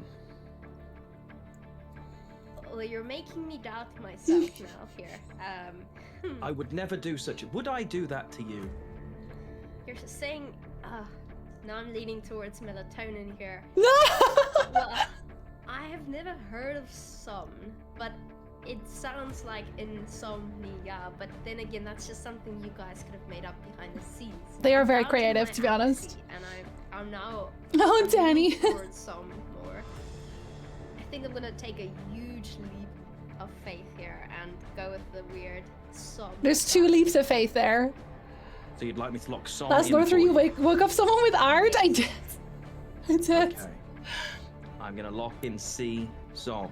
Well, you're making me doubt myself now here. I would never do such a... Would I do that to you? You're saying... now I'm leaning towards melatonin here. Well, I have never heard of some, but it sounds like insomnia. But then again, that's just something you guys could have made up behind the scenes. They are very creative, to be honest. And I'm now... Oh, Danny. towards some more. I think I'm gonna take a huge leap of faith here and go with the weird sob. There's 2 leaps of faith there. So you'd like me to lock Som Last in Lorethrough, you for woke up someone with art? I did. I did. Okay. I'm gonna lock in C, Som.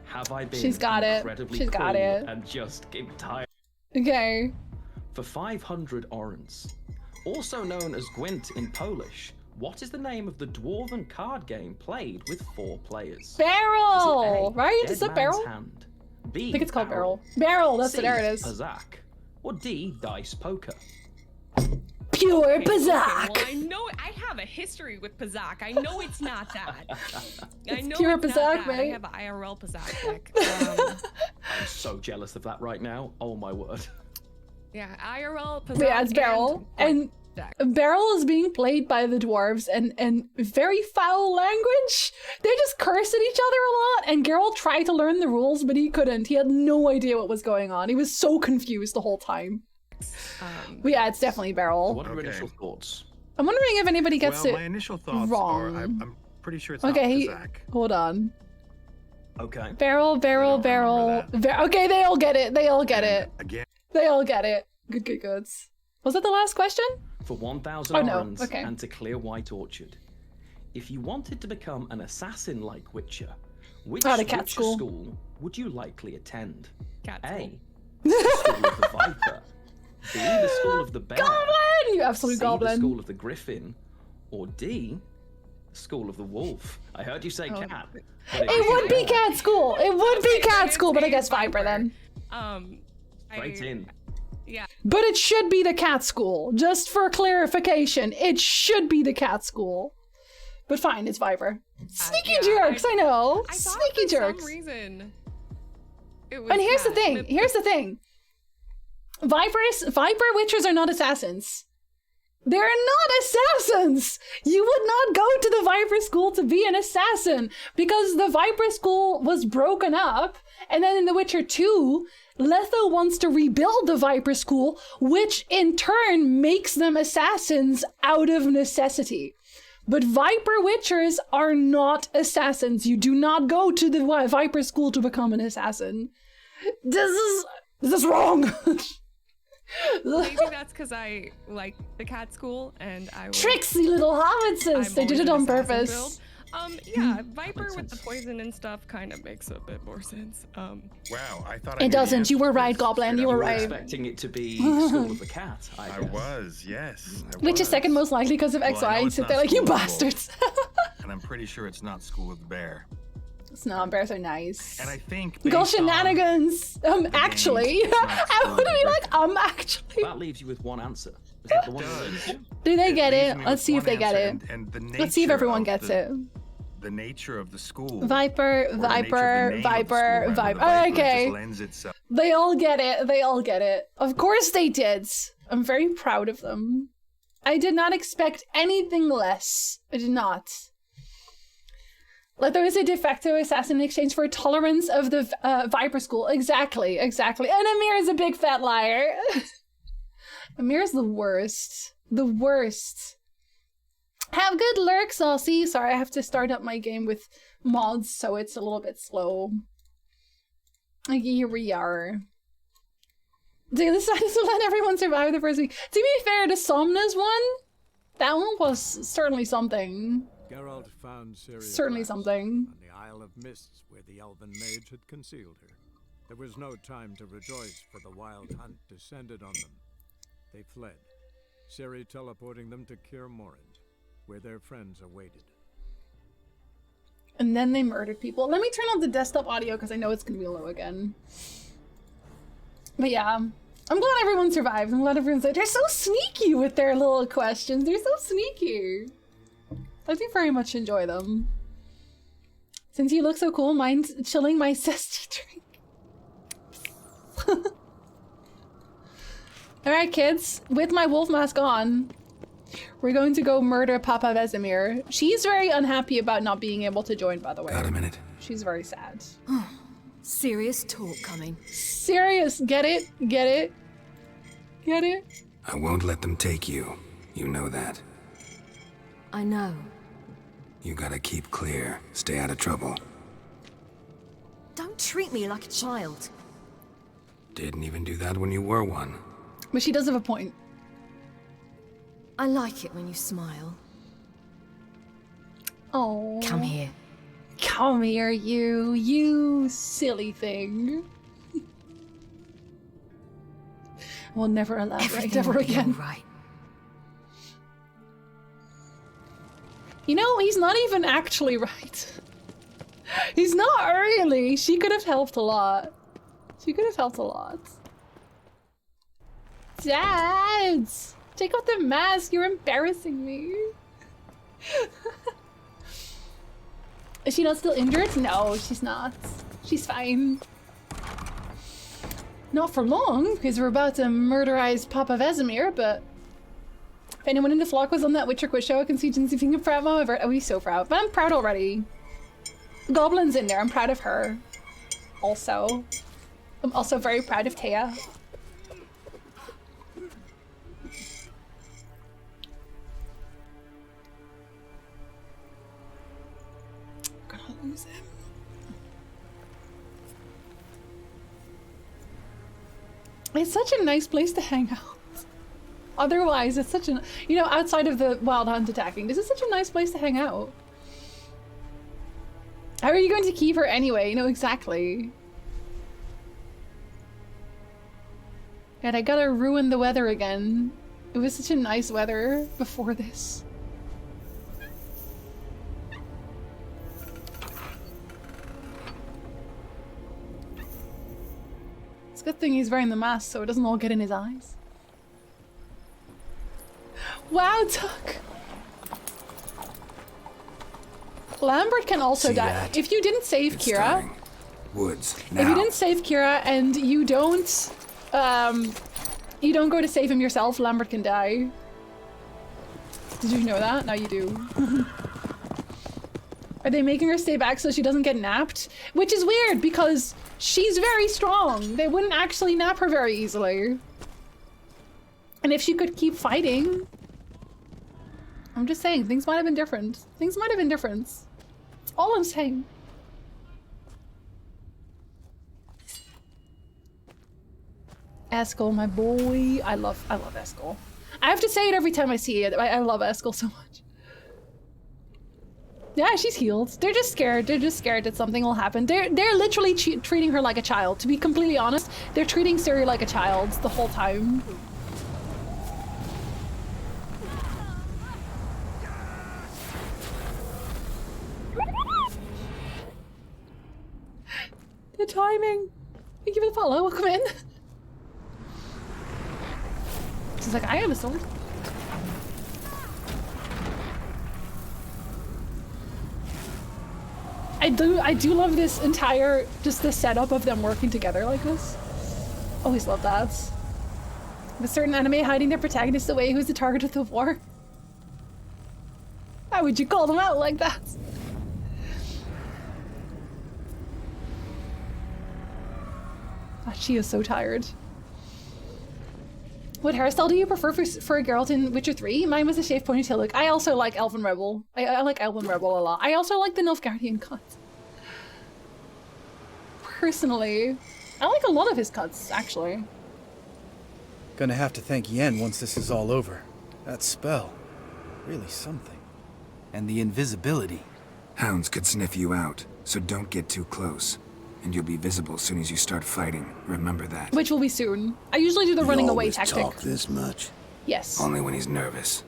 Have I been She's got it. incredibly She's got cool it. and just entirely... Okay. For 500 orens, also known as Gwent in Polish, what is the name of the dwarven card game played with 4 players? Barrel! Right? Dead Is it Man's Barrel? Hand, B, I think it's called Barrel. Barrel, that's C, it, there it is. Pazak, or D, Dice Poker? Pure Okay, Pazak! well, I know I have a history with Pazak. I know it's not that. I know pure it's Pazak, not that. I mate. have an IRL Pazak deck. I'm so jealous of that right now. Oh my word. Yeah, IRL Pazak. Yeah, it's Barrel. And deck. Barrel is being played by the dwarves and very foul language. They just curse at each other a lot, and Geralt tried to learn the rules, but he couldn't. He had no idea what was going on. He was so confused the whole time. But yeah, it's definitely Barrel. What are your initial thoughts? I'm wondering if anybody gets well, it my initial thoughts wrong. are I'm pretty sure it's Okay, not Pazak. hold on. Okay. Barrel. Okay, they all get it. They all get it. Again. They all get it. Goods. Was that the last question? For 1,000 Oh, no. orens Okay. and to clear White Orchard, if you wanted to become an assassin-like Witcher, which the cat Witcher school. school would you likely attend? Cat A, the School of the Viper. B, the School of the Bear. Goblin! You absolute C, goblin. the School of the Griffin. Or D, the School of the Wolf. I heard you say cat. but It would be cat school. It would be cat school, but I guess Viper then. Straight in. Yeah. But it should be the cat school. Just for clarification, it should be the cat school. But fine, it's Viper. Sneaky yeah, jerks, I know. I thought Sneaky for jerks. some reason it was And here's the cat. thing. Here's the thing. Viper witchers are not assassins. They're not assassins! You would not go to the Viper School to be an assassin, because the Viper School was broken up, and then in The Witcher 2, Letho wants to rebuild the Viper School, which in turn makes them assassins out of necessity. But Viper Witchers are not assassins. You do not go to the Viper School to become an assassin. This is wrong! Maybe that's because I like the cat school and I was, Tricksy little hobbitses! They did it on purpose. Build. Yeah, Viper with the poison and stuff kind of makes a bit more sense. Wow, I thought It doesn't. You were right, Goblin. You were right. Expecting it to be School of the Cat, I guess. I was, yes. Which is second most likely because of Well, I know XY. it's Sit not there like, you School of the bastards. And I'm pretty sure it's not School of the Bear. No, bears are nice. And I think Go based on shenanigans. Actually. it's not I School of would the be like, Griffin. actually. That leaves you with one answer. Is that the one It that does. leaves you? Do they get leaves it? me Let's with see if one they get it. answer, and the Let's see if nature everyone of gets the- it. The nature of the school. Viper, or the nature of the Viper, name of the Viper, school, rather, Viper. the Viper Okay. just lends itself. They all get it. They all get it. Of course they did. I'm very proud of them. I did not expect anything less. I did not. Like, there is a de facto assassin in exchange for tolerance of the Viper School. Exactly. And Amir is a big fat liar. Amir's the worst. The worst. Have good lurk, Saucy. Sorry, I have to start up my game with mods, so it's a little bit slow. Here we are. They decided to let everyone survive the first week. To be fair, the Somna's one, that one was certainly something. Geralt found Ciri Certainly something. on the Isle of Mists, where the elven mage had concealed her. There was no time to rejoice, for the wild hunt descended on them. They fled, Ciri teleporting them to Kaer Morhen, where their friends awaited. And then they murdered people. Let me turn on the desktop audio because I know it's gonna be low again. But yeah, I'm glad everyone survived. I'm glad everyone's like, they're so sneaky with their little questions. They're so sneaky. I do very much enjoy them. Since you look so cool, mine's chilling my zesty drink. Alright kids, with my wolf mask on, we're going to go murder Papa Vesemir. She's very unhappy about not being able to join, by the way. Got a minute? She's very sad. Serious talk coming. Serious, get it? Get it? Get it? I won't let them take you. You know that. I know. You gotta keep clear. Stay out of trouble. Don't treat me like a child. Didn't even do that when you were one. But she does have a point. I like it when you smile. Oh. Come here. Come here, you silly thing. We'll never elaborate ever again. Right. You know, he's not even actually right. He's not really. She could have helped a lot. She could have helped a lot. Dad! Take off the mask, you're embarrassing me. Is she not still injured? No, she's not. She's fine. Not for long, because we're about to murderize Papa Vesemir, but if anyone in the flock was on that Witcher quiz show, I can see Jinsey being proud mom. I'd be so proud. But I'm proud already. Goblin's in there, I'm proud of her. Also. I'm also very proud of Taya. Lose him. It's such a nice place to hang out. Otherwise, it's such a, you know, outside of the wild hunt attacking, this is such a nice place to hang out. How are you going to keep her anyway? You know, exactly. And I gotta ruin the weather again. It was such a nice weather before this. Good thing he's wearing the mask so it doesn't all get in his eyes. Wow, Tuck! Lambert can also die. That? If you didn't save It's Kira... starting. Woods, now. If you didn't save Kira and you don't go to save him yourself, Lambert can die. Did you know that? Now you do. Are they making her stay back so she doesn't get napped? Which is weird because she's very strong. They wouldn't actually nap her very easily. And if she could keep fighting... I'm just saying, things might have been different. Things might have been different. That's all I'm saying. Eskel, my boy. I love Eskel. I have to say it every time I see it. I love Eskel so much. Yeah, she's healed. They're just scared. They're just scared that something will happen. They're literally treating her like a child. To be completely honest, they're treating Ciri like a child the whole time. The timing. Thank you for the follow. Welcome in. She's like, I have a sword. I do love this entire, just the setup of them working together like this. Always love that. With certain anime hiding their protagonist away who's the target of the war. How would you call them out like that? Oh, she is so tired. What hairstyle do you prefer for a Geralt in Witcher 3? Mine was a shaved ponytail look. I also like Elven Rebel. I like Elven Rebel a lot. I also like the Nilfgaardian cut. personally. I like a lot of his cuts, actually. Gonna have to thank Yen once this is all over. That spell, really something. And the invisibility. Hounds could sniff you out, so don't get too close. And you'll be visible as soon as you start fighting. Remember that. Which will be soon. I usually do the running away tactic. Talk this much? Yes. Only when he's nervous.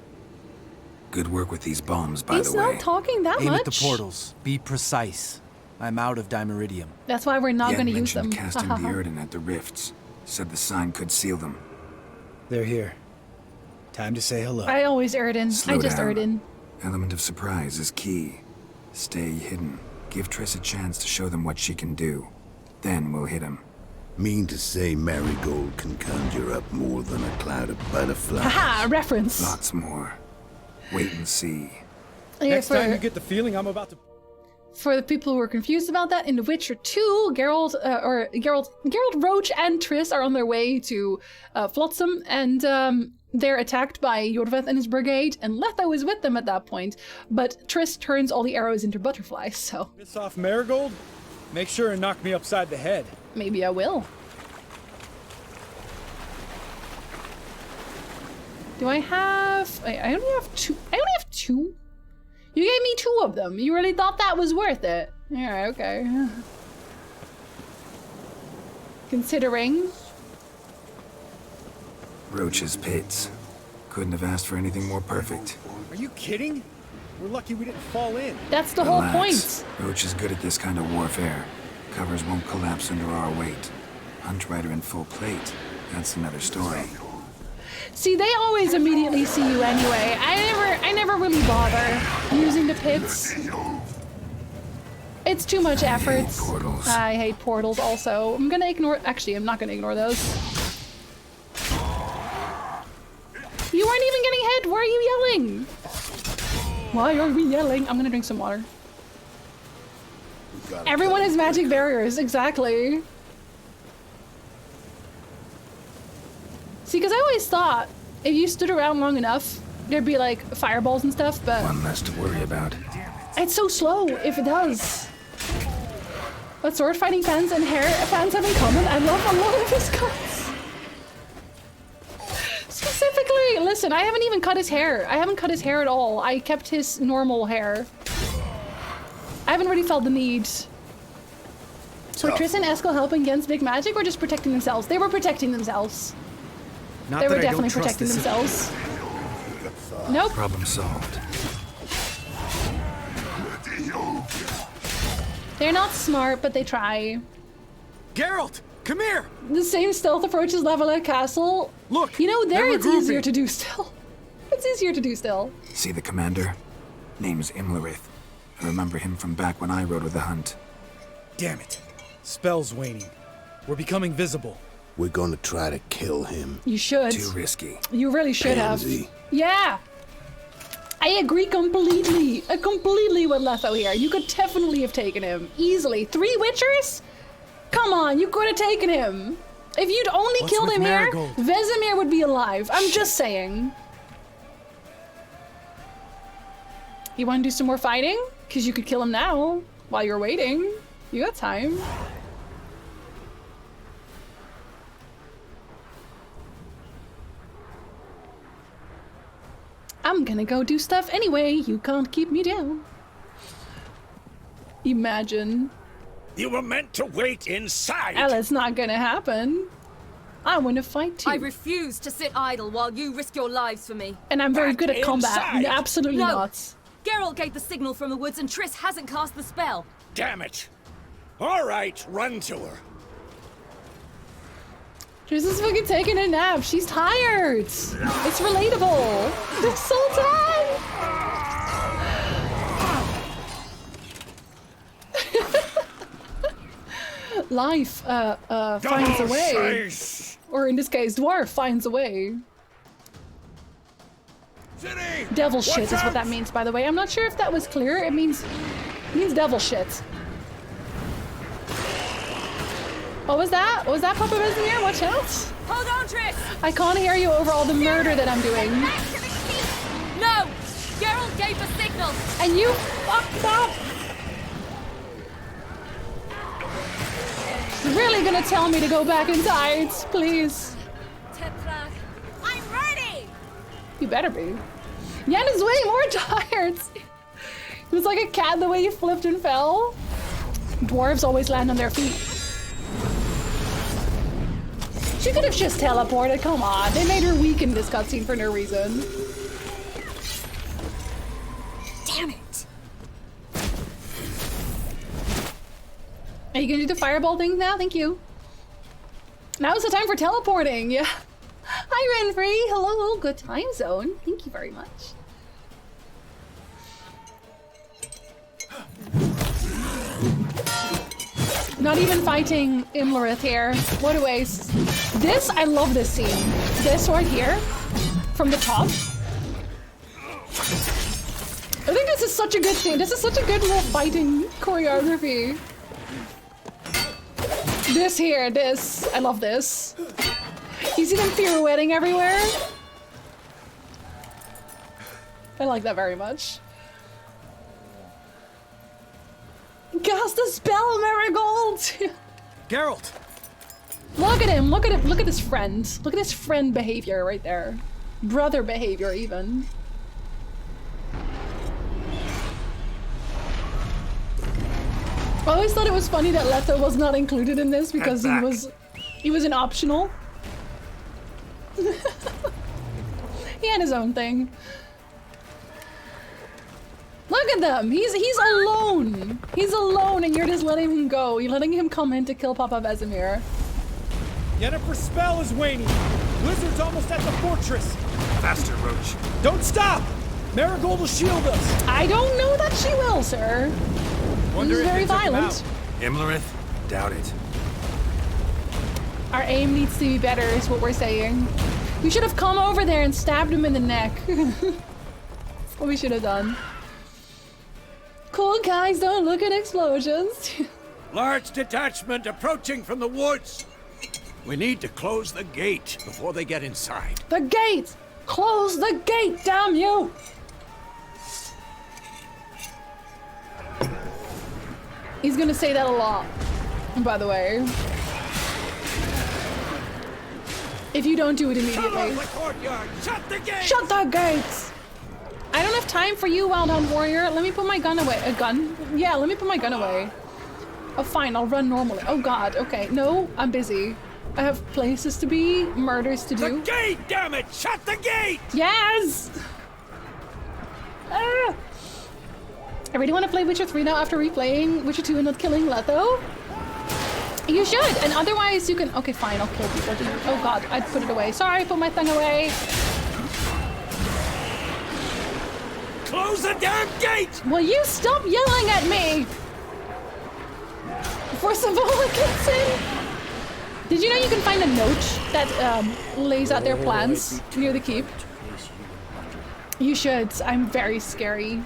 Good work with these bombs, by He's the way. not talking that Aim much. at the portals. Be precise. I'm out of dimeridium. That's why we're not Yen going to use them. mentioned casting the Erden at the rifts. Said the sign could seal them. They're here. Time to say hello. I always Erden. I just down. Erden. Element of surprise is key. Stay hidden. Give Triss a chance to show them what she can do. Then we'll hit him. Mean to say Marigold can conjure up more than a cloud of butterflies? Haha, reference. Lots more. Wait and see. Yeah, Next time you get the feeling I'm about to... For the people who are confused about that, in The Witcher 2, Geralt, Roach, and Triss are on their way to Flotsam, and they're attacked by Jorveth and his brigade, and Letho is with them at that point, but Triss turns all the arrows into butterflies, so... Piss off Marigold? Make sure and knock me upside the head. Maybe I will. Do I have... I only have two. I only have two? You gave me two of them. You really thought that was worth it? Yeah, okay. Considering. Roach's pits. Couldn't have asked for anything more perfect. Are you kidding? We're lucky we didn't fall in. That's the Relax. whole point. Roach is good at this kind of warfare. Covers won't collapse under our weight. Hunt Rider in full plate. That's another story. See, they always immediately see you anyway. I never really bother using the pits. It's too much effort. Portals. I hate portals also. I'm gonna ignore... Actually, I'm not gonna ignore those. You weren't even getting hit! Why are you yelling? Why are we yelling? I'm gonna drink some water. Everyone has magic barriers, exactly. See, because I always thought if you stood around long enough, there'd be like fireballs and stuff, but... One less to worry about. It's so slow if it does. What sword fighting fans and hair fans have in common? I love a lot of his cuts. Specifically, listen, I haven't even cut his hair. I haven't cut his hair at all. I kept his normal hair. I haven't really felt the need. Were Triss and Eskel helping against big magic or just protecting themselves? They were protecting themselves. Not they were that definitely I don't trust protecting this themselves. Nope. Problem solved. They're not smart, but they try. Geralt, come here. The same stealth approach as Levelet Castle. Look, you know, there they're it's regrouping. easier to do still. It's easier to do still. See the commander? Name's Imlerith. I remember him from back when I rode with the hunt. Damn it. Spell's waning. We're becoming visible. We're gonna try to kill him. You should. Too risky. You really should Pansy. have. Yeah. I agree completely. Completely with Letho here. You could definitely have taken him. Easily. 3 Witchers? Come on, you could have taken him. If you'd only What's killed with him Marigold? here, Vesemir would be alive. I'm just saying. You want to do some more fighting? Because you could kill him now while you're waiting. You got time. I'm gonna go do stuff anyway. You can't keep me down. Imagine. You were meant to wait inside. That's not gonna happen. I want to fight too. I refuse to sit idle while you risk your lives for me. And I'm very good at combat. inside. Absolutely No. not. Geralt gave the signal from the woods and Triss hasn't cast the spell. Damn it. All right, run to her. Triss is fucking taking a nap. She's tired. It's relatable. The Sultan! Life finds a way. Or in this case, Dwarf finds a way. Devil shit is what that means, by the way. I'm not sure if that was clear. It means devil shit. What was that? What was that, Papa Vesemir? Watch out. Hold on, Triss! I can't hear you over all the murder that I'm doing. No! Geralt gave the signal! And you fucked up! You're really gonna tell me to go back inside, please? Tetrarch, I'm ready! You better be. Yen is way more tired. It was like a cat the way he flipped and fell. Dwarves always land on their feet. She could have just teleported, come on. They made her weak in this cutscene for no reason. Damn it! Are you gonna do the fireball thing now? Thank you. Now is the time for teleporting, yeah. Hi Renfrey, hello, good time zone. Thank you very much. Not even fighting Imlerith here. What a waste. This, I love this scene. This right here, from the top. I think this is such a good scene. This is such a good little fighting choreography. This here, this. I love this. You see them pirouetting everywhere? I like that very much. Cast the spell, Marigold! Geralt! Look at him, look at him, look at his friend. Look at his friend behavior right there. Brother behavior, even. I always thought it was funny that Leto was not included in this because he was an optional. He had his own thing. Look at them! He's alone! He's alone and you're just letting him go. You're letting him come in to kill Papa Vesemir. Yennefer's spell is waning. Blizzard's almost at the fortress. Faster, Roach. Don't stop! Marigold will shield us. I don't know that she will, sir. He's very violent. Imlerith? Doubt it. Our aim needs to be better, is what we're saying. We should have come over there and stabbed him in the neck. That's what we should have done. Cool guys, don't look at explosions. Large detachment approaching from the woods. We need to close the gate before they get inside. The gate! Close the gate, damn you! He's gonna say that a lot, by the way. If you don't do it immediately. The courtyard. Shut the gate! Shut the gates! I don't have time for you, Wild Hunt Warrior. Let me put my gun away. A gun? Yeah, let me put my gun away. Oh, fine, I'll run normally. Oh god, okay. No, I'm busy. I have places to be, murders to do. The gate, damn it! Shut the gate! Yes! Ah! I really want to play Witcher 3 now after replaying Witcher 2 and not killing Leto. You should, and otherwise you can... Okay, fine, I'll kill people. Oh god, I'd put it away. Sorry, put my thing away. Close the damn gate! Will you stop yelling at me? Before Savola gets in. Did you know you can find a note that lays out their plans near the keep? You should. I'm very scary.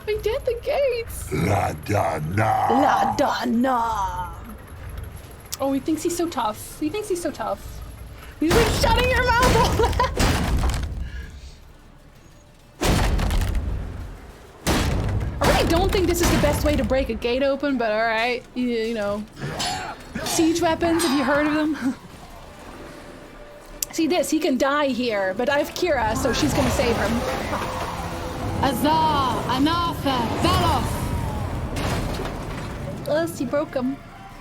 I did the gates. La Dana. La Dana. Oh, he thinks he's so tough. He thinks he's so tough. He's like shutting your mouth. I really don't think this is the best way to break a gate open, but alright. You know. Siege weapons, have you heard of them? See this, he can die here, but I have Kira, so she's gonna save him. Azar, Anatha, Veloth! Yes, he broke him.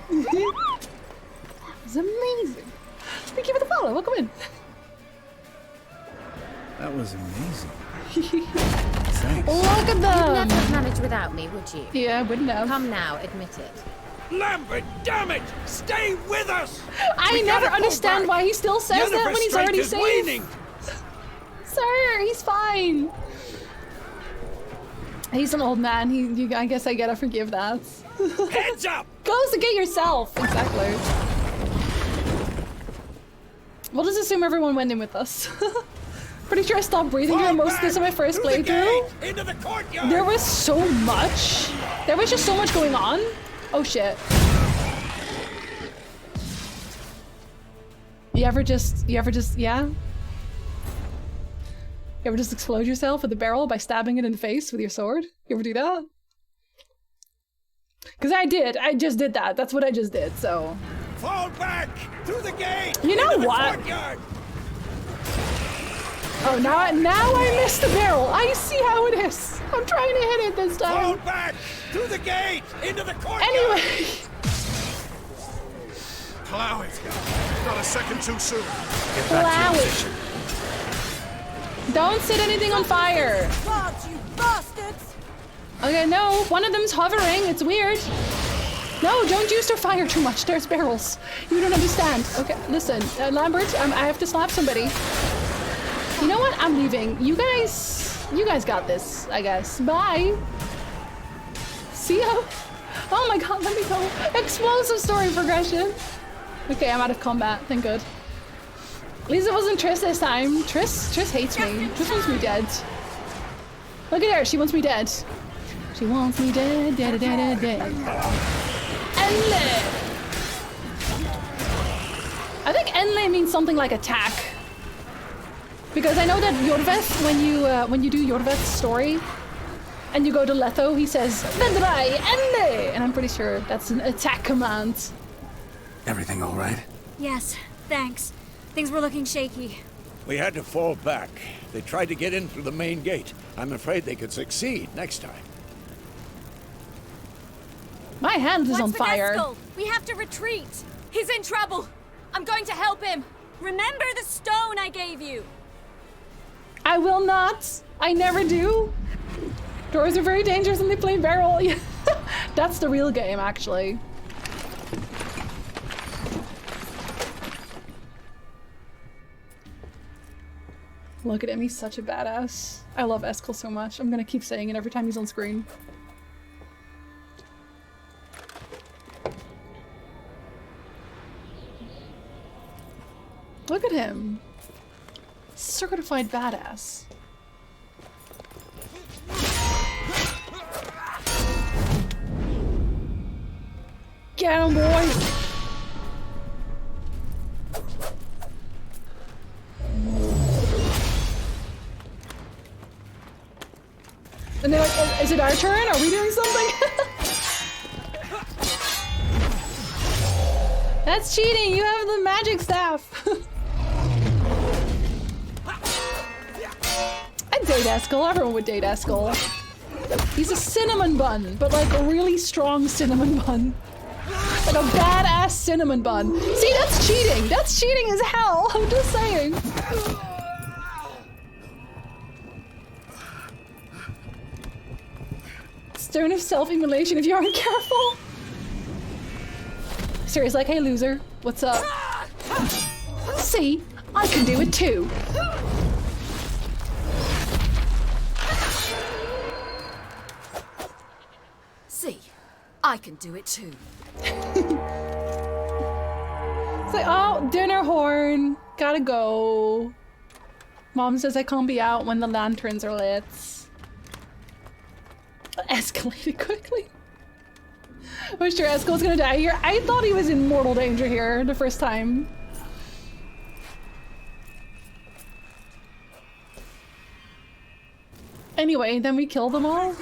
That was amazing. Thank you for the follow, welcome in. That was amazing. Thanks. Look at them! You'd never have managed without me, would you? Yeah, I wouldn't have. Come now, admit it. Lambert, damn it! Stay with us! I never understand why he still says that when he's already safe. Waning. Sir, he's fine. He's an old man. I guess I gotta forgive that. Heads up! Close the gate yourself. Exactly. We'll just assume everyone went in with us. Pretty sure I stopped breathing during most of this in my first playthrough. Into the courtyard. There was so much. There was just so much going on. Oh shit. You ever just explode yourself with a barrel by stabbing it in the face with your sword? You ever do that? Because I just did that. That's what I just did, so. Fall back through the gate. You know what? Oh, now I missed the barrel. I see how it is. I'm trying to hit it this time. Fall back through the gate into the courtyard. Anyway. Plow it. Not a second too soon. Get back to your position. Don't set anything on fire. You bastards! Okay, no. One of them's hovering. It's weird. No, don't use their fire too much. There's barrels. You don't understand. Okay, listen, Lambert. I have to slap somebody. You know what? I'm leaving. You guys got this, I guess. Bye. See ya. Oh my god, let me go. Explosive story progression. Okay, I'm out of combat. Thank God. At least it wasn't Triss this time. Triss hates me. Triss wants me dead. Look at her. She wants me dead. She wants me dead, dead, dead, dead. Enle. I think Enle means something like attack. Because I know that Jorveth, when you do Jorveth's story, and you go to Letho, he says "Vedrai Ende," and I'm pretty sure that's an attack command. Everything all right? Yes, thanks. Things were looking shaky. We had to fall back. They tried to get in through the main gate. I'm afraid they could succeed next time. My hand is on What's with fire. Eskel? We have to retreat. He's in trouble. I'm going to help him. Remember the stone I gave you. I will not. I never do. Doors are very dangerous and they play barrel. That's the real game, actually. Look at him, he's such a badass. I love Eskel so much. I'm gonna keep saying it every time he's on screen. Look at him. Certified badass. Get him, boy! And they're like, is it our turn? Are we doing something? That's cheating! You have the magic staff! I'd date Eskel. Everyone would date Eskel. He's a cinnamon bun, but like a really strong cinnamon bun. Like a badass cinnamon bun. See, that's cheating! That's cheating as hell! I'm just saying. Stone of self-immolation if you aren't careful. Sirius like, hey loser, what's up? See, I can do it too. See, I can do it too. It's like, oh, dinner horn. Gotta go. Mom says I can't be out when the lanterns are lit. Escalated quickly. I'm sure Eskel's gonna die here. I thought he was in mortal danger here the first time. Anyway, then we kill them all.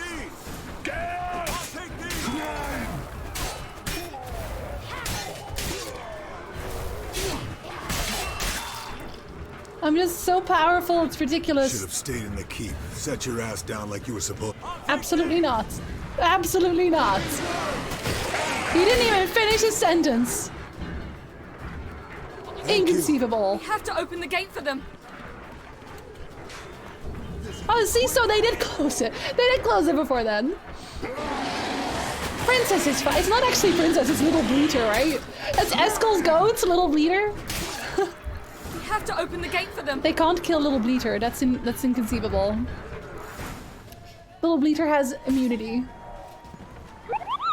I'm just so powerful, it's ridiculous. Should have stayed in the keep. Set your ass down like you were supposed. Absolutely not. Absolutely not. He didn't even finish his sentence. Inconceivable. We have to open the gate for them. Oh, see, so they did close it. They did close it before then. Princess is fine. It's not actually Princess, it's Little Bleater, right? That's Eskel's goats, Little Bleater. We have to open the gate for them. They can't kill Little Bleater. That's inconceivable. Little Bleater has immunity.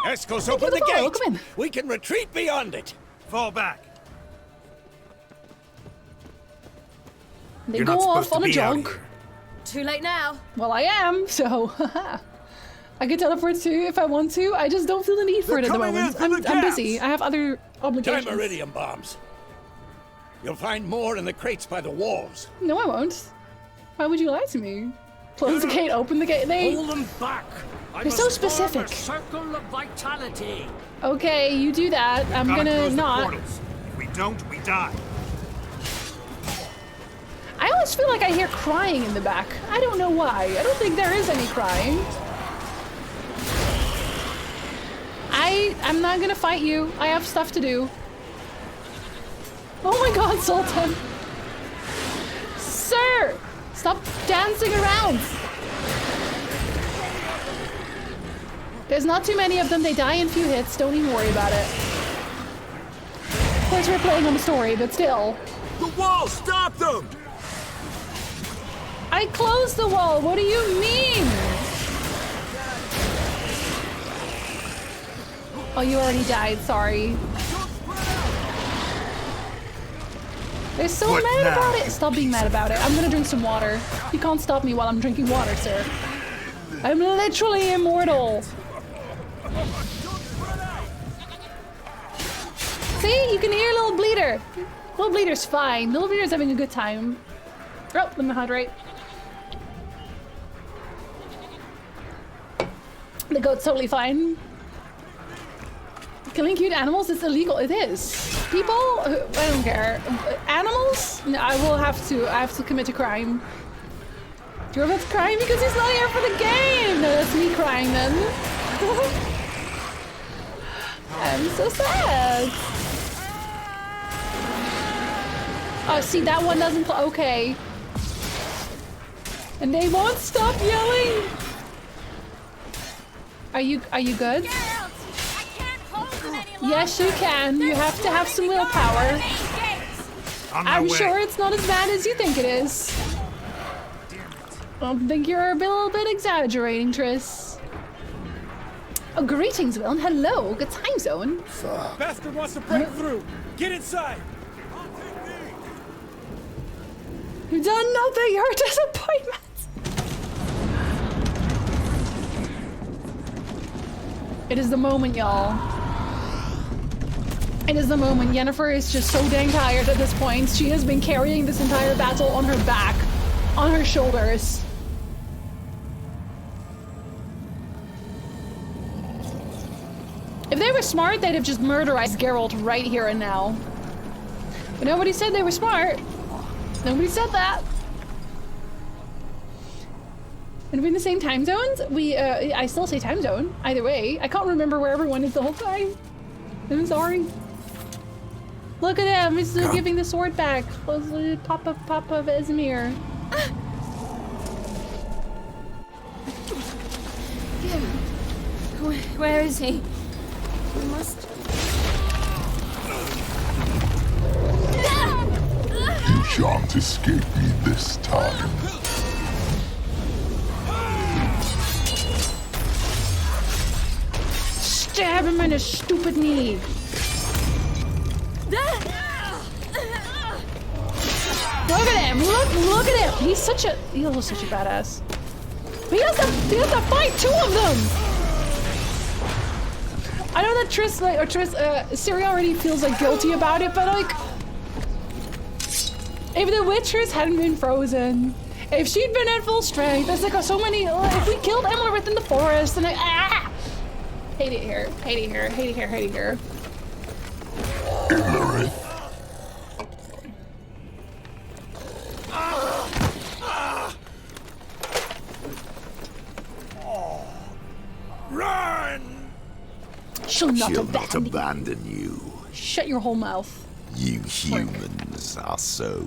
Eskel's open the gate. Come in. We can retreat beyond it. Fall back. They go off on a jog. Too late now. Well, I am, so I can teleport too if I want to. I just don't feel the need for it at the moment. I'm busy. I have other obligations. Dimeridium bombs. You'll find more in the crates by the walls. No, I won't. Why would you lie to me? Close the gate, open the gate. They hold them back. You're so specific. A circle of vitality. Okay, you do that. I'm gonna not. If we don't, we die. I always feel like I hear crying in the back. I don't know why. I don't think there is any crying. I'm not gonna fight you. I have stuff to do. Oh my god, Sultan. Sir! Stop dancing around. There's not too many of them. They die in few hits. Don't even worry about it. Of course, we're playing on the story, but still. The wall! Stop them! I closed the wall. What do you mean? Oh, you already died. Sorry. They're so mad about it. Stop being mad about it. I'm gonna drink some water. You can't stop me while I'm drinking water, sir. I'm literally immortal. See? You can hear Little Bleeder. Little Bleeder's fine. Little Bleeder's having a good time. Oh, let me hydrate. The goat's totally fine. Killing cute animals is illegal. It is. People, I don't care. Animals? No, I have to commit a crime. You're about to cry because he's not here for the game. No, that's me crying then. I'm so sad. Oh, see, that one doesn't play. Okay. And they won't stop yelling. Are you good? Yes, you can. You have to have some willpower. I'm sure it's not as bad as you think it is. I think you're a little bit exaggerating, Triss. Oh, greetings, Will, and hello. Good time zone. Bastard wants to break through. Get inside. You've done nothing. You're a disappointment. It is the moment, y'all. It is the moment. Yennefer is just so dang tired at this point. She has been carrying this entire battle on her back, on her shoulders. If they were smart, they'd have just murderized Geralt right here and now. But nobody said they were smart. Nobody said that. And we're in the same time zones? I still say time zone. Either way. I can't remember where everyone is the whole time. I'm sorry. Look at him. He's still giving the sword back. Papa Vesemir. Where is he? We must... You shan't escape me this time. Stab him in his stupid knee. Look at him! Look at him! He's such a badass. He has to fight two of them. I know that Ciri already feels like guilty about it, but like, if the Witchers hadn't been frozen, if she'd been at full strength, there's like so many. If we killed Emmerith in the forest, and hate it here, hate it here, hate it here, hate it here. Emmerith. Run! She'll not abandon you. Shut your whole mouth. You humans are so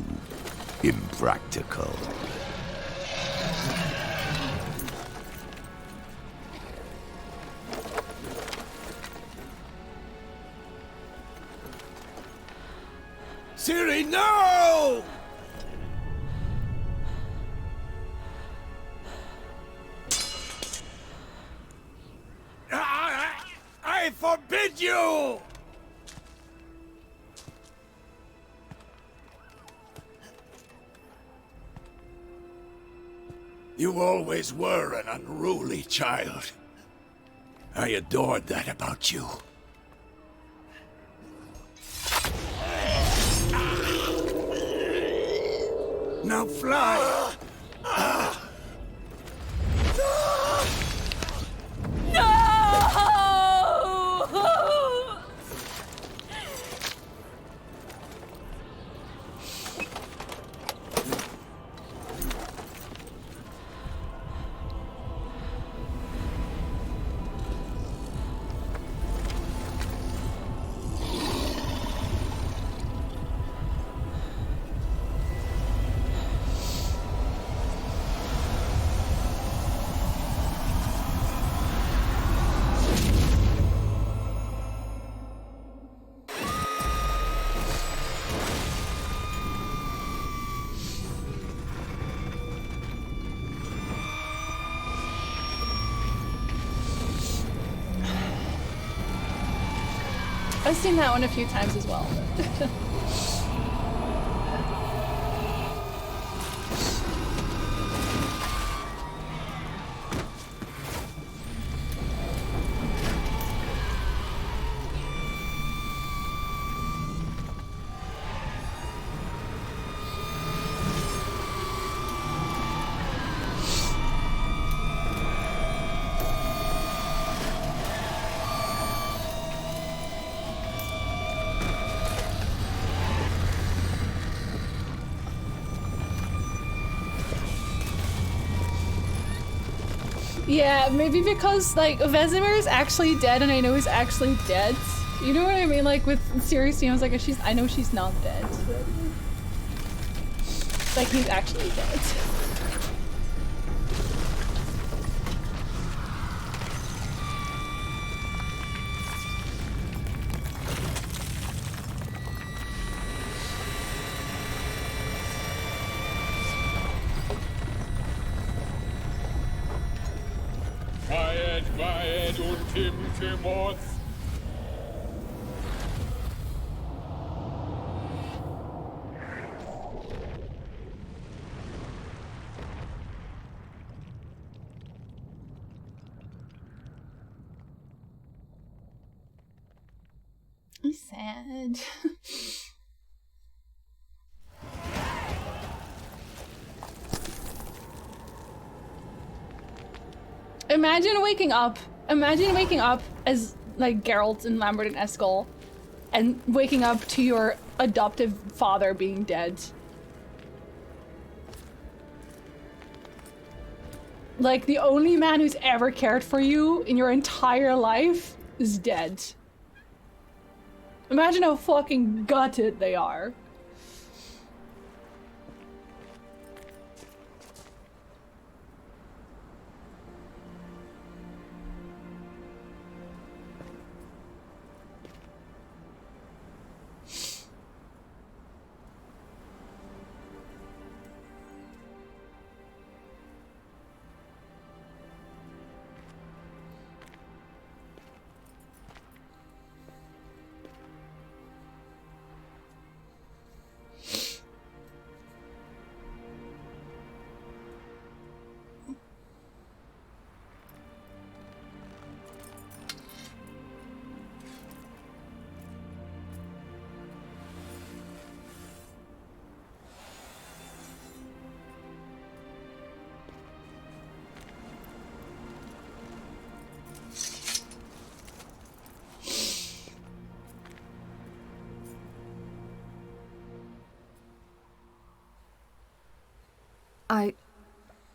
impractical. Ciri, no! I forbid you! You always were an unruly child. I adored that about you. Now fly! I've seen that one a few times as well. Yeah, maybe because, like, Vesemir is actually dead and I know he's actually dead. You know what I mean? Like, with seriously, I was like, I know she's not dead. Like, he's actually dead. Quiet und Timothy. I'm sad. Imagine waking up as like Geralt and Lambert and Eskel and waking up to your adoptive father being dead. Like the only man who's ever cared for you in your entire life is dead. Imagine how fucking gutted they are.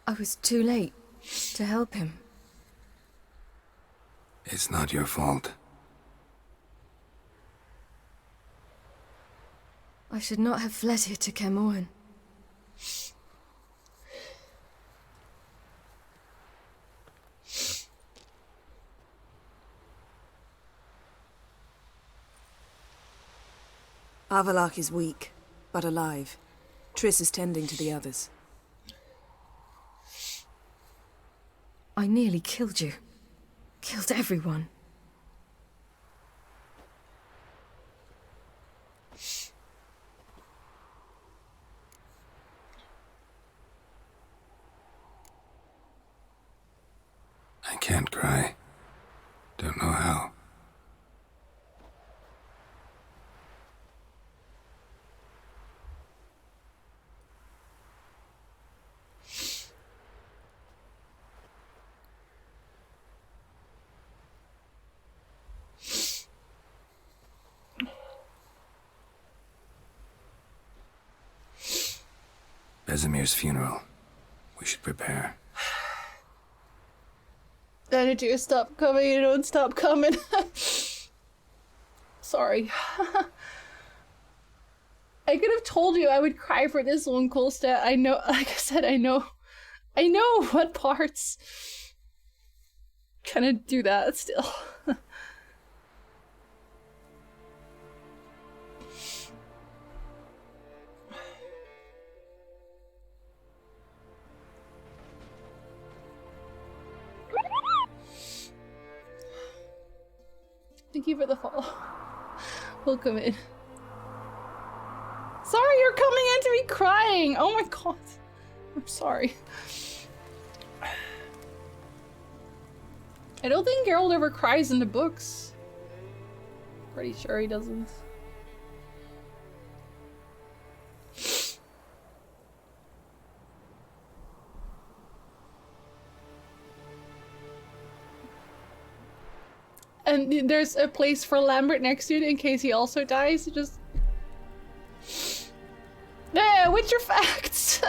I was too late to help him. It's not your fault. I should not have fled here to Kermoren. Avalak is weak, but alive. Triss is tending to the others. I nearly killed you. Killed everyone. I can't cry. Don't know how. Vesemir's funeral. We should prepare. Energy, stop coming, you don't stop coming. Sorry. I could have told you I would cry for this one, Kolstad. I know, like I said, I know what parts kind of do that still. Thank you for the follow. He'll come in. Sorry, you're coming in to be crying. Oh my god. I'm sorry. I don't think Geralt ever cries in the books. Pretty sure he doesn't. And there's a place for Lambert next to it in case he also dies. Just... Yeah, Witcher facts!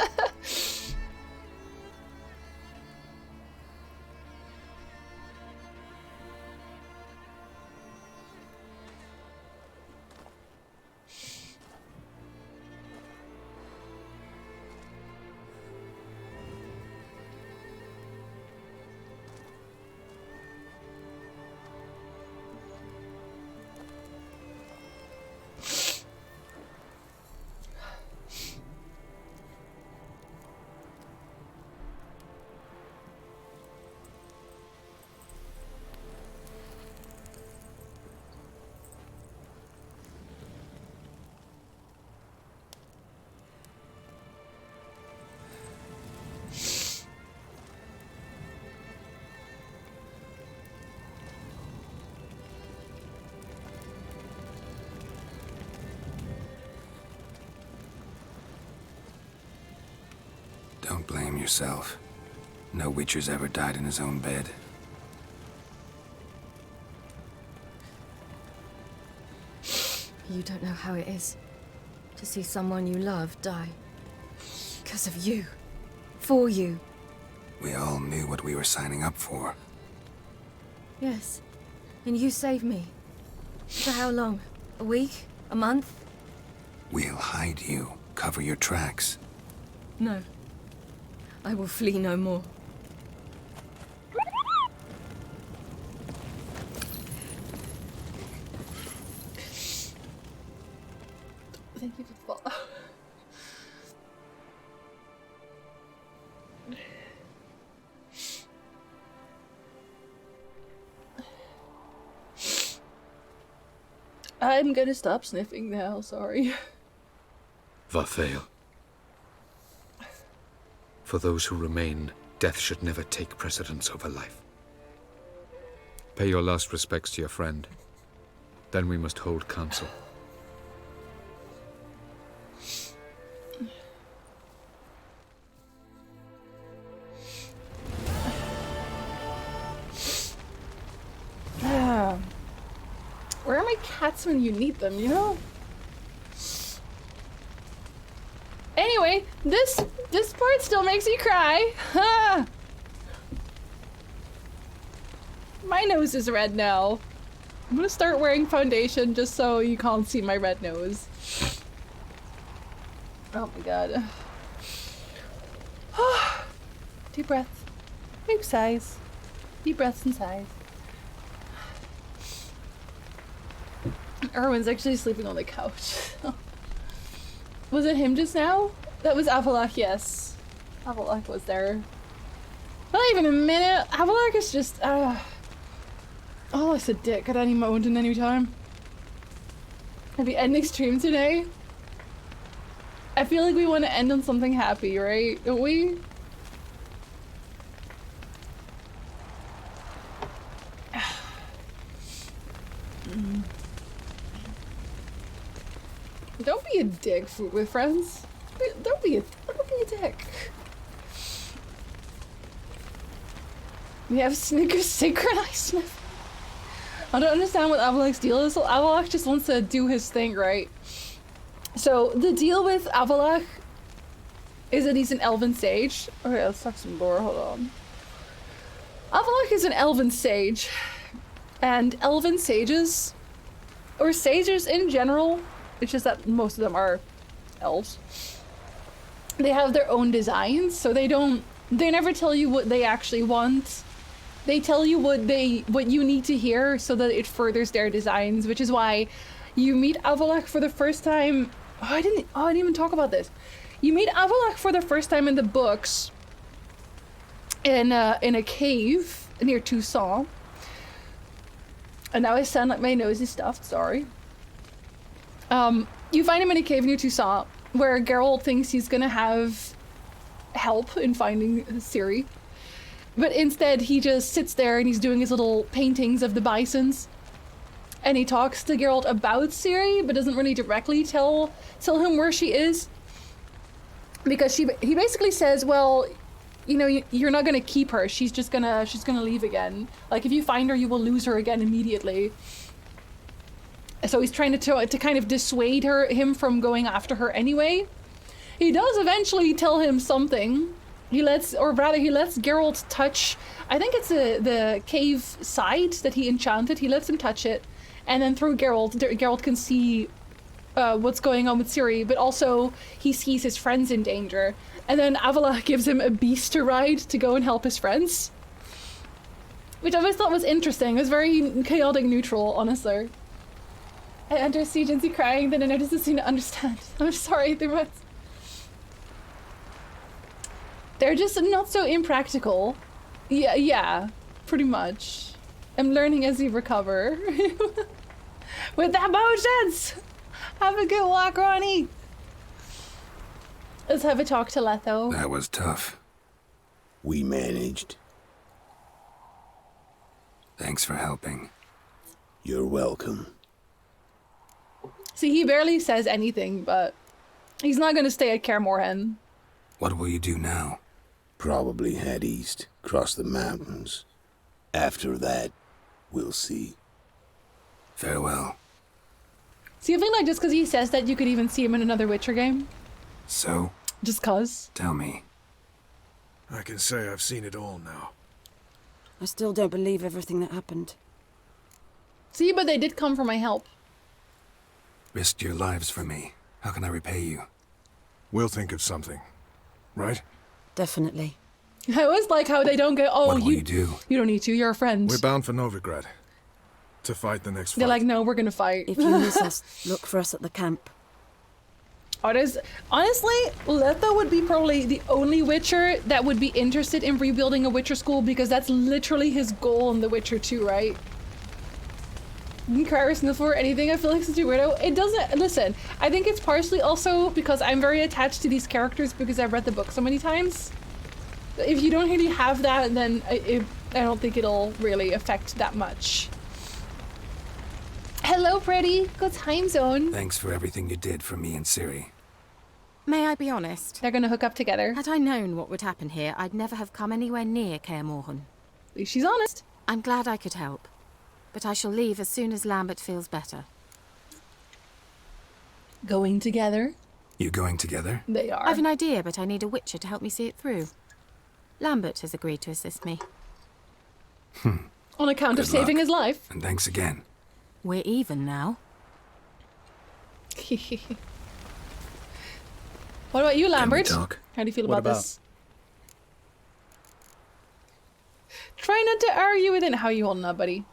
Don't blame yourself. No Witcher's ever died in his own bed. You don't know how it is to see someone you love die. Because of you. For you. We all knew what we were signing up for. Yes. And you saved me. For how long? A week? A month? We'll hide you. Cover your tracks. No. I will flee no more. Thank you for follow. I'm gonna stop sniffing now, sorry. Varfael. For those who remain, death should never take precedence over life. Pay your last respects to your friend. Then we must hold council. Yeah. Where are my cats when you need them, you know? Anyway, this part still makes me cry. Ha! My nose is red now. I'm gonna start wearing foundation just so you can't see my red nose. Oh my god. Deep breaths. Deep sighs. Deep breaths and sighs. Erwin's actually sleeping on the couch. Was it him just now? That was Avalok, yes. Avalok was there. Not even a minute. Avalok is just, oh, it's a dick at any moment and any time. I'll be ending stream today. I feel like we want to end on something happy, right? Don't we? Don't be a dick with friends. Don't be a dick. We have Snickers synchronized sniff. I don't understand what Avalok's deal is. Avalok just wants to do his thing, right? So the deal with Avalok is that he's an elven sage. Okay, let's talk some lore. Hold on. Avalok is an elven sage, and elven sages, or sages in general, it's just that most of them are elves. They have their own designs, so they never tell you what they actually want. They tell you what you need to hear so that it furthers their designs, which is why you meet Avalok for the first time. Oh, I didn't even talk about this. You meet Avalok for the first time in the books in a cave near Toussaint. And now I sound like my nose is stuffed, sorry. You find him in a cave near Toussaint, where Geralt thinks he's gonna have help in finding Ciri. But instead, he just sits there and he's doing his little paintings of the bisons. And he talks to Geralt about Ciri, but doesn't really directly tell him where she is. Because he basically says, well, you know, you're not gonna keep her. She's gonna leave again. Like, if you find her, you will lose her again immediately. So he's trying to kind of dissuade him from going after her anyway. He does eventually tell him something. He lets Geralt touch, I think it's the cave side that he enchanted. He lets him touch it. And then through Geralt can see what's going on with Ciri, but also he sees his friends in danger. And then Avila gives him a beast to ride to go and help his friends. Which I always thought was interesting. It was very chaotic neutral, honestly. I enter siege and see crying, then I notice the scene to understand. I'm sorry, they're just not so impractical. Yeah, pretty much. I'm learning as we recover. With that motions! Have a good walk, Ronnie! Let's have a talk to Letho. That was tough. We managed. Thanks for helping. You're welcome. See, he barely says anything, but he's not gonna stay at Kaer Morhen. What will you do now? Probably head east, cross the mountains. After that, we'll see. Farewell. See, I feel like just because he says that, you could even see him in another Witcher game. So? Just cause. Tell me. I can say I've seen it all now. I still don't believe everything that happened. See, but they did come for my help. Risked your lives for me. How can I repay you? We'll think of something. Right? Definitely. I always like how they don't go, oh, what will you do? You don't need to, you're a friend. We're bound for Novigrad. To fight the next fight. They're like, no, we're gonna fight. If you miss us, look for us at the camp. Honestly, Letho would be probably the only Witcher that would be interested in rebuilding a Witcher school, because that's literally his goal in The Witcher 2, right? Cry or sniffle or anything. I feel like such a weirdo. It doesn't. Listen, I think it's partially also because I'm very attached to these characters because I've read the book so many times. If you don't really have that, then I don't think it'll really affect that much. Hello, pretty. Good time zone. Thanks for everything you did for me and Ciri. May I be honest? They're gonna hook up together. Had I known what would happen here, I'd never have come anywhere near Kaer Morhen. At least she's honest. I'm glad I could help. But I shall leave as soon as Lambert feels better. Going together? You going together? They are. I've an idea, but I need a Witcher to help me see it through. Lambert has agreed to assist me. On account of saving his life. And thanks again. We're even now. What about you, Lambert? Can we talk? How do you feel about this? Try not to argue with it. How are you holding up, buddy?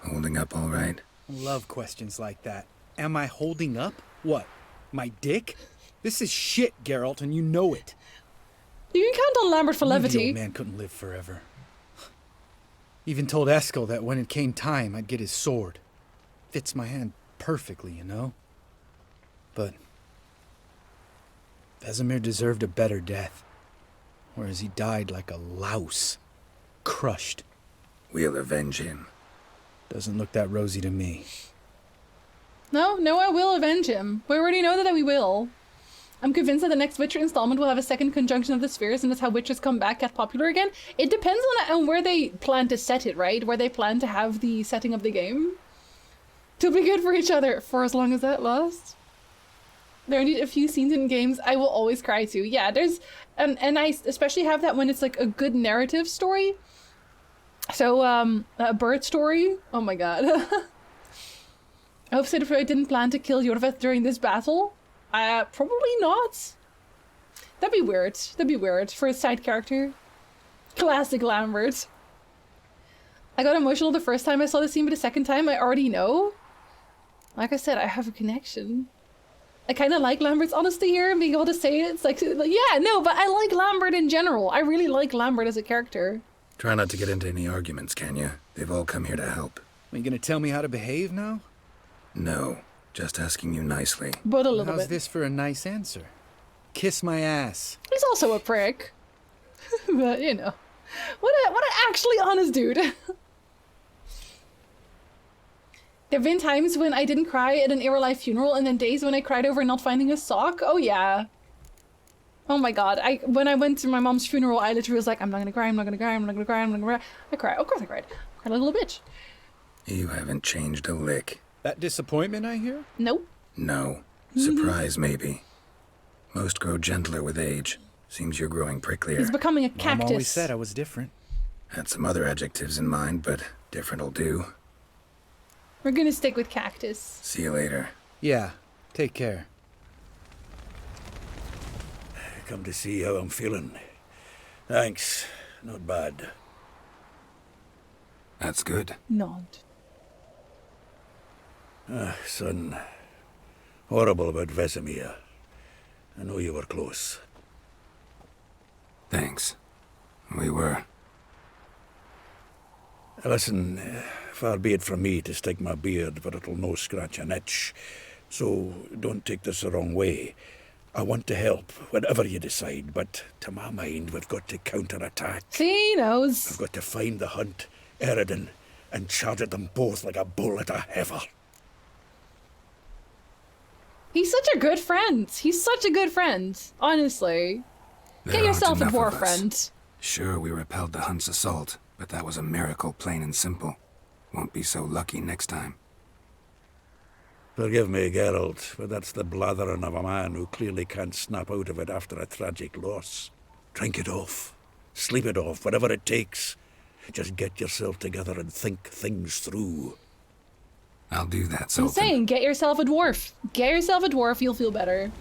Holding up all right. Love questions like that. Am I holding up? What? My dick? This is shit, Geralt, and you know it. You can count on Lambert for levity. The old man couldn't live forever. Even told Eskel that when it came time, I'd get his sword. Fits my hand perfectly, you know? But Vesemir deserved a better death. Whereas he died like a louse. Crushed. We'll avenge him. Doesn't look that rosy to me. No, I will avenge him. We already know that we will. I'm convinced that the next Witcher installment will have a second conjunction of the spheres, and that's how Witchers come back, get popular again. It depends on where they plan to set it, right? Where they plan to have the setting of the game. To be good for each other for as long as that lasts. There are indeed a few scenes in games I will always cry to. Yeah, there's, and I especially have that when it's like a good narrative story. So, a bird story. Oh my god. I hope Ciri didn't plan to kill Jorveth during this battle. Probably not. That'd be weird. That'd be weird for a side character. Classic Lambert. I got emotional the first time I saw the scene, but the second time I already know. Like I said, I have a connection. I kind of like Lambert's honesty here and being able to say it. It's like, yeah, no, but I like Lambert in general. I really like Lambert as a character. Try not to get into any arguments, can you? They've all come here to help. Are you gonna tell me how to behave now? No. Just asking you nicely. But a little How's bit. this for a nice answer? Kiss my ass. He's also a prick. But, you know. What an actually honest dude. There have been times when I didn't cry at an real life funeral, and then days when I cried over not finding a sock. Oh yeah. Oh my god. When I went to my mom's funeral, I literally was like, I'm not gonna cry, I'm not gonna cry, I'm not gonna cry, I'm not gonna cry. I cried. Of course I cried. I cried like a little bitch. You haven't changed a lick. That disappointment I hear? Nope. No. Surprise, maybe. Most grow gentler with age. Seems you're growing pricklier. He's becoming a cactus. Mom always said I was different. Had some other adjectives in mind, but different'll do. We're gonna stick with cactus. See you later. Yeah, take care. Come to see how I'm feeling. Thanks. Not bad. That's good. Not. Son. Horrible about Vesemir. I know you were close. Thanks. We were. Listen, far be it from me to stick my beard, but it'll no scratch an itch. So don't take this the wrong way. I want to help, whatever you decide, but to my mind, we've got to counterattack. See, he knows. We've got to find the hunt, Eridan, and charge at them both like a bull at a heifer. He's such a good friend. He's such a good friend. Honestly. Get yourself a dwarf friend. Sure, we repelled the hunt's assault, but that was a miracle, plain and simple. Won't be so lucky next time. Forgive me, Geralt, but that's the blathering of a man who clearly can't snap out of it after a tragic loss. Drink it off. Sleep it off, whatever it takes. Just get yourself together and think things through. I'll do that, I'm Sultan. saying, get yourself a dwarf. Get yourself a dwarf, you'll feel better.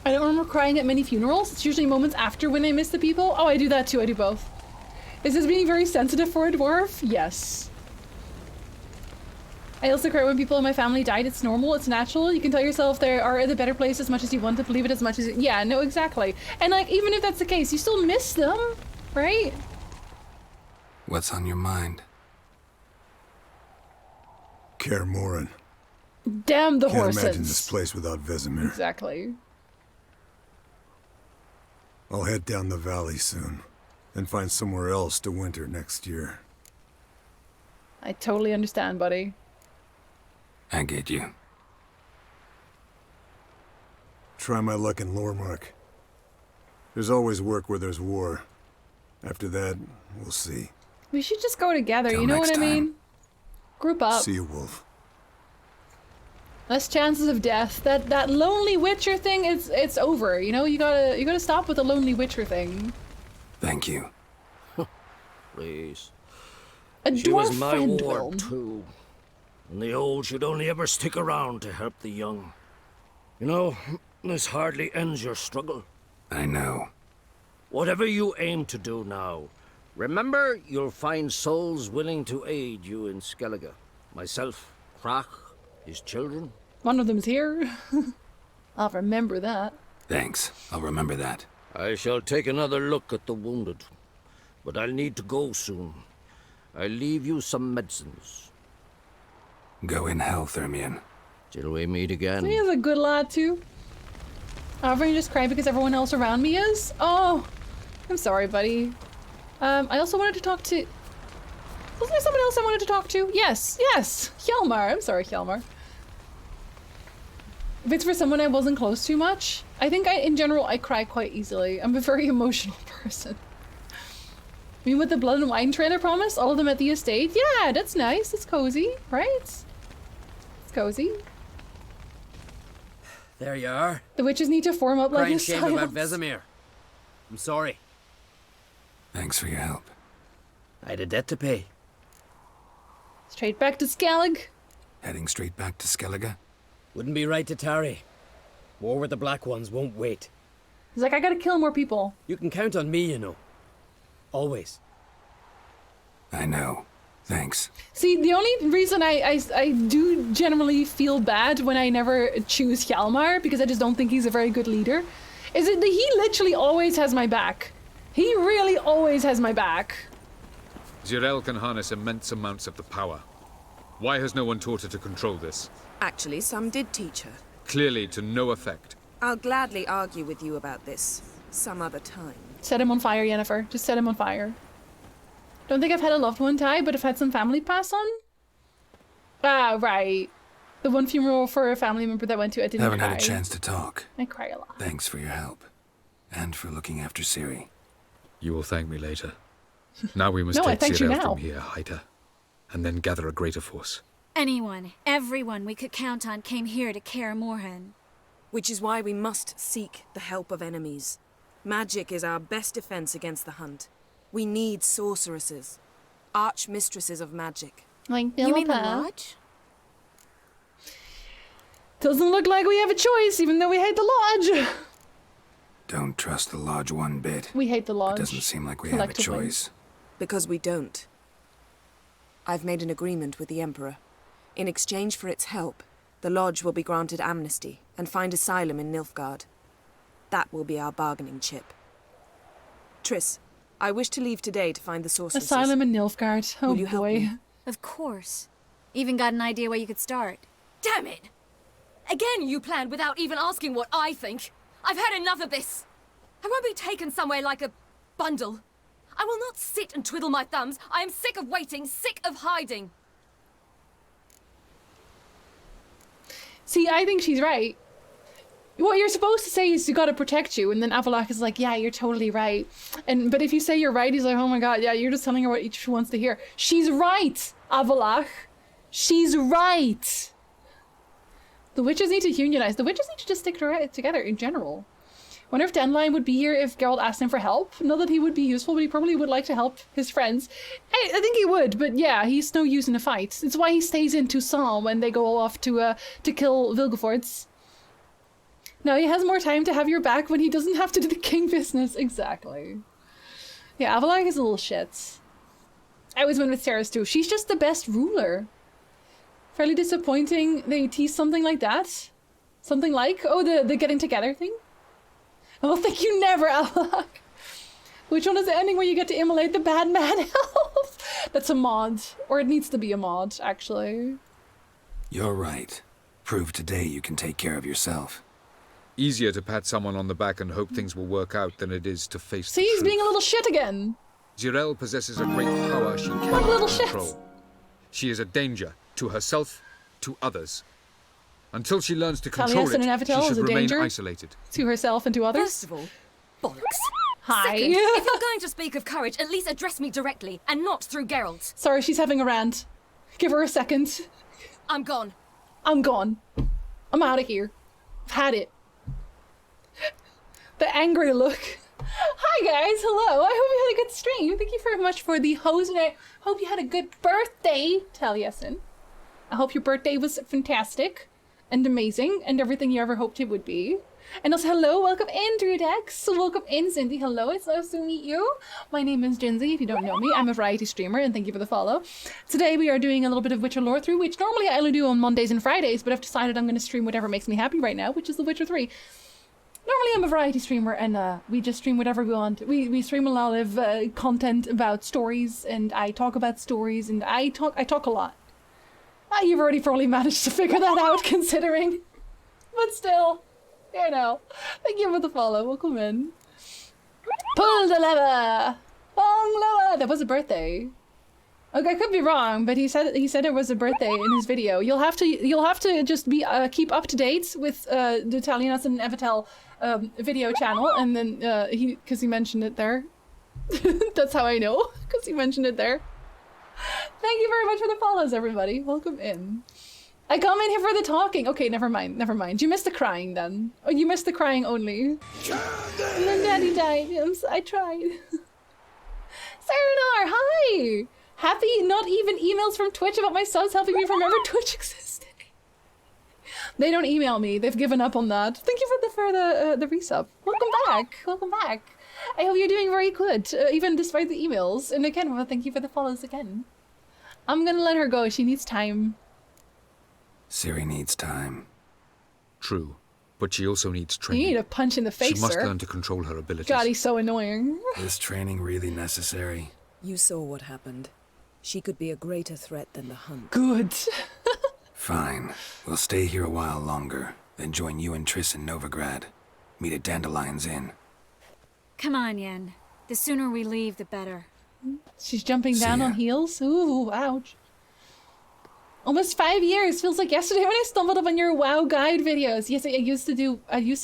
I don't remember crying at many funerals. It's usually moments after when I miss the people. Oh, I do that too, I do both. Is this being very sensitive for a dwarf? Yes. I also cry when people in my family died. It's normal, it's natural. You can tell yourself they are at the better place as much as you want to believe it as much as yeah, no, exactly. And like, even if that's the case, you still miss them, right? What's on your mind? Kaer Morhen. Damn the Can't horses. imagine this place without Vesemir. Exactly. I'll head down the valley soon, and find somewhere else to winter next year. I totally understand, buddy. I get you. Try my luck in Lormark. There's always work where there's war. After that, we'll see. We should just go together, Till you know what next I mean? Group up. See you, Wolf. Less chances of death. That lonely witcher thing, it's over. You know, you gotta stop with the lonely witcher thing. Thank you. Please. A She dwarf was my friend, ward Will. too. And the old should only ever stick around to help the young. You know, this hardly ends your struggle. I know. Whatever you aim to do now, remember you'll find souls willing to aid you in Skellige. Myself, Crach, his children. One of them's here. I'll remember that. Thanks. I'll remember that. I shall take another look at the wounded. But I'll need to go soon. I'll leave you some medicines. Go in health, Ermion. Till we meet again. He is a good lad too. Everyone just cry because everyone else around me is? Oh, I'm sorry, buddy. I also wanted to talk to... Wasn't there someone else I wanted to talk to? Yes, Hjalmar. I'm sorry, Hjalmar. If it's for someone I wasn't close to much, I think in general, I cry quite easily. I'm a very emotional person. I mean, with the Blood and Wine trailer promise, all of them at the estate. Yeah, that's nice. It's cozy, right? It's cozy. There you are. The witches need to form up like Crying a shame about silence. Vesemir. I'm sorry. Thanks for your help. I had a debt to pay. Straight back to Skellige. Heading straight back to Skellige? Wouldn't be right to tarry. War with the Black Ones won't wait. He's like, I gotta kill more people. You can count on me, you know. Always. I know. Thanks. See, the only reason I do generally feel bad when I never choose Hjalmar, because I just don't think he's a very good leader, is that he literally always has my back. He really always has my back. Zirel can harness immense amounts of the power. Why has no one taught her to control this? Actually, some did teach her. Clearly to no effect. I'll gladly argue with you about this some other time. Set him on fire, Yennefer. Just set him on fire. Don't think I've had a loved one die, but I've had some family pass on. Ah, right. The one funeral for a family member that went to, I didn't Haven't cry. had a chance to talk. I cry a lot. Thanks for your help. And for looking after Ciri. You will thank me later. Now we must No, I take thanked you Ciri now. from here, hide her, and then gather a greater force. Anyone, everyone we could count on came here to Kaer Morhen. Which is why we must seek the help of enemies. Magic is our best defense against the hunt. We need sorceresses. Archmistresses of magic. Like You mean the Philippa. Lodge? Doesn't look like we have a choice, even though we hate the Lodge. Don't trust the Lodge one bit. We hate the Lodge. It doesn't seem like we have a collectively. choice. Because we don't. I've made an agreement with the Emperor. In exchange for its help, the Lodge will be granted amnesty and find asylum in Nilfgaard. That will be our bargaining chip. Triss, I wish to leave today to find the sorceresses. Asylum in Nilfgaard. Oh Will you help boy. me? Of course. Even got an idea where you could start. Damn it! Again you planned without even asking what I think. I've had enough of this. I won't be taken somewhere like a bundle. I will not sit and twiddle my thumbs. I am sick of waiting, sick of hiding. See, I think she's right. What you're supposed to say is you gotta protect you, and then Avalok is like, yeah, you're totally right. But if you say you're right, he's like, oh my god, yeah, you're just telling her what each wants to hear. She's right, Avalok. She's right. The witches need to unionize. The witches need to just stick together in general. Wonder if Dandelion would be here if Geralt asked him for help. Not that he would be useful, but he probably would like to help his friends. I think he would, but yeah, he's no use in a fight. It's why he stays in Toussaint when they go off to kill Vilgefortz. Now he has more time to have your back when he doesn't have to do the king business. Exactly. Yeah, Avalok is a little shit. I always went with Ceres too. She's just the best ruler. Fairly disappointing they tease something like that. Something like, oh, the getting together thing. Oh, thank you never, Avalok. Which one is the ending where you get to immolate the bad man elf? That's a mod. Or it needs to be a mod, actually. You're right. Prove today you can take care of yourself. Easier to pat someone on the back and hope things will work out than it is to face See, the he's truth. being a little shit again. Jirel possesses a great power she little cannot shit. control. She is a danger to herself, to others. Until she learns to control Taliesin and it, she Avatel should is a remain danger isolated. to herself and to others. First of all, bollocks. Hi. Second, if you're going to speak of courage, at least address me directly and not through Geralt. Sorry, she's having a rant. Give her a second. I'm gone. I'm gone. I'm out of here. I've had it. The angry look. Hi guys, hello. I hope you had a good stream. Thank you very much for the host, and I hope you had a good birthday, Taliesin. I hope your birthday was fantastic and amazing and everything you ever hoped it would be. And also, hello, welcome in, Druidex. Welcome in, Cindy. Hello, it's nice to meet you. My name is Jinzy, if you don't know me. I'm a variety streamer, and thank you for the follow. Today we are doing a little bit of Witcher Lorethrough, which normally I only do on Mondays and Fridays, but I've decided I'm going to stream whatever makes me happy right now, which is The Witcher 3. Normally I'm a variety streamer, and we just stream whatever we want. We stream a lot of content about stories, and I talk about stories, and I talk a lot. You've already probably managed to figure that out, considering. But still, you know. Thank you for the follow. Welcome in. Pull the lever. Long lever. That was a birthday. Okay, I could be wrong, but he said it was a birthday in his video. You'll have to just be keep up to date with the Taliesin and Avatel video channel, and then because he mentioned it there. That's how I know, because he mentioned it there. Thank you very much for the follows, everybody. Welcome in. I come in here for the talking. Okay, never mind. You missed the crying then. Oh, you missed the crying only. And then Daddy died. I tried. Serenar, hi! Happy not even emails from Twitch about my subs helping me remember Twitch existed. They don't email me. They've given up on that. Thank you for the resub. Welcome back. Welcome back. I hope you're doing very good, even despite the emails. And again, well, thank you for the follows again. I'm gonna let her go. She needs time. Ciri needs time. True, but she also needs You training. need a punch in the face, She must sir. learn to control her abilities. God, he's so annoying. Is training really necessary? You saw what happened. She could be a greater threat than the hunt. Good. Fine. We'll stay here a while longer, then join you and Triss in Novigrad. Meet at Dandelion's Inn. Come on, Yen. The sooner we leave, the better. She's jumping down on heels. Ooh, ouch. Almost 5 years. Feels like yesterday when I stumbled upon your WoW guide videos. Yes, I used to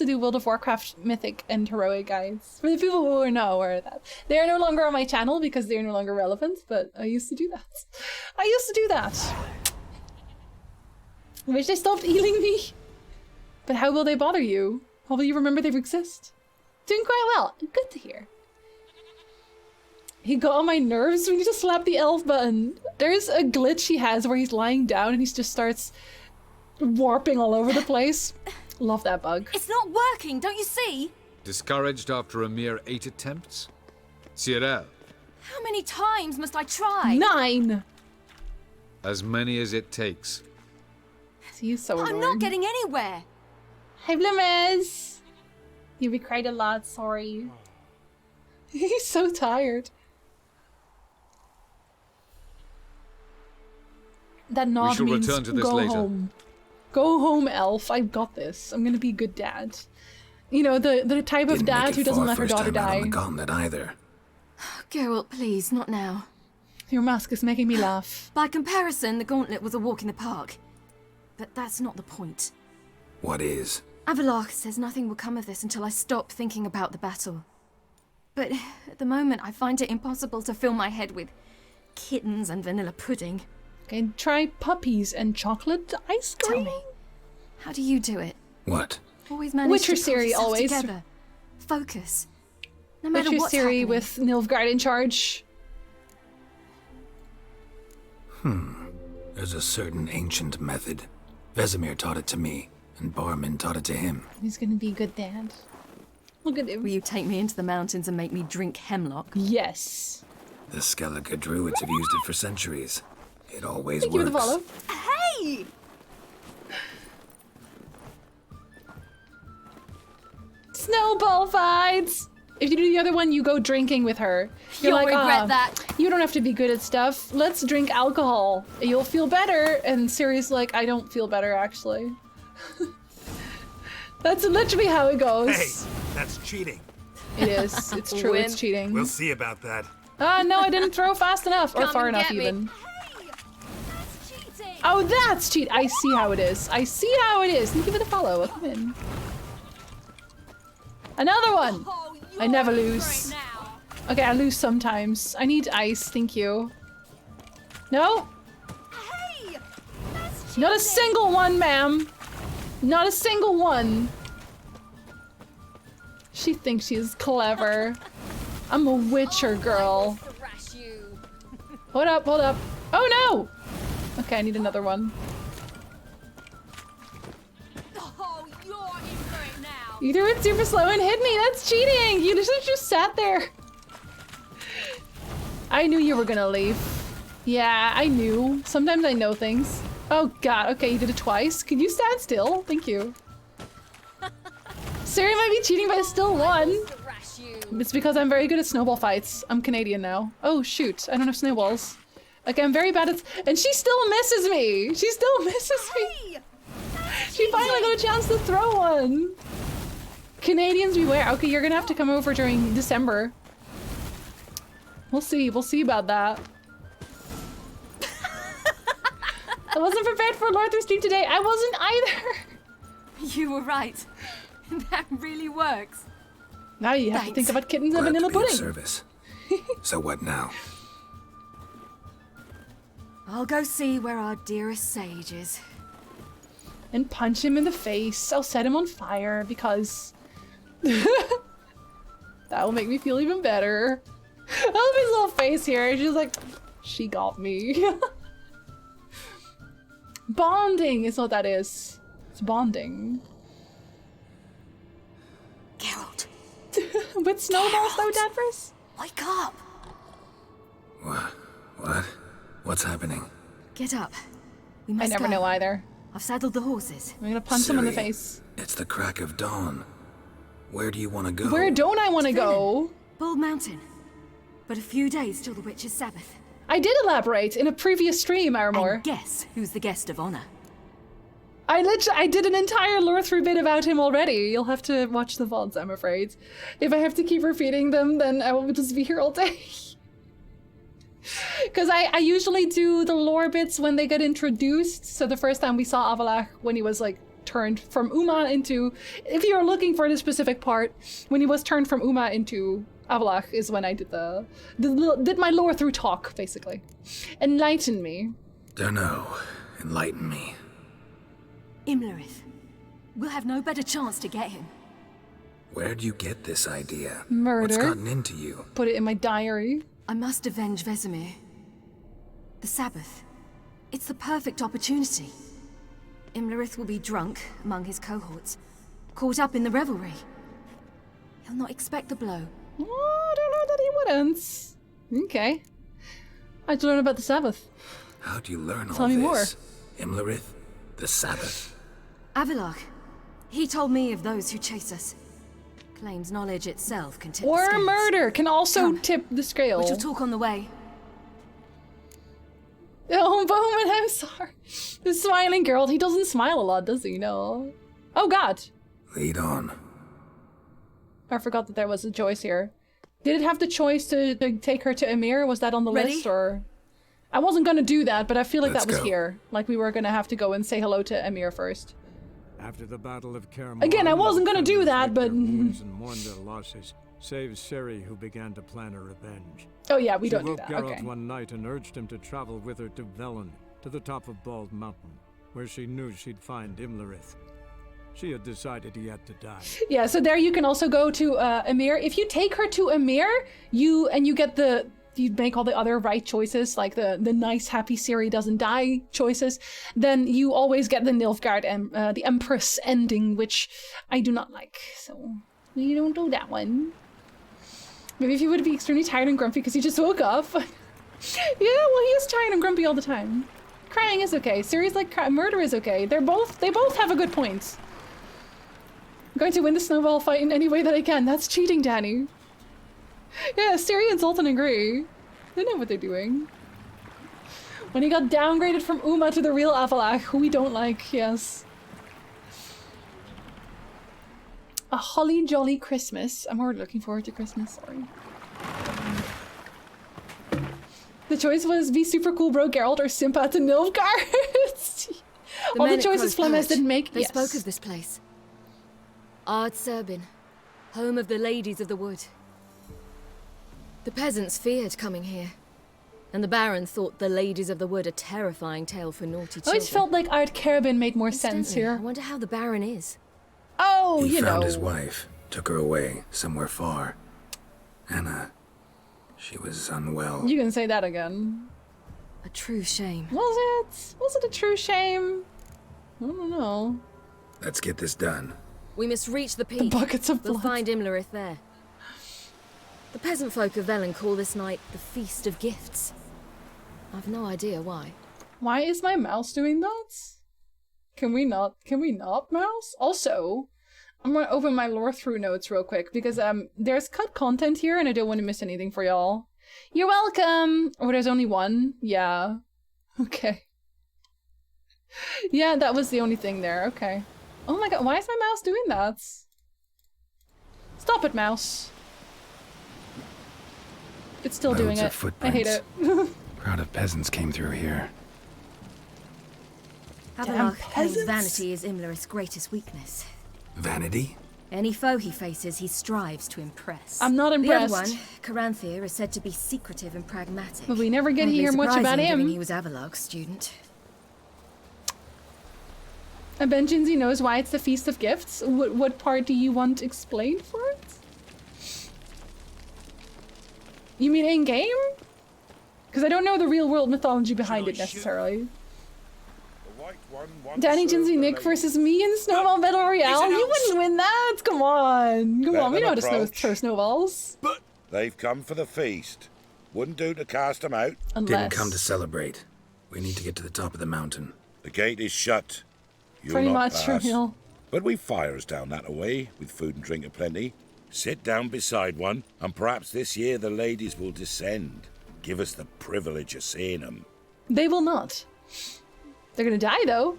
do World of Warcraft mythic and heroic guides. For the people who are not aware of that. They are no longer on my channel because they're no longer relevant, but I used to do that. I used to do that. I wish they stopped healing me. But how will they bother you? How will you remember they exist? Doing quite well. Good to hear. He got on my nerves. We need to slap the elf button. There's a glitch he has where he's lying down and he just starts warping all over the place. Love that bug. It's not working, don't you see? Discouraged after a mere 8 attempts? Cyril. How many times must I try? 9! As many as it takes. He's so I'm annoying. not getting anywhere. Hi, Blumes. You cried a lot, sorry. He's so tired. That nod means return to this go later. home. Go home, elf. I've got this. I'm gonna be a good dad. You know, the type of dad who doesn't let her daughter die. On the gauntlet either. Geralt, please, not now. Your mask is making me laugh. By comparison, the gauntlet was a walk in the park. But that's not the point. What is? Avalok says nothing will come of this until I stop thinking about the battle. But at the moment, I find it impossible to fill my head with kittens and vanilla pudding. Okay, try puppies and chocolate ice cream. Tell me, how do you do it? What? Always manage Witcher to pull Ciri, yourself always. together. Focus. No matter Witcher what's Ciri happening. with Nilfgaard in charge. There's a certain ancient method. Vesemir taught it to me, and Barman taught it to him. He's gonna be a good dad. Look at him. Will you take me into the mountains and make me drink hemlock? Yes. The Skellige druids have used it for centuries. It always Thank you works. for the follow. Hey! Snowball fights! If you do the other one, you go drinking with her. You're You'll like, regret that. You don't have to be good at stuff. Let's drink alcohol. You'll feel better. And Ciri's like, I don't feel better, actually. That's literally how it goes. Hey, that's cheating. It is. It's true. It's cheating. We'll see about that. Ah, no, I didn't throw fast enough. Or Come far and enough, get me. even. Oh, that's cheat. I see how it is. I see how it is. Thank you for the follow. Welcome in. Another one. I never lose. Okay, I lose sometimes. I need ice. Thank you. No? Not a single one, ma'am. Not a single one. She thinks she's clever. I'm a Witcher girl. Hold up, hold up. Oh no! Okay, I need another one. You threw it super slow and hit me. That's cheating. You just sat there. I knew you were gonna leave. Yeah, I knew. Sometimes I know things. Oh god, okay, you did it twice. Could you stand still? Thank you. Ciri might be cheating, but I still won. It's because I'm very good at snowball fights. I'm Canadian now. Oh shoot, I don't have snowballs. Okay, I'm very bad at— and she still misses me! She still misses me! She finally got a chance to throw one! Canadians beware. Okay, you're gonna have to come over during December. We'll see about that. I wasn't prepared for Lorethrough stream today. I wasn't either! You were right. That really works. Now you have to think about kittens and Glad vanilla to be of pudding. service. So what now? I'll go see where our dearest sage is. And punch him in the face. I'll set him on fire because that will make me feel even better. I love his little face here. She's like, she got me. Bonding is what that is. It's bonding. Geralt. With snowballs though, Dadverse? Wake up! What? What's happening? Get up. We I must never go. know either. I've saddled the horses. I'm gonna punch him in the Ciri, face. It's the crack of dawn. Where do you want to go? Where don't I want to go? Bald Mountain. But a few days till the Witch's Sabbath. I did elaborate in a previous stream, Armor. And guess who's the guest of honor? I did an entire Lorethrough bit about him already. You'll have to watch the VODs, I'm afraid. If I have to keep repeating them, then I will just be here all day. Because I usually do the lore bits when they get introduced. So the first time we saw Avalach, when he was like turned from Uma into, if you're looking for the specific part, when he was turned from Uma into Avalach is when I did did my Lorethrough talk, basically. Enlighten me. Dunno. Enlighten me. Imlerith. We'll have no better chance to get him. Where'd you get this idea? Murder. What's gotten into you? Put it in my diary. I must avenge Vesemir. The Sabbath. It's the perfect opportunity. Imlerith will be drunk among his cohorts, caught up in the revelry. He'll not expect the blow. Oh, I don't know that he wouldn't. Okay. How'd you learn about the Sabbath? How'd you learn Tell all me this? Imlerith? The Sabbath? Avalach. He told me of those who chase us. Claims knowledge itself can tip the Or scales. murder can also tip the scale. We shall talk on the way. Oh, Bowman, I'm sorry. The smiling girl, he doesn't smile a lot, does he? No. Oh, God. Lead on. I forgot that there was a choice here. Did it have the choice to take her to Emir? Was that on the list, or...? I wasn't gonna do that, but I feel like Let's that was go. here. Like we were gonna have to go and say hello to Emir first. After the Battle of Kaer Again, I wasn't gonna do that, but... wounds and mourned their losses, save Ciri, who began to plan a revenge. Oh yeah, we don't do She that, woke Geralt okay. one night and urged him to travel with her to Velen, to the top of Bald Mountain, where she knew she'd find Imlerith. She had decided he had to die. Yeah, so there you can also go to Emir. If you take her to Emir, you make all the other right choices, like the nice, happy Ciri doesn't die choices, then you always get the Nilfgaard and the Empress ending, which I do not like. So we don't do that one. Maybe if you would be extremely tired and grumpy because you just woke up. Yeah, well, he is tired and grumpy all the time. Crying is okay. Ciri's like, murder is okay. They both have a good point. I'm going to win the snowball fight in any way that I can. That's cheating, Danny. Yeah, Ciri and Zoltan agree. They know what they're doing. When he got downgraded from Uma to the real Avalach, who we don't like, yes. A holly jolly Christmas. I'm already looking forward to Christmas, sorry. The choice was be super cool bro Geralt or Simpa to Nilfgaard. All the choices Flemeth didn't make. They spoke of this place. Ard Serbin, home of the ladies of the wood. The peasants feared coming here, and the Baron thought the ladies of the wood a terrifying tale for naughty I children. always felt like Ard Carabin made more sense here. I wonder how the Baron is. Oh, He you found know. his wife, took her away, somewhere far. Anna, she was unwell. You can say that again. A true shame. Was it? Was it a true shame? I don't know. Let's get this done. We must reach the peak. buckets of We'll blood. find Imlerith there. The peasant folk of Velen call this night the Feast of Gifts. I've no idea why. Why is my mouse doing that? Can we not mouse? Also, I'm gonna open my Lorethrough notes real quick because there's cut content here and I don't want to miss anything for y'all. You're welcome! Oh, there's only one? Yeah. Okay. Yeah, that was the only thing there, okay. Oh my god, why is my mouse doing that? Stop it, mouse. It's still doing Loads it. of I hate footprints. it. Crowd of peasants came through here. Avalach claims vanity is Imlerith's greatest weakness. Vanity? Any foe he faces, he strives to impress. I'm not impressed. The other one, Caranthir, is said to be secretive and pragmatic. But we never get to Hardly hear much about surprising, given him. He was Avalach's student. And Benjinsy knows why it's the Feast of Gifts. What part do you want explained for it? You mean in-game? Because I don't know the real-world mythology behind it necessarily. Danny, Jinsy, Nick versus me in Snowball Battle Royale? You wouldn't win that! Come on! Come on, we know how to throw snowballs. But they've come for the feast. Wouldn't do to cast them out. Didn't come to celebrate. We need to get to the top of the mountain. The gate is shut. You'll Pretty not much, pass. real. But we've fires down that away, with food and drink aplenty. Sit down beside one, and perhaps this year the ladies will descend. Give us the privilege of seeing them. They will not. They're gonna die, though.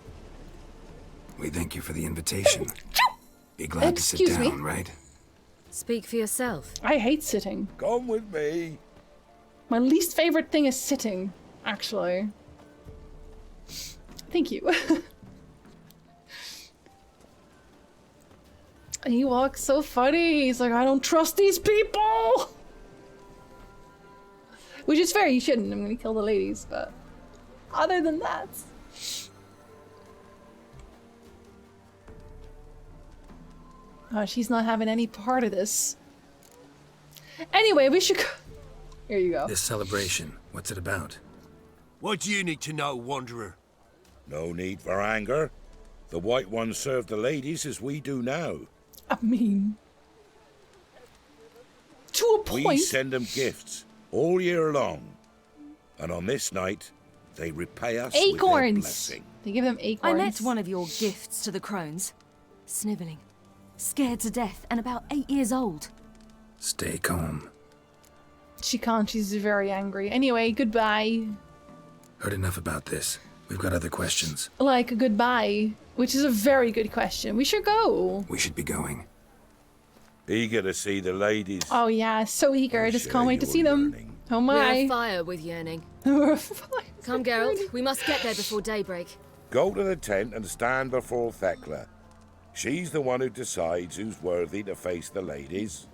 We thank you for the invitation. Be glad to sit down, right? Speak for yourself. I hate sitting. Come with me. My least favorite thing is sitting, actually. Thank you. And he walks so funny. He's like, I don't trust these people. Which is fair, you shouldn't. I'm gonna kill the ladies, but other than that. Oh, she's not having any part of this. Anyway, we should go. Here you go. This celebration, what's it about? What do you need to know, Wanderer? No need for anger. The White Ones serve the ladies as we do now. I mean, to a point. We send them gifts all year long. And on this night, they repay us with their blessing. They give them acorns. I met one of your gifts to the crones. Snivelling. Scared to death and about 8 years old. Stay calm. She can't. She's very angry. Anyway, goodbye. Heard enough about this. We've got other questions. Like, goodbye. Which is a very good question. We should go. We should be going. Eager to see the ladies. Oh yeah, so eager. I just can't wait to see them. Oh my. We're afire with yearning. Come, Geralt. We must get there before daybreak. Go to the tent and stand before Thekla. She's the one who decides who's worthy to face the ladies.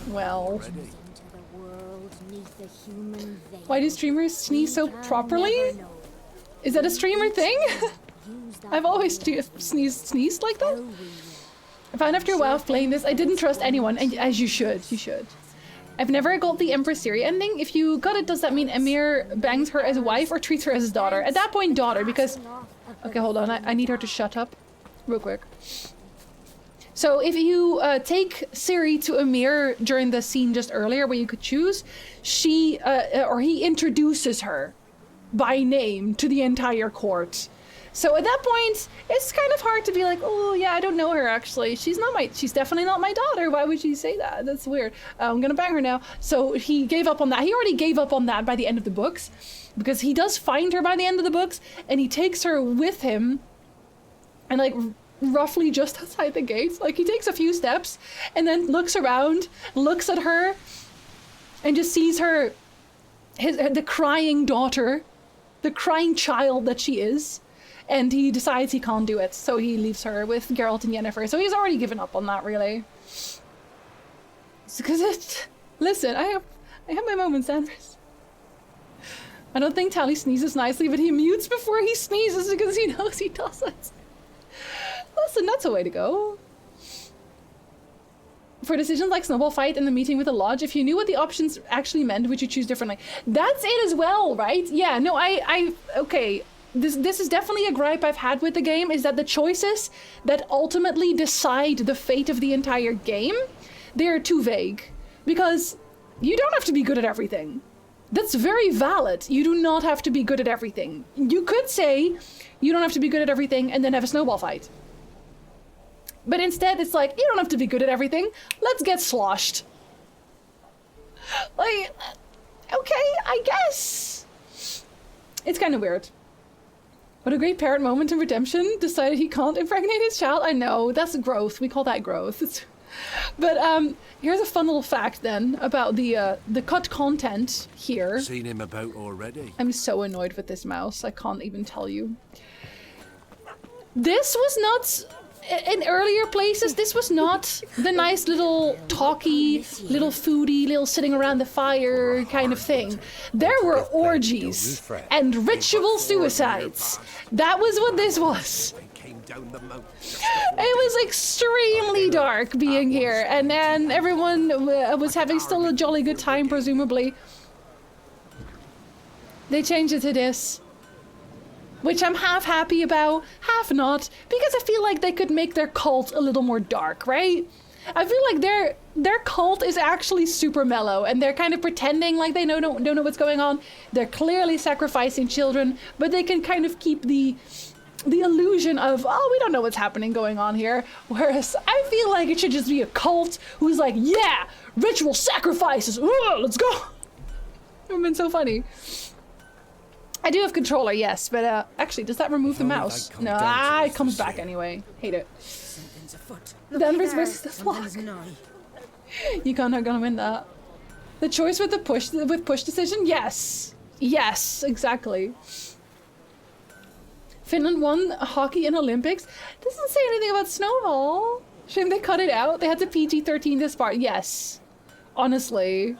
Well. Why do streamers sneeze so properly? Is that a streamer thing? I've always sneezed like that. I found after a while of playing this, I didn't trust anyone, and as you should, I've never got the Empress Ciri ending. If you got it, does that mean Emir bangs her as a wife or treats her as his daughter? At that point, daughter, because... Okay, hold on, I need her to shut up. Real quick. So if you take Ciri to Emir during the scene just earlier where you could choose, she, or he introduces her by name to the entire court. So at that point, it's kind of hard to be like, oh yeah, I don't know her actually. She's definitely not my daughter. Why would she say that? That's weird. I'm gonna bang her now. So he gave up on that. He already gave up on that by the end of the books, because he does find her by the end of the books, and he takes her with him, and like roughly just outside the gates, like he takes a few steps, and then looks around, looks at her, and just sees her, the crying daughter, the crying child that she is. And he decides he can't do it, so he leaves her with Geralt and Yennefer. So he's already given up on that, really. Because listen, I have my moments, Danvers. I don't think Tally sneezes nicely, but he mutes before he sneezes because he knows he doesn't. Listen, that's a way to go. For decisions like Snowball Fight and the meeting with the Lodge, if you knew what the options actually meant, would you choose differently? That's it as well, right? Yeah, no, okay. This is definitely a gripe I've had with the game, is that the choices that ultimately decide the fate of the entire game, they're too vague. Because you don't have to be good at everything. That's very valid. You do not have to be good at everything. You could say you don't have to be good at everything and then have a snowball fight. But instead it's like, you don't have to be good at everything. Let's get sloshed. Like, okay, I guess. It's kind of weird. What a great parent moment in redemption. Decided he can't impregnate his child. I know, that's growth. We call that growth. But here's a fun little fact then about the cut content here. Seen him about already. I'm so annoyed with this mouse. I can't even tell you. This was not... In earlier places, this was not the nice little talky, little foodie, little sitting around the fire kind of thing. There were orgies and ritual suicides. That was what this was. It was extremely dark being here, and then everyone was having still a jolly good time, presumably. They changed it to this. Which I'm half happy about, half not, because I feel like they could make their cult a little more dark, right? I feel like their cult is actually super mellow, and they're kind of pretending like they don't know what's going on. They're clearly sacrificing children, but they can kind of keep the illusion of, oh, we don't know what's happening going on here. Whereas I feel like it should just be a cult who's like, yeah, ritual sacrifices, let's go. It would have been so funny. I do have controller, yes, but actually, does that remove the mouse? No, it comes back anyway. Hate it. Danvers versus the flock. You can't not gonna win that. The choice with the push decision? Yes. Yes, exactly. Finland won hockey in Olympics. Doesn't say anything about snowball. Shouldn't they cut it out? They had to PG-13 this part. Yes. Honestly.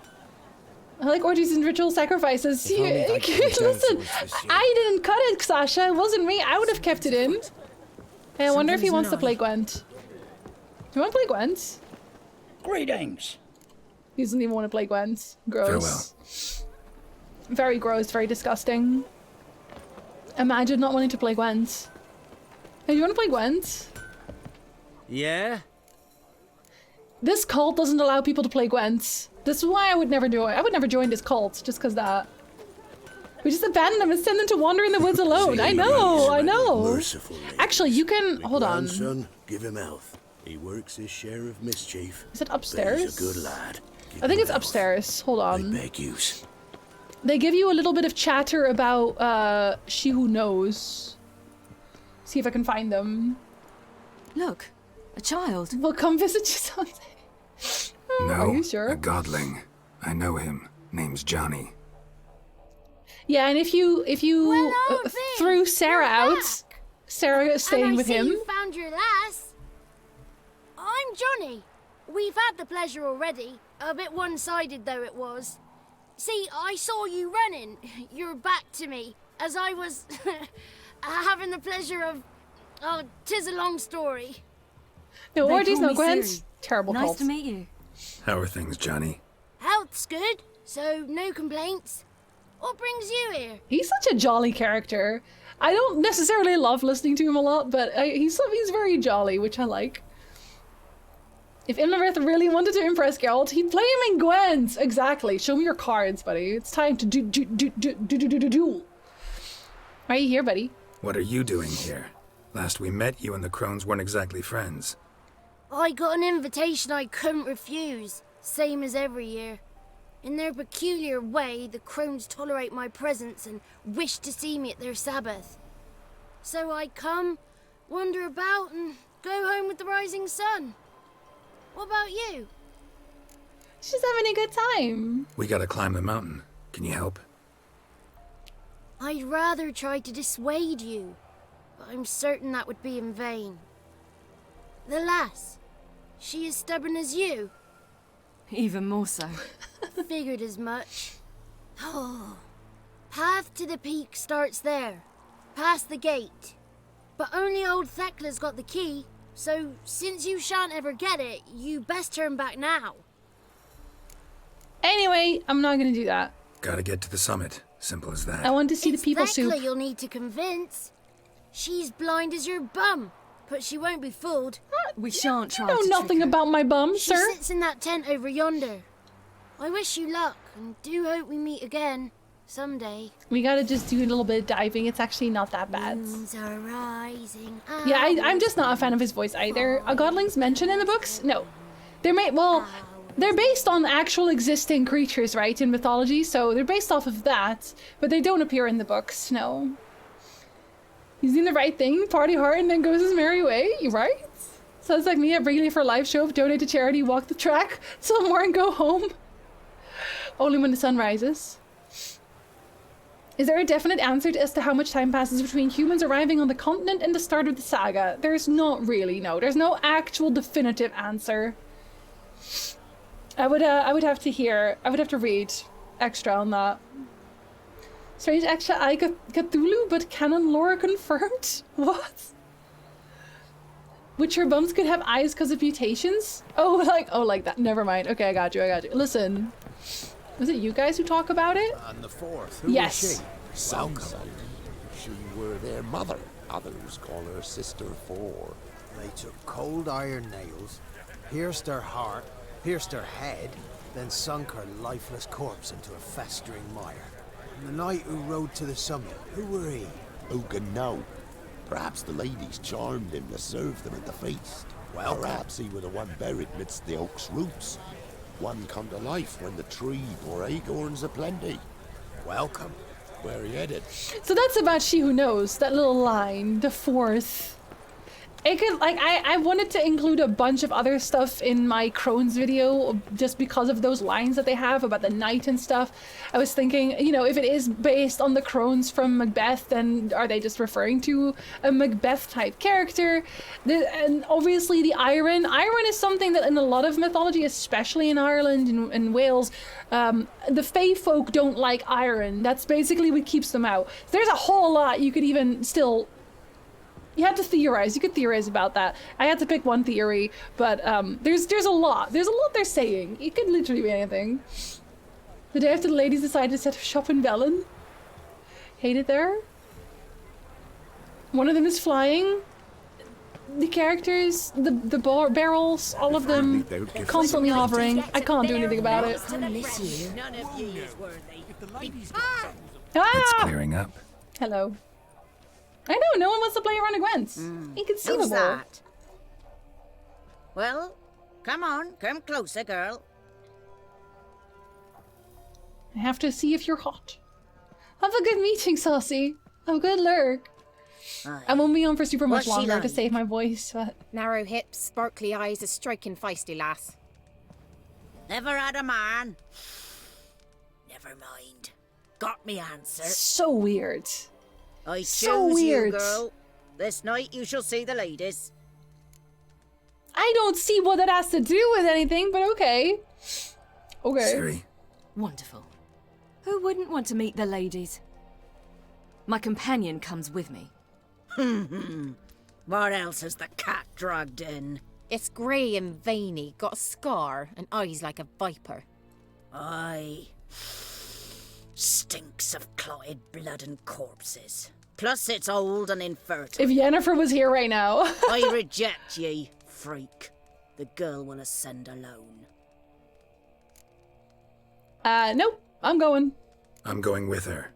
I like orgies and ritual sacrifices. Listen, I didn't cut it, Sasha. It wasn't me. I would have kept it in. Hey, I wonder if he wants to play Gwent. Do you want to play Gwent? Greetings. He doesn't even want to play Gwent. Gross. Farewell. Very gross, very disgusting. Imagine not wanting to play Gwent. Hey, you want to play Gwent? Yeah? This cult doesn't allow people to play Gwent. This is why I would never join. I would never join this cult, just because that. We just abandon them and send them to wander in the woods alone. I know, I know. Actually, you can... Hold on. Grandson, give him health. He works his share of mischief. Is it upstairs? He's a good lad. I think it's upstairs. Hold on. I beg yous. They give you a little bit of chatter about She Who Knows. See if I can find them. Look, a child. We'll come visit you someday. No, Are you sure? a godling. I know him. Name's Johnny. Yeah, and if you threw Sarah out, Sarah is staying with him. You found your lass. I'm Johnny. We've had the pleasure already. A bit one-sided though it was. See, I saw you running. Your back to me as I was having the pleasure of. Oh, 'tis a long story. No orgies, no Gwent. Terrible Nice cult. to meet you. How are things, Johnny? Health's good, so no complaints. What brings you here? He's such a jolly character. I don't necessarily love listening to him a lot, but he's very jolly, which I like. If Imlerith really wanted to impress Geralt, he'd play him in Gwent. Exactly. Show me your cards, buddy. It's time to duel. Why are you here, buddy? What are you doing here? Last we met, you and the Crones weren't exactly friends. I got an invitation I couldn't refuse, same as every year. In their peculiar way, the crones tolerate my presence and wish to see me at their Sabbath. So I come, wander about, and go home with the rising sun. What about you? She's having a good time. We gotta climb the mountain. Can you help? I'd rather try to dissuade you, but I'm certain that would be in vain. The lass, she as stubborn as you? Even more so. Figured as much. Oh, path to the peak starts there, past the gate. But only old Thekla's got the key, so since you shan't ever get it, you best turn back now. Anyway, I'm not gonna do that. Gotta get to the summit. Simple as that. I want to see the people Thekla soup. you'll need to convince. She's blind as your bum, but she won't be fooled. We shan't try You know to nothing about my bum, She sir. sits in that tent over yonder. I wish you luck, and do hope we meet again, someday. We gotta just do a little bit of diving. It's actually not that bad. Moons are rising. Yeah, I'm just not a fan of his voice either. Are godlings mentioned in the books? No. They're based on actual existing creatures, right, in mythology, so they're based off of that, but they don't appear in the books, no. He's doing the right thing, party hard, and then goes his merry way, right? Sounds like me at Wrigley for live show, donate to charity, walk the track, some more and go home. Only when the sun rises. Is there a definite answer as to how much time passes between humans arriving on the continent and the start of the saga? There's not really, no. There's no actual definitive answer. I would have to read extra on that. Strange extra I Cthulhu, but canon lore confirmed? What? Which her bums could have eyes because of mutations? Oh, like that. Never mind. Okay, I got you. Listen. Was it you guys who talk about it? On the fourth. Yes. Was she? Welcome. She were their mother. Others call her Sister Four. They took cold iron nails, pierced her heart, pierced her head, then sunk her lifeless corpse into a festering mire. And the knight who rode to the summit, who were he? Who can know? Perhaps the ladies charmed him to serve them at the feast. Well, perhaps he were the one buried midst the oak's roots. One come to life when the tree bore acorns aplenty. Welcome. Where are you headed? So that's about She Who Knows, that little line, the fourth. It could, like, I wanted to include a bunch of other stuff in my Crones video just because of those lines that they have about the night and stuff. I was thinking, you know, if it is based on the Crones from Macbeth, then are they just referring to a Macbeth type character? And obviously the Iron. Iron is something that in a lot of mythology, especially in Ireland and Wales, the Fae folk don't like iron. That's basically what keeps them out. There's a whole lot you could even still... You had to theorize. You could theorize about that. I had to pick one theory, but there's a lot. There's a lot they're saying. It could literally be anything. The day after the ladies decided to set up shop in Bellin. Hate it there. One of them is flying. The characters, the barrels, all of them constantly hovering. I can't do anything about it. It's clearing up. Hello. I know, no one wants to play around a Gwent. Inconceivable. Who's that? Well, come on, come closer, girl. I have to see if you're hot. Have a good meeting, Saucy. Have a good lurk. I won't be on for super much longer to save my voice, but... Narrow hips, sparkly eyes, a striking feisty lass. Never had a man. Never mind. Got me answer. So weird. I choose So weird. you, girl. This night you shall see the ladies. I don't see what that has to do with anything, but okay. Okay. Ciri. Wonderful. Who wouldn't want to meet the ladies? My companion comes with me. What else has the cat dragged in? It's grey and veiny, got a scar, and eyes like a viper. Aye. Stinks of clotted blood and corpses. Plus it's old and infertile. If Yennefer was here right now. I reject ye, freak. The girl will ascend alone. Nope. I'm going. I'm going with her.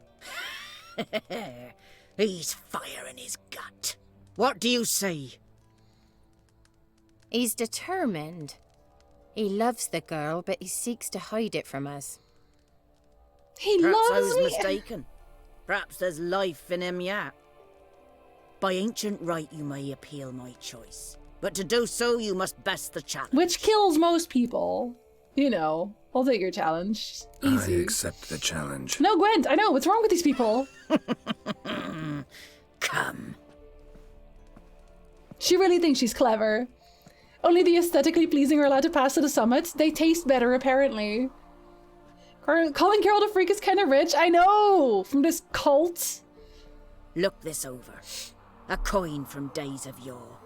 He's fire in his gut. What do you say? He's determined. He loves the girl, but he seeks to hide it from us. He Perhaps I loves was me. mistaken. Perhaps there's life in him yet. By ancient right you may appeal my choice. But to do so you must best the challenge. Which kills most people. You know, I'll take your challenge. Easy. I accept the challenge. No, Gwent, I know. What's wrong with these people? Come. She really thinks she's clever. Only the aesthetically pleasing are allowed to pass to the summit. They taste better, apparently. Calling Carol the Freak is kind of rich. I know! From this cult. Look this over. A coin from days of yore.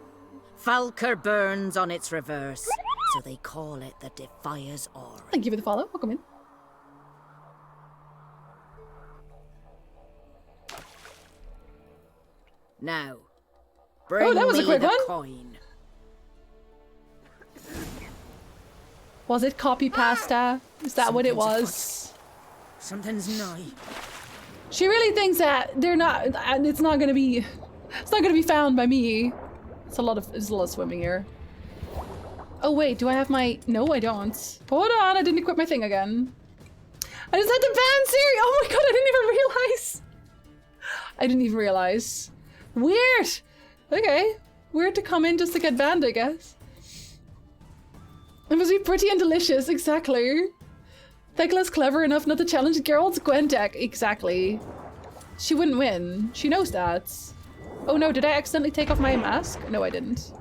Falker burns on its reverse, so they call it the Defier's Aura. Thank you for the follow. Welcome in. Now, bring that was a me quick the one. coin. Was it copy pasta? Is that what it was? Something's nigh. She really thinks that they're not. It's not gonna be found by me. There's a lot of swimming here. Oh wait, do I have my? No, I don't. Hold on, I didn't equip my thing again. I just had to ban Siri. Oh my god, I didn't even realize. Weird. Okay, weird to come in just to get banned, I guess. It must be pretty and delicious, exactly. Thecla's clever enough not to challenge Geralt's Gwen deck, exactly. She wouldn't win. She knows that. Oh no, did I accidentally take off my mask? No, I didn't.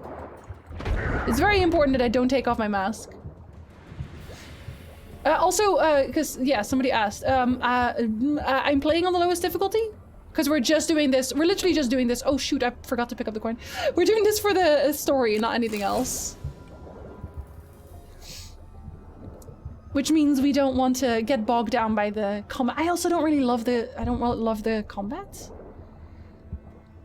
It's very important that I don't take off my mask. Also, because, yeah, somebody asked. I'm playing on the lowest difficulty? Because we're just doing this. We're literally just doing this. Oh shoot, I forgot to pick up the coin. We're doing this for the story, not anything else. Which means we don't want to get bogged down by the combat. I also don't really love the, love the combat.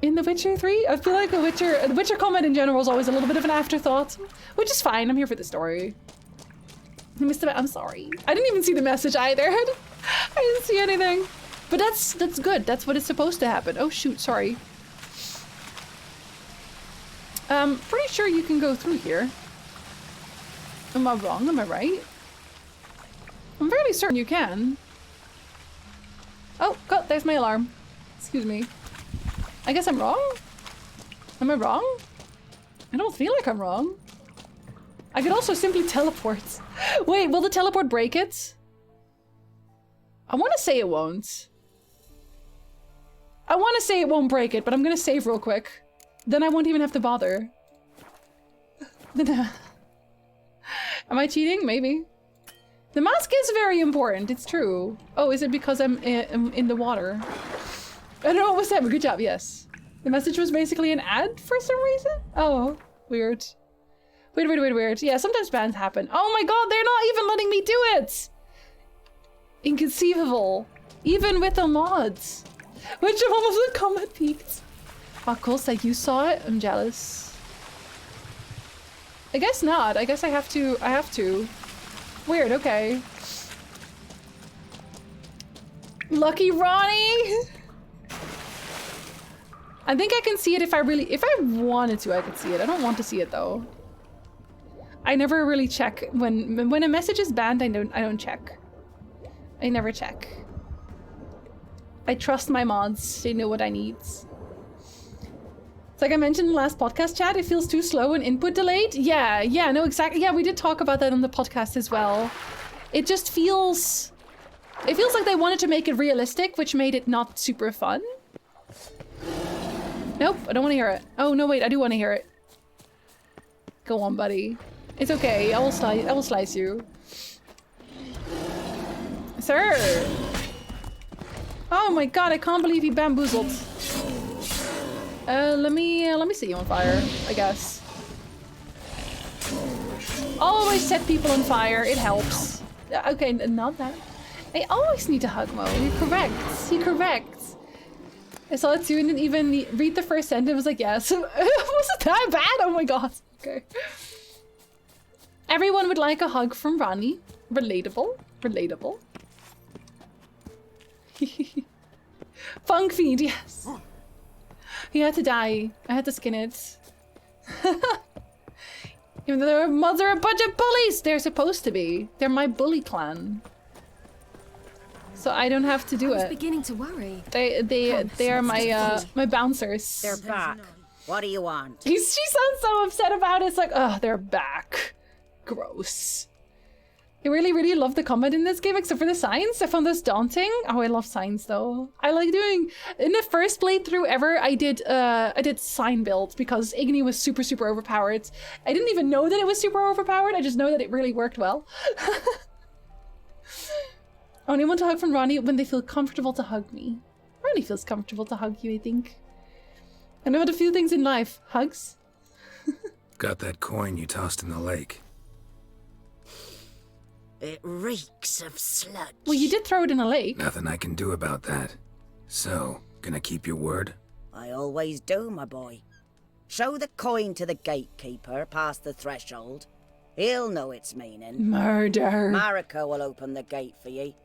In The Witcher 3? I feel like the Witcher combat in general is always a little bit of an afterthought. Which is fine, I'm here for the story. I missed it, I'm sorry. I didn't even see the message either. I didn't see anything. But that's good, that's what is supposed to happen. Oh shoot, sorry. Pretty sure you can go through here. Am I wrong, am I right? I'm fairly certain you can. Oh, God, there's my alarm. Excuse me. I guess I'm wrong? Am I wrong? I don't feel like I'm wrong. I could also simply teleport. Wait, will the teleport break it? I want to say it won't. I want to say it won't break it, but I'm gonna save real quick. Then I won't even have to bother. Am I cheating? Maybe. The mask is very important, it's true. Oh, is it because I'm in the water? I don't know what was that, but good job, yes. The message was basically an ad for some reason? Oh, weird. Weird. Yeah, sometimes bans happen. Oh my god, they're not even letting me do it! Inconceivable. Even with the mods. Which one was the comment peaked? Oh, cool, so you saw it? I'm jealous. I guess not. I guess I have to. Weird, okay. Lucky Ronnie! I think I can see it if I wanted to, I could see it. I don't want to see it though. I never really check when a message is banned. I don't check. I never check. I trust my mods. They know what I need. It's like I mentioned in the last podcast chat, it feels too slow and input delayed. Yeah, no, exactly. Yeah, we did talk about that on the podcast as well. It just feels... It feels like they wanted to make it realistic, which made it not super fun. Nope, I don't want to hear it. Oh, no, wait, I do want to hear it. Go on, buddy. It's okay, I will slice you. Sir! Oh my god, I can't believe he bamboozled. Let me set you on fire, I guess. Always set people on fire, it helps. Okay, not that. I always need to hug Mo, you're correct. You're correct. I saw it too and didn't even read the first sentence. I was like, yes. Was it that bad? Oh my god. Okay. Everyone would like a hug from Ronnie. Relatable. Relatable. Funk feed, yes. He had to die. I had to skin it. Even though their mods are a bunch of bullies! They're supposed to be. They're my bully clan. So I don't have to do it. I was beginning to worry. They are my bouncers. They're back. What do you want? She sounds so upset about it. It's like, oh, they're back. Gross. I really love the combat in this game, except for the signs. I found this daunting. Oh, I love signs though. I like doing... In the first playthrough ever, I did sign builds because Igni was super overpowered. I didn't even know that it was super overpowered. I just know that it really worked well. I only want to hug from Ronnie when they feel comfortable to hug me. Ronnie feels comfortable to hug you, I think. I know how to feel things in life. Hugs? Got that coin you tossed in the lake. It reeks of sludge. Well, you did throw it in a lake. Nothing I can do about that. So, gonna keep your word? I always do, my boy. Show the coin to the gatekeeper past the threshold. He'll know its meaning. Murder. Marika will open the gate for ye.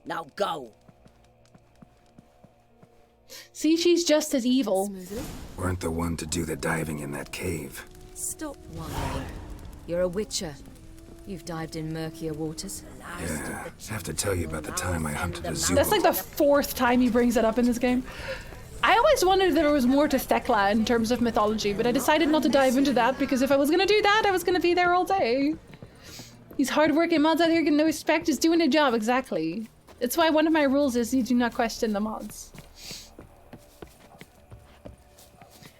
Now go. See, she's just as evil. Weren't the one to do the diving in that cave. Stop whining. You're a witcher. You've dived in murkier waters. Yeah, I have to tell you about the time I hunted a zoo. That's like the 4th time he brings that up in this game. I always wondered if there was more to Thekla in terms of mythology, but I decided not to dive into that because if I was gonna do that, I was gonna be there all day. These hardworking mods out here get no respect, just doing their job, exactly. That's why one of my rules is you do not question the mods.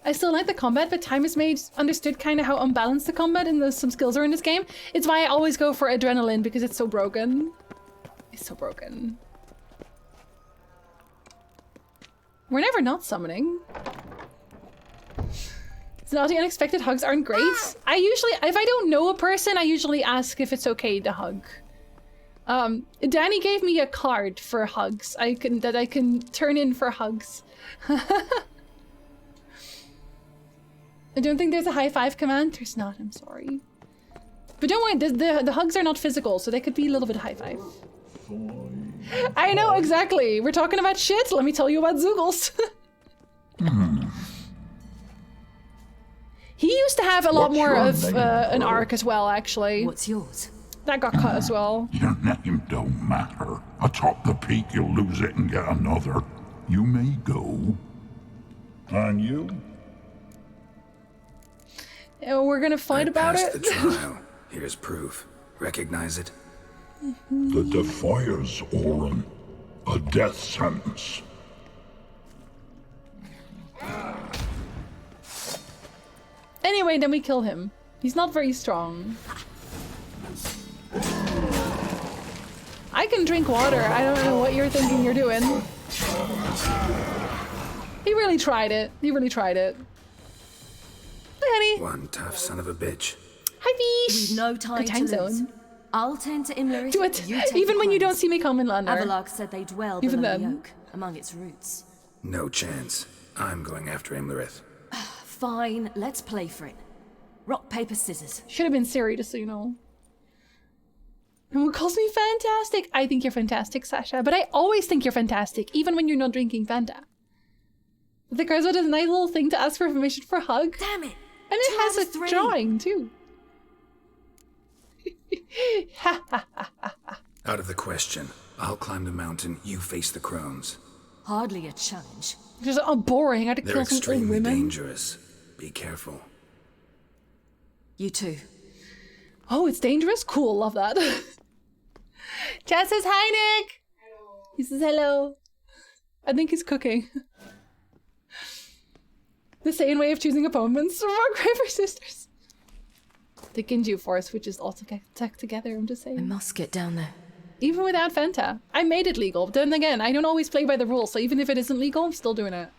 I still like the combat, but time has made understood kind of how unbalanced the combat and some skills are in this game. It's why I always go for adrenaline because it's so broken. It's so broken. We're never not summoning. Naughty unexpected hugs aren't great. I usually, if I don't know a person, I usually ask if it's okay to hug. Danny gave me a card for hugs. That I can turn in for hugs. I don't think there's a high five command. There's not, I'm sorry. But don't worry, the hugs are not physical, so they could be a little bit high five. I know, exactly. We're talking about shit. Let me tell you about Zoogles. He used to have a lot more of an arc as well, actually. What's yours? That got cut as well. Your name don't matter. Atop the peak, you'll lose it and get another. You may go. And you? We're gonna fight about Passed it. the trial. Here's proof. Recognize it? The Defier's Orin. A death sentence. Anyway, then we kill him. He's not very strong. I can drink water. I don't know what you're thinking you're doing. He really tried it. He really tried it. Hi, honey. One tough son of a bitch. Hi, Vish. We've no time Good time to lose. zone. I'll turn to Imlerith. Do it. You take Even the when you don't crones. see me coming, Lander. Avalok said they dwell Even below the then. oak, among its roots. No chance. I'm going after Imlerith. Fine, let's play for it. Rock, paper, scissors. Should have been Siri, just so you know. And who calls me fantastic? I think you're fantastic, Sasha. But I always think you're fantastic, even when you're not drinking Fanta. The card is a nice little thing to ask for permission for a hug. Damn it! And it has a drawing, too. Out of the question. I'll climb the mountain, you face the crones. Hardly a challenge. Just boring. I had to They're kill some old extremely women. dangerous. Be careful. You too. Oh, it's dangerous? Cool, love that. Chad says hi, Nick! He says hello. I think he's cooking. The Saiyan way of choosing opponents. Rock, paper, sisters. The Ginju Force, which is also tucked together, I'm just saying. I must get down there. Even without Fanta. I made it legal, but then again, I don't always play by the rules, so even if it isn't legal, I'm still doing it.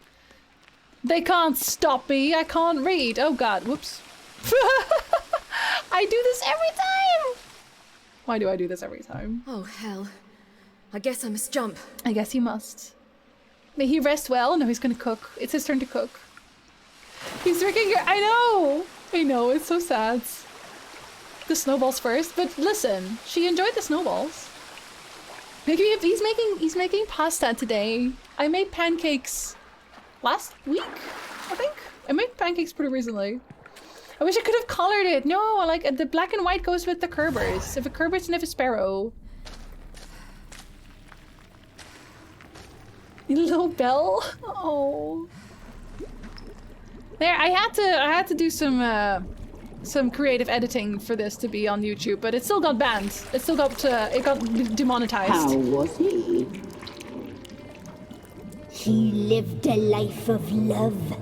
They can't stop me, I can't read. Oh god, whoops. I do this every time! Why do I do this every time? Oh, hell. I guess I must jump. I guess he must. May he rest well? No, he's gonna cook. It's his turn to cook. He's drinking your- I know, it's so sad. The snowballs first, but listen, she enjoyed the snowballs. Maybe if he's making pasta today. I made pancakes last week, I think. I made pancakes pretty recently. I wish I could have colored it. No, I like the black and white goes with the Kerbers. If a Kerbers and if a Sparrow. You little bell. Oh. There, I had to do some creative editing for this to be on YouTube, but it still got banned. It still got it got demonetized. How was he? He lived a life of love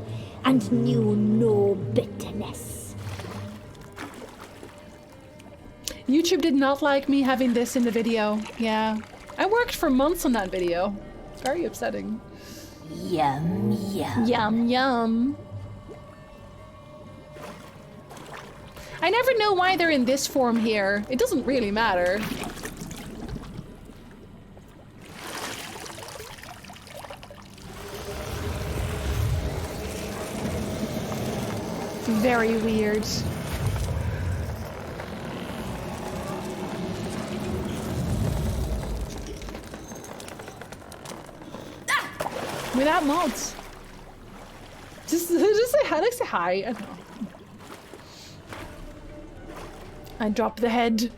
and knew no bitterness. YouTube did not like me having this in the video. Yeah. I worked for months on that video. It's very upsetting. Yum, yum. Yum, yum. I never know why they're in this form here. It doesn't really matter. Very weird. Without mods. Just say hi, like say hi. I don't know. I drop the head.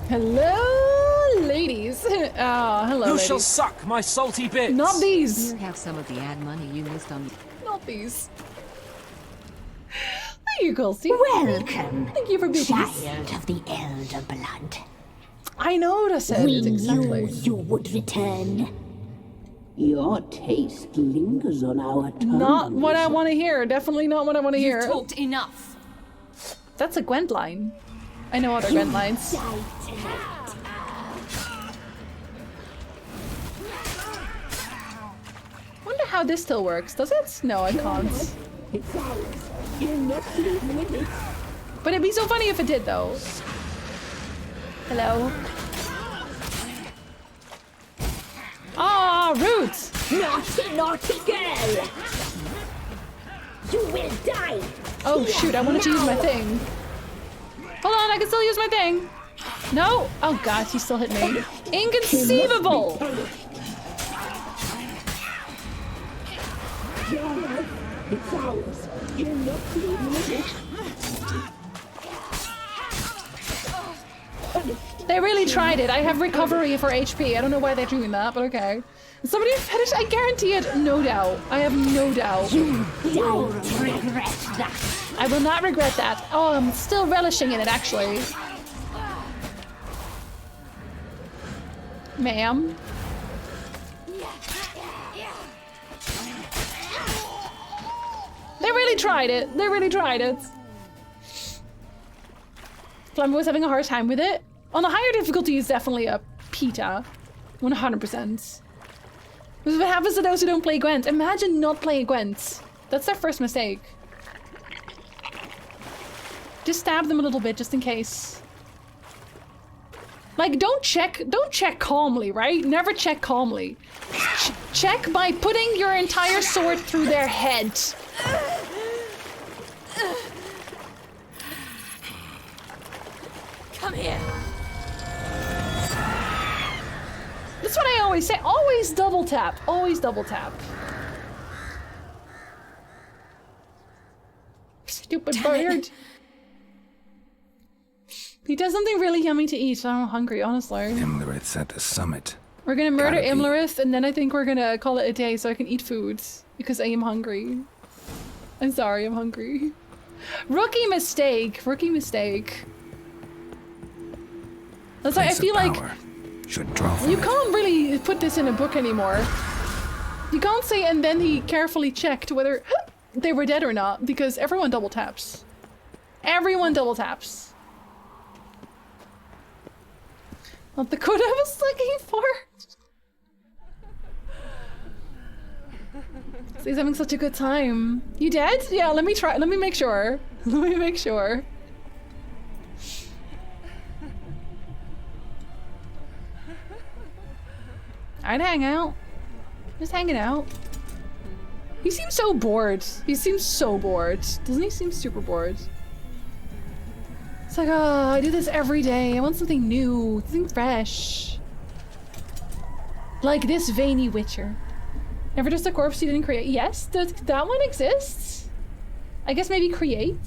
Hello, ladies. Oh, hello, Who ladies. shall suck my salty bits? Not these. You'll have some of the ad money you missed on. Not these. Thank you, Kelsey. Welcome, Thank you for being child of the elder blood. I noticed it. We Exactly. knew you would return. Your taste lingers on our tongues. Not what I want to hear. Definitely not what I want to hear. You've talked enough. That's a Gwent line. I know other Gwent lines. Wonder how this still works. Does it? No, I can't. But it'd be so funny if it did, though. Hello. Ah, Root! Naughty, naughty girl! You will die! Oh shoot, I wanted to use my thing. Hold on, I can still use my thing. No! Oh god, he still hit me. Inconceivable! They really tried it. I have recovery for HP. I don't know why they're doing that, but okay. Somebody fetish, I guarantee it. No doubt. I have no doubt. You don't regret that. I will not regret that. Oh, I'm still relishing in it, actually. Ma'am. They really tried it. They really tried it. Flambo was having a hard time with it. On the higher difficulty, it's definitely a pita. 100%. This is what happens to those who don't play Gwent. Imagine not playing Gwent. That's their first mistake. Just stab them a little bit, just in case. Like, don't check calmly, right? Never check calmly. Check by putting your entire sword through their head. Come here. That's what I always say. Always double tap. Always double tap. Stupid bird. He does something really yummy to eat. I'm hungry, honestly. Imlerith's at the summit. We're gonna murder Imlerith, and then I think we're gonna call it a day so I can eat food. Because I am hungry. I'm sorry, I'm hungry. Rookie mistake. Rookie mistake. That's why I feel like should draw from you can't really put this in a book anymore. You can't say, and then he carefully checked whether they were dead or not, because everyone double taps. Everyone double taps. Not the code I was looking for. So he's having such a good time. You dead? Yeah, let me try. Let me make sure. Let me make sure. I'd hang out. Just hanging out. He seems so bored. He seems so bored. Doesn't he seem super bored? It's like, oh, I do this every day. I want something new, something fresh. Like this veiny witcher. Never just a corpse you didn't create. Yes, that one exists. I guess maybe create.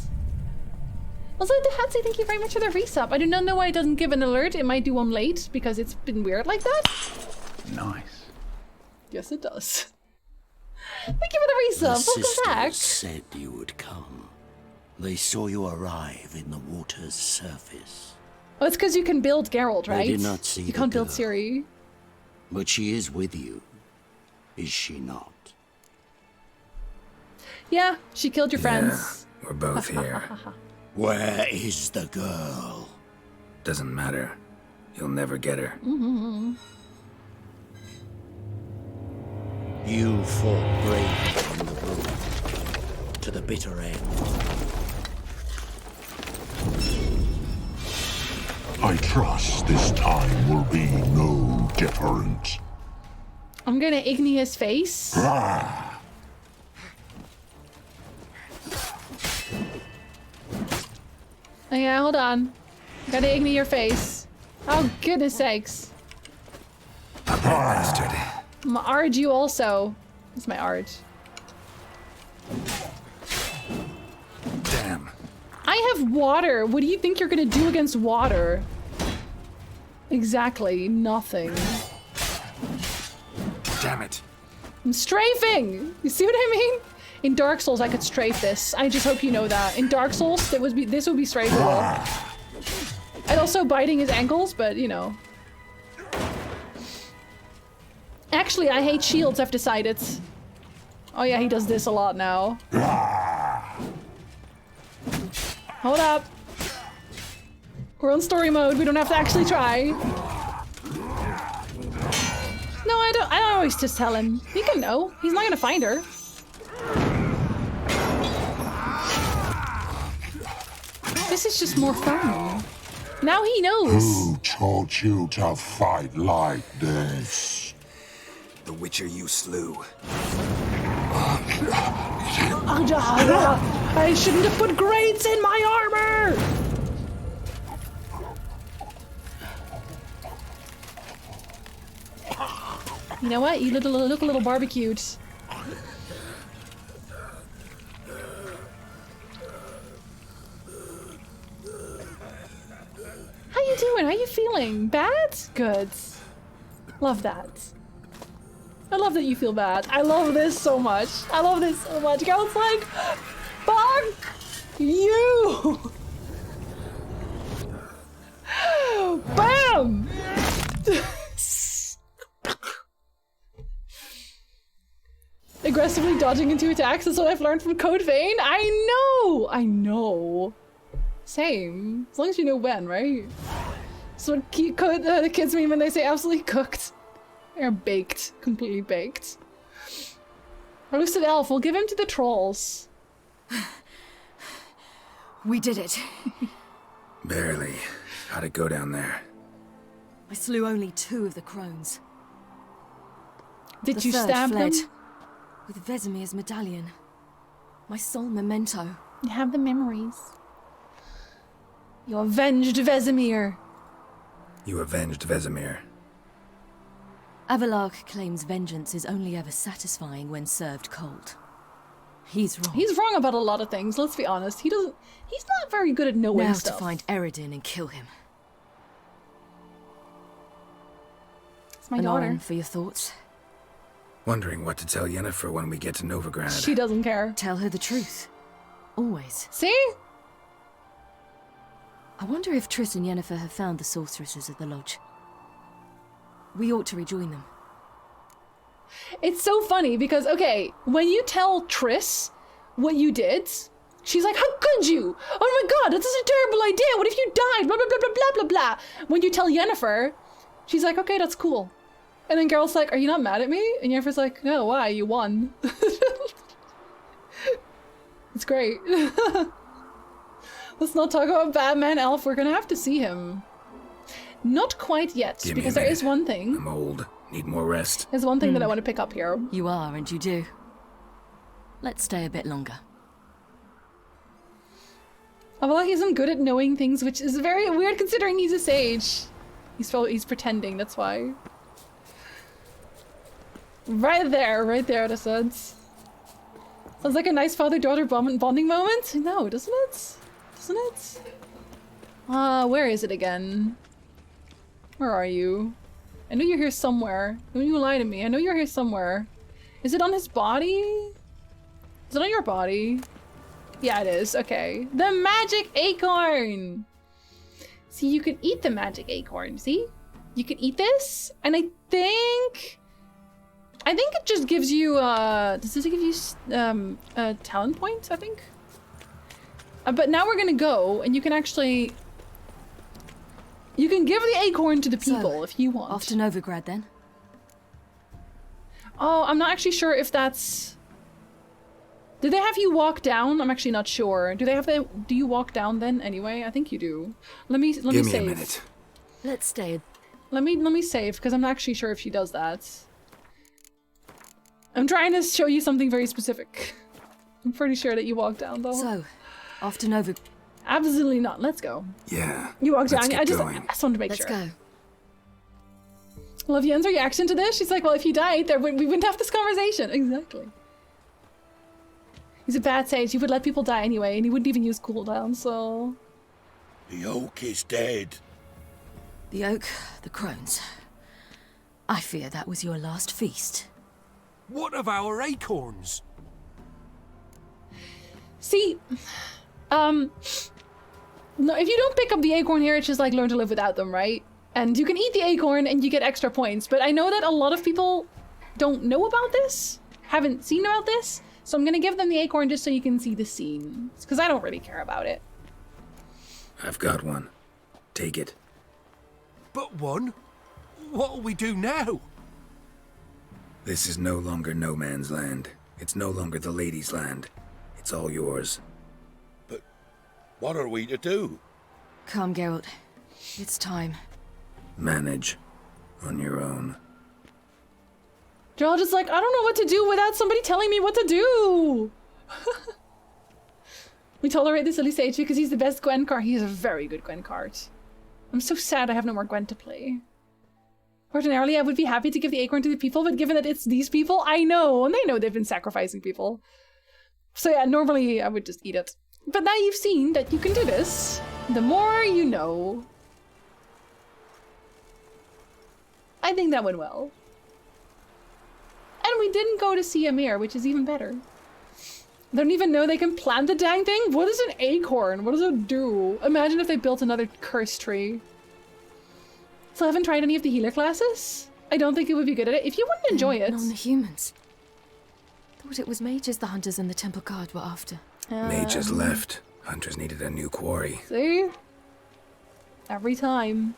Also, Dahatsy, thank you very much for the resub. I do not know why it doesn't give an alert. It might do one late because it's been weird like that. Nice. Yes, it does. Thank you for the resub. Welcome back. Said you would come. They saw you arrive in the water's surface. Oh, it's because you can build Geralt, right? They did not see you can't build Ciri. But she is with you, is she not? Yeah, she killed your friends. We're both here. Where is the girl? Doesn't matter. You'll never get her. Mm-hmm. You fought bravely on the road to the bitter end. I trust this time will be no different. I'm gonna igni his face. Ah. Oh yeah, hold on. Gotta igni your face. Oh, goodness sakes. Bastard. I'm gonna arge you also. That's my arge. Damn. I have water. What do you think you're gonna do against water? Exactly, nothing. Damn it. I'm strafing! You see what I mean? In Dark Souls, I could strafe this. I just hope you know that. In Dark Souls, this would be strafable. And also biting his ankles, but you know. Actually, I hate shields, I've decided. Oh yeah, he does this a lot now. Hold up. We're on story mode, we don't have to actually try. No, I don't always just tell him. He can know. He's not gonna find her. This is just more fun. Now he knows. Who taught you to fight like this? The Witcher you slew. I shouldn't have put grates in my armor! You know what? You look a little barbecued. How you doing? How you feeling? Bad? Good. Love that. I love that you feel bad. I love this so much. I love this so much. Geralt's like, fuck you! Bam! Aggressively dodging into attacks is what I've learned from Code Vein. I know. Same. As long as you know when, right? So what the kids mean when they say absolutely cooked. They're baked. Completely baked. Roasted elf. We'll give him to the trolls. We did it. Barely. How'd it go down there? I slew only 2 of the crones. Did The you third stab fled them? with Vesemir's medallion. My sole memento. You have the memories. You avenged Vesemir. You avenged Vesemir. Avalark claims vengeance is only ever satisfying when served cold. He's wrong. He's wrong about a lot of things, let's be honest. He's not very good at knowing now stuff. to find Eredin and kill him. It's my daughter. Anoran, for your thoughts. Wondering what to tell Yennefer when we get to Novigrad. She doesn't care. Tell her the truth. Always. See? I wonder if Triss and Yennefer have found the sorceresses at the lodge. We ought to rejoin them. It's so funny because, okay, when you tell Triss what you did, she's like, how could you? Oh my god, this is a terrible idea. What if you died? Blah, blah, blah, blah, blah, blah, blah. When you tell Yennefer, she's like, okay, that's cool. And then Geralt's like, are you not mad at me? And Yennefer's like, no, why? You won. It's great. Let's not talk about Batman Elf. We're gonna have to see him. Not quite yet, because there is one thing. I'm old. Need more rest. There's one thing that I want to pick up here. You are, and you do. Let's stay a bit longer. Avalok isn't good at knowing things, which is very weird considering he's a sage. He's pretending, that's why. Right there, the suds. Sounds like a nice father-daughter bonding moment? No, doesn't it? Doesn't it? Where is it again? Where are you? I know you're here somewhere. Don't you lie to me. I know you're here somewhere. Is it on his body? Is it on your body? Yeah, it is. Okay. The magic acorn! See, you can eat the magic acorn. See? You can eat this, and I think it just gives you, does this give you, a talent point, I think? But now we're gonna go, and you can actually, you can give the acorn to the people if you want. Off to Novigrad, then? Oh, I'm not actually sure if that's... Did they have you walk down? I'm actually not sure. Do you walk down then anyway? I think you do. Let me Give me save. a minute. Let's stay. Let me save, because I'm not actually sure if she does that. I'm trying to show you something very specific. I'm pretty sure that you walk down, though. So, off to Novigrad. Absolutely not. Let's go. Yeah. You walk down. I just going. wanted to make Let's sure. go. Love Yen's reaction to this. She's like, well, if you died, we wouldn't have this conversation. Exactly. He's a bad sage. He would let people die anyway, and he wouldn't even use cooldown, so... The oak is dead. The oak, the crones. I fear that was your last feast. What of our acorns? See, no, if you don't pick up the acorn here, it's just like learn to live without them, right? And you can eat the acorn and you get extra points, but I know that a lot of people don't know about this, haven't seen about this, so I'm gonna give them the acorn just so you can see the scene, because I don't really care about it. I've got one. Take it. But one? What'll we do now? This is no longer no man's land. It's no longer the lady's land. It's all yours. But what are we to do? Come, Geralt. It's time. Manage. On your own. Geralt is like, I don't know what to do without somebody telling me what to do. We tolerate the silly sage because he's the best Gwen card. He is a very good Gwen card. I'm so sad I have no more Gwen to play. Ordinarily, I would be happy to give the acorn to the people, but given that it's these people, I know, and they know they've been sacrificing people. So yeah, normally I would just eat it. But now you've seen that you can do this. The more you know. I think that went well. And we didn't go to see Amir, which is even better. They don't even know they can plant the dang thing? What is an acorn? What does it do? Imagine if they built another curse tree. So I haven't tried any of the healer classes. I don't think it would be good at it. If you wouldn't enjoy it. Non-humans. Thought it was mages the hunters and the temple guard were after. Mages left. Hunters needed a new quarry. See? Every time.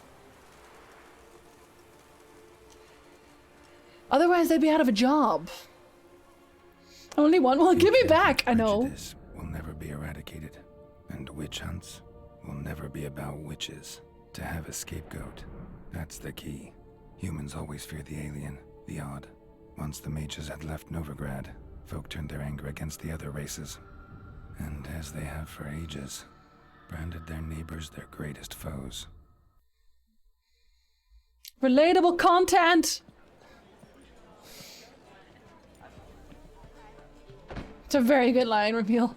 Otherwise, they'd be out of a job. Only one? Well, give me back! I know. Prejudice will never be eradicated. And witch hunts will never be about witches. To have a scapegoat, that's the key. Humans always fear the alien, the odd. Once the mages had left Novigrad, folk turned their anger against the other races. And as they have for ages, branded their neighbors their greatest foes. Relatable content! It's a very good line reveal.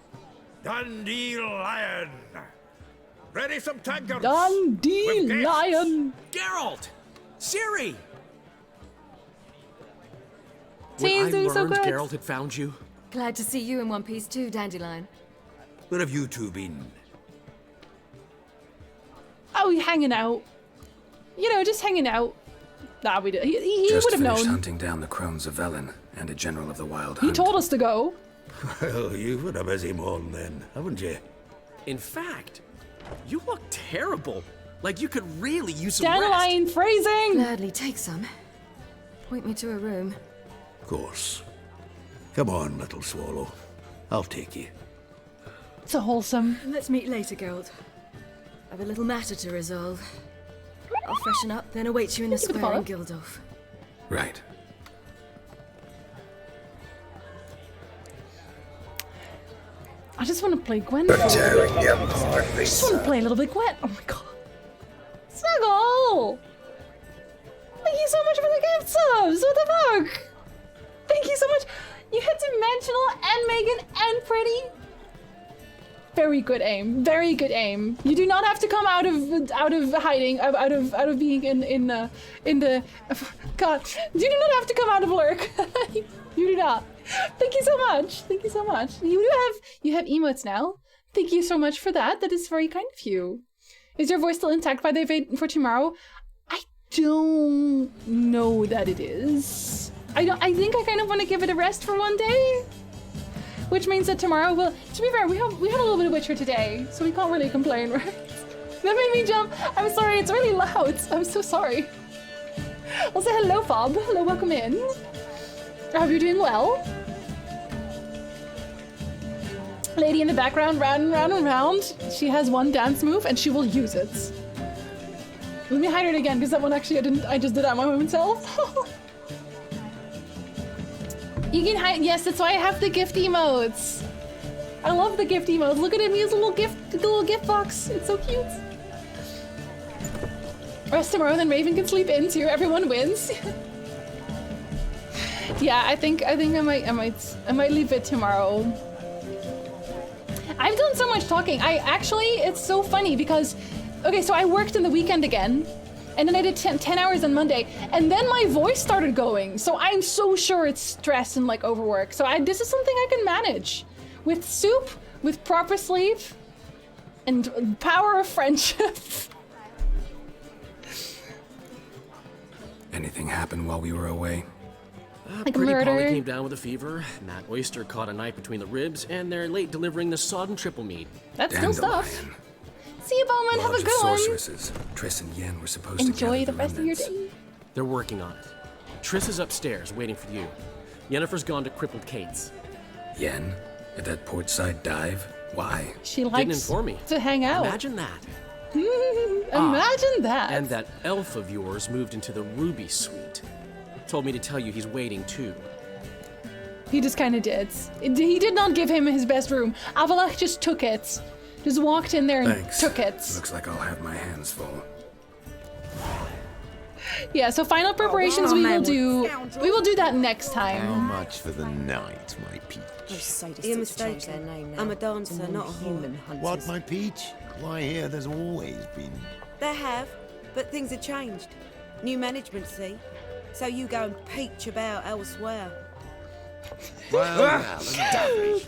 Dundee Lion! Ready some tankers! Dundee Lion! Geralt! Ciri! See, When I so learned good. Geralt had found you, Glad to see you in one piece too, Dandelion. Where have you two been? Oh, we hanging out. You know, just hanging out. Nah, we did. He Just would have finished known. hunting down the crones of Velen and a general of the Wild He Hunt. told us to go. Well, you've had a busy morning then, haven't you? in fact, you look terrible. Like you could really use some Dandelion rest. phrasing! Gladly take some. Point me to a room. Of course. Come on, little swallow. I'll take you. So wholesome. Let's meet later, Geralt. I've a little matter to resolve. I'll freshen up, then await you in the Thank you for the square in follow. Gildorf. Right. I just want to play Gwen. The I tearing apart, just want to play a little bit Gwen. Oh my god. Snuggle! Thank you so much for the gift subs! What the fuck? Thank you so much. You hit Dimensional and Megan and Pretty. Very good aim. Very good aim. You do not have to come out of hiding, out of being in the God. You do not have to come out of lurk. You do not. Thank you so much. Thank you so much. You have emotes now. Thank you so much for that. That is very kind of you. Is your voice still intact by the event for tomorrow? I don't know that it is. I think I kind of want to give it a rest for one day. Which means that tomorrow will, to be fair, we had a little bit of Witcher today, so we can't really complain, right? That made me jump. I'm sorry, it's really loud. I'm so sorry. I'll say hello, Fob. Hello, welcome in. I hope you're doing well. Lady in the background, round and round and round. She has one dance move and she will use it. Let me hide it again, because that one actually I just did that my own self. You can hide, yes, that's why I have the gift emotes. I love the gift emotes. Look at him, he has a little gift box. It's so cute. Rest tomorrow, then Raven can sleep in too. Everyone wins. Yeah, I think I might leave it tomorrow. I've done so much talking. It's so funny because, okay, so I worked in the weekend again. And then I did 10 hours on Monday, and then my voice started going. So I'm so sure it's stress and like overwork. So this is something I can manage with soup, with proper sleep, and power of friendship. Anything happened while we were away? Like Pretty murder. Polly came down with a fever. Matt Oyster caught a knife between the ribs, and they're late delivering the sodden triple meat. That's still stuff. Dandelion. See you, Bowman. Have a Lodge of good one. sorceresses. Triss and Yen were supposed to Enjoy gather the rest of your remnants. day. They're working on it. Triss is upstairs, waiting for you. Yennefer's gone to crippled Kate's. Yen? At that portside dive? Why? She Didn't likes inform me. to hang out. Imagine that. Imagine that. And that elf of yours moved into the Ruby Suite. Told me to tell you he's waiting too. He just kind of did. He did not give him his best room. Avalach just took it. Just walked in there and Thanks. took it. Looks like I'll have my hands full. Yeah, so final preparations we will do. We will do that next How time. much for the night, my peach? You're mistaken. I'm a dancer, not a human hunter. What, my peach? Why, here there's always been. There have, but things have changed. New management, see? So you go and peach about elsewhere.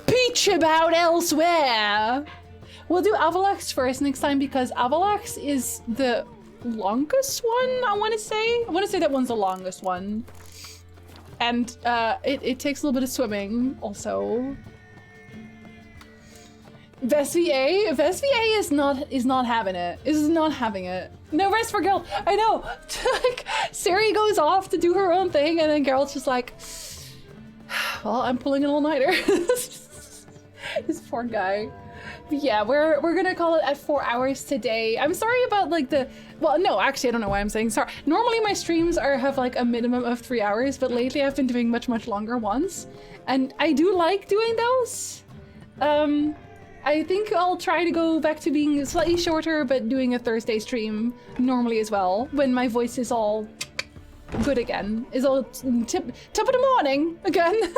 Peach about elsewhere. We'll do Avalax first next time because Avalax is the longest one, I want to say. I want to say that one's the longest one. And it takes a little bit of swimming also. Vesvier is not having it. Is not having it. No rest for Geralt. I know. Like, Ciri goes off to do her own thing, and then Geralt's just like, well, I'm pulling an all-nighter. This poor guy. But yeah, we're gonna call it at 4 hours today. I'm sorry about like well, no, actually I don't know why I'm saying sorry. Normally my streams have like a minimum of 3 hours, but lately I've been doing much longer ones, and I do like doing those. I think I'll try to go back to being slightly shorter, but doing a Thursday stream normally as well, when my voice is all good again. Is all tip of the morning again.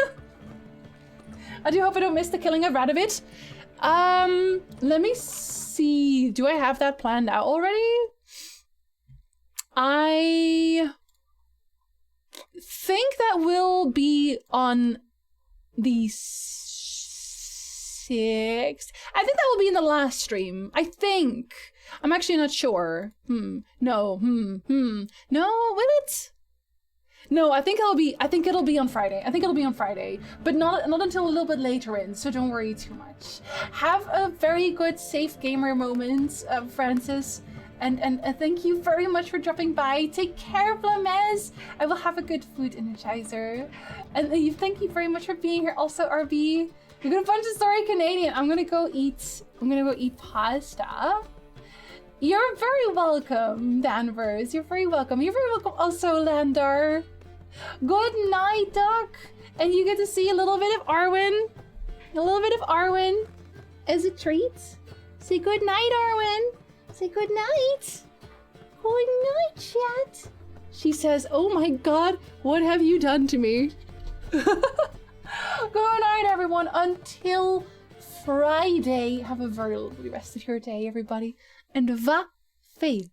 I do hope I don't miss the killing of Radovid. Let me see. Do I have that planned out already? I think that will be on the 6th. I think that will be in the last stream. I think. I'm actually not sure. No. No, will it? No, I think it'll be on Friday. I think it'll be on Friday, but not until a little bit later in, so don't worry too much. Have a very good safe gamer moment, Francis. And thank you very much for dropping by. Take care, Blamez. I will have a good food energizer. And thank you very much for being here. Also, RB, you're gonna bunch of sorry Canadian. I'm gonna go eat pasta. You're very welcome, Danvers. You're very welcome. You're very welcome also, Landar. Good night, Duck. And you get to see a little bit of Arwen. A little bit of Arwen as a treat. Say good night, Arwen. Say good night. Good night, chat. She says, oh my god, what have you done to me? Good night, everyone. Until Friday. Have a very lovely rest of your day, everybody. And va fade.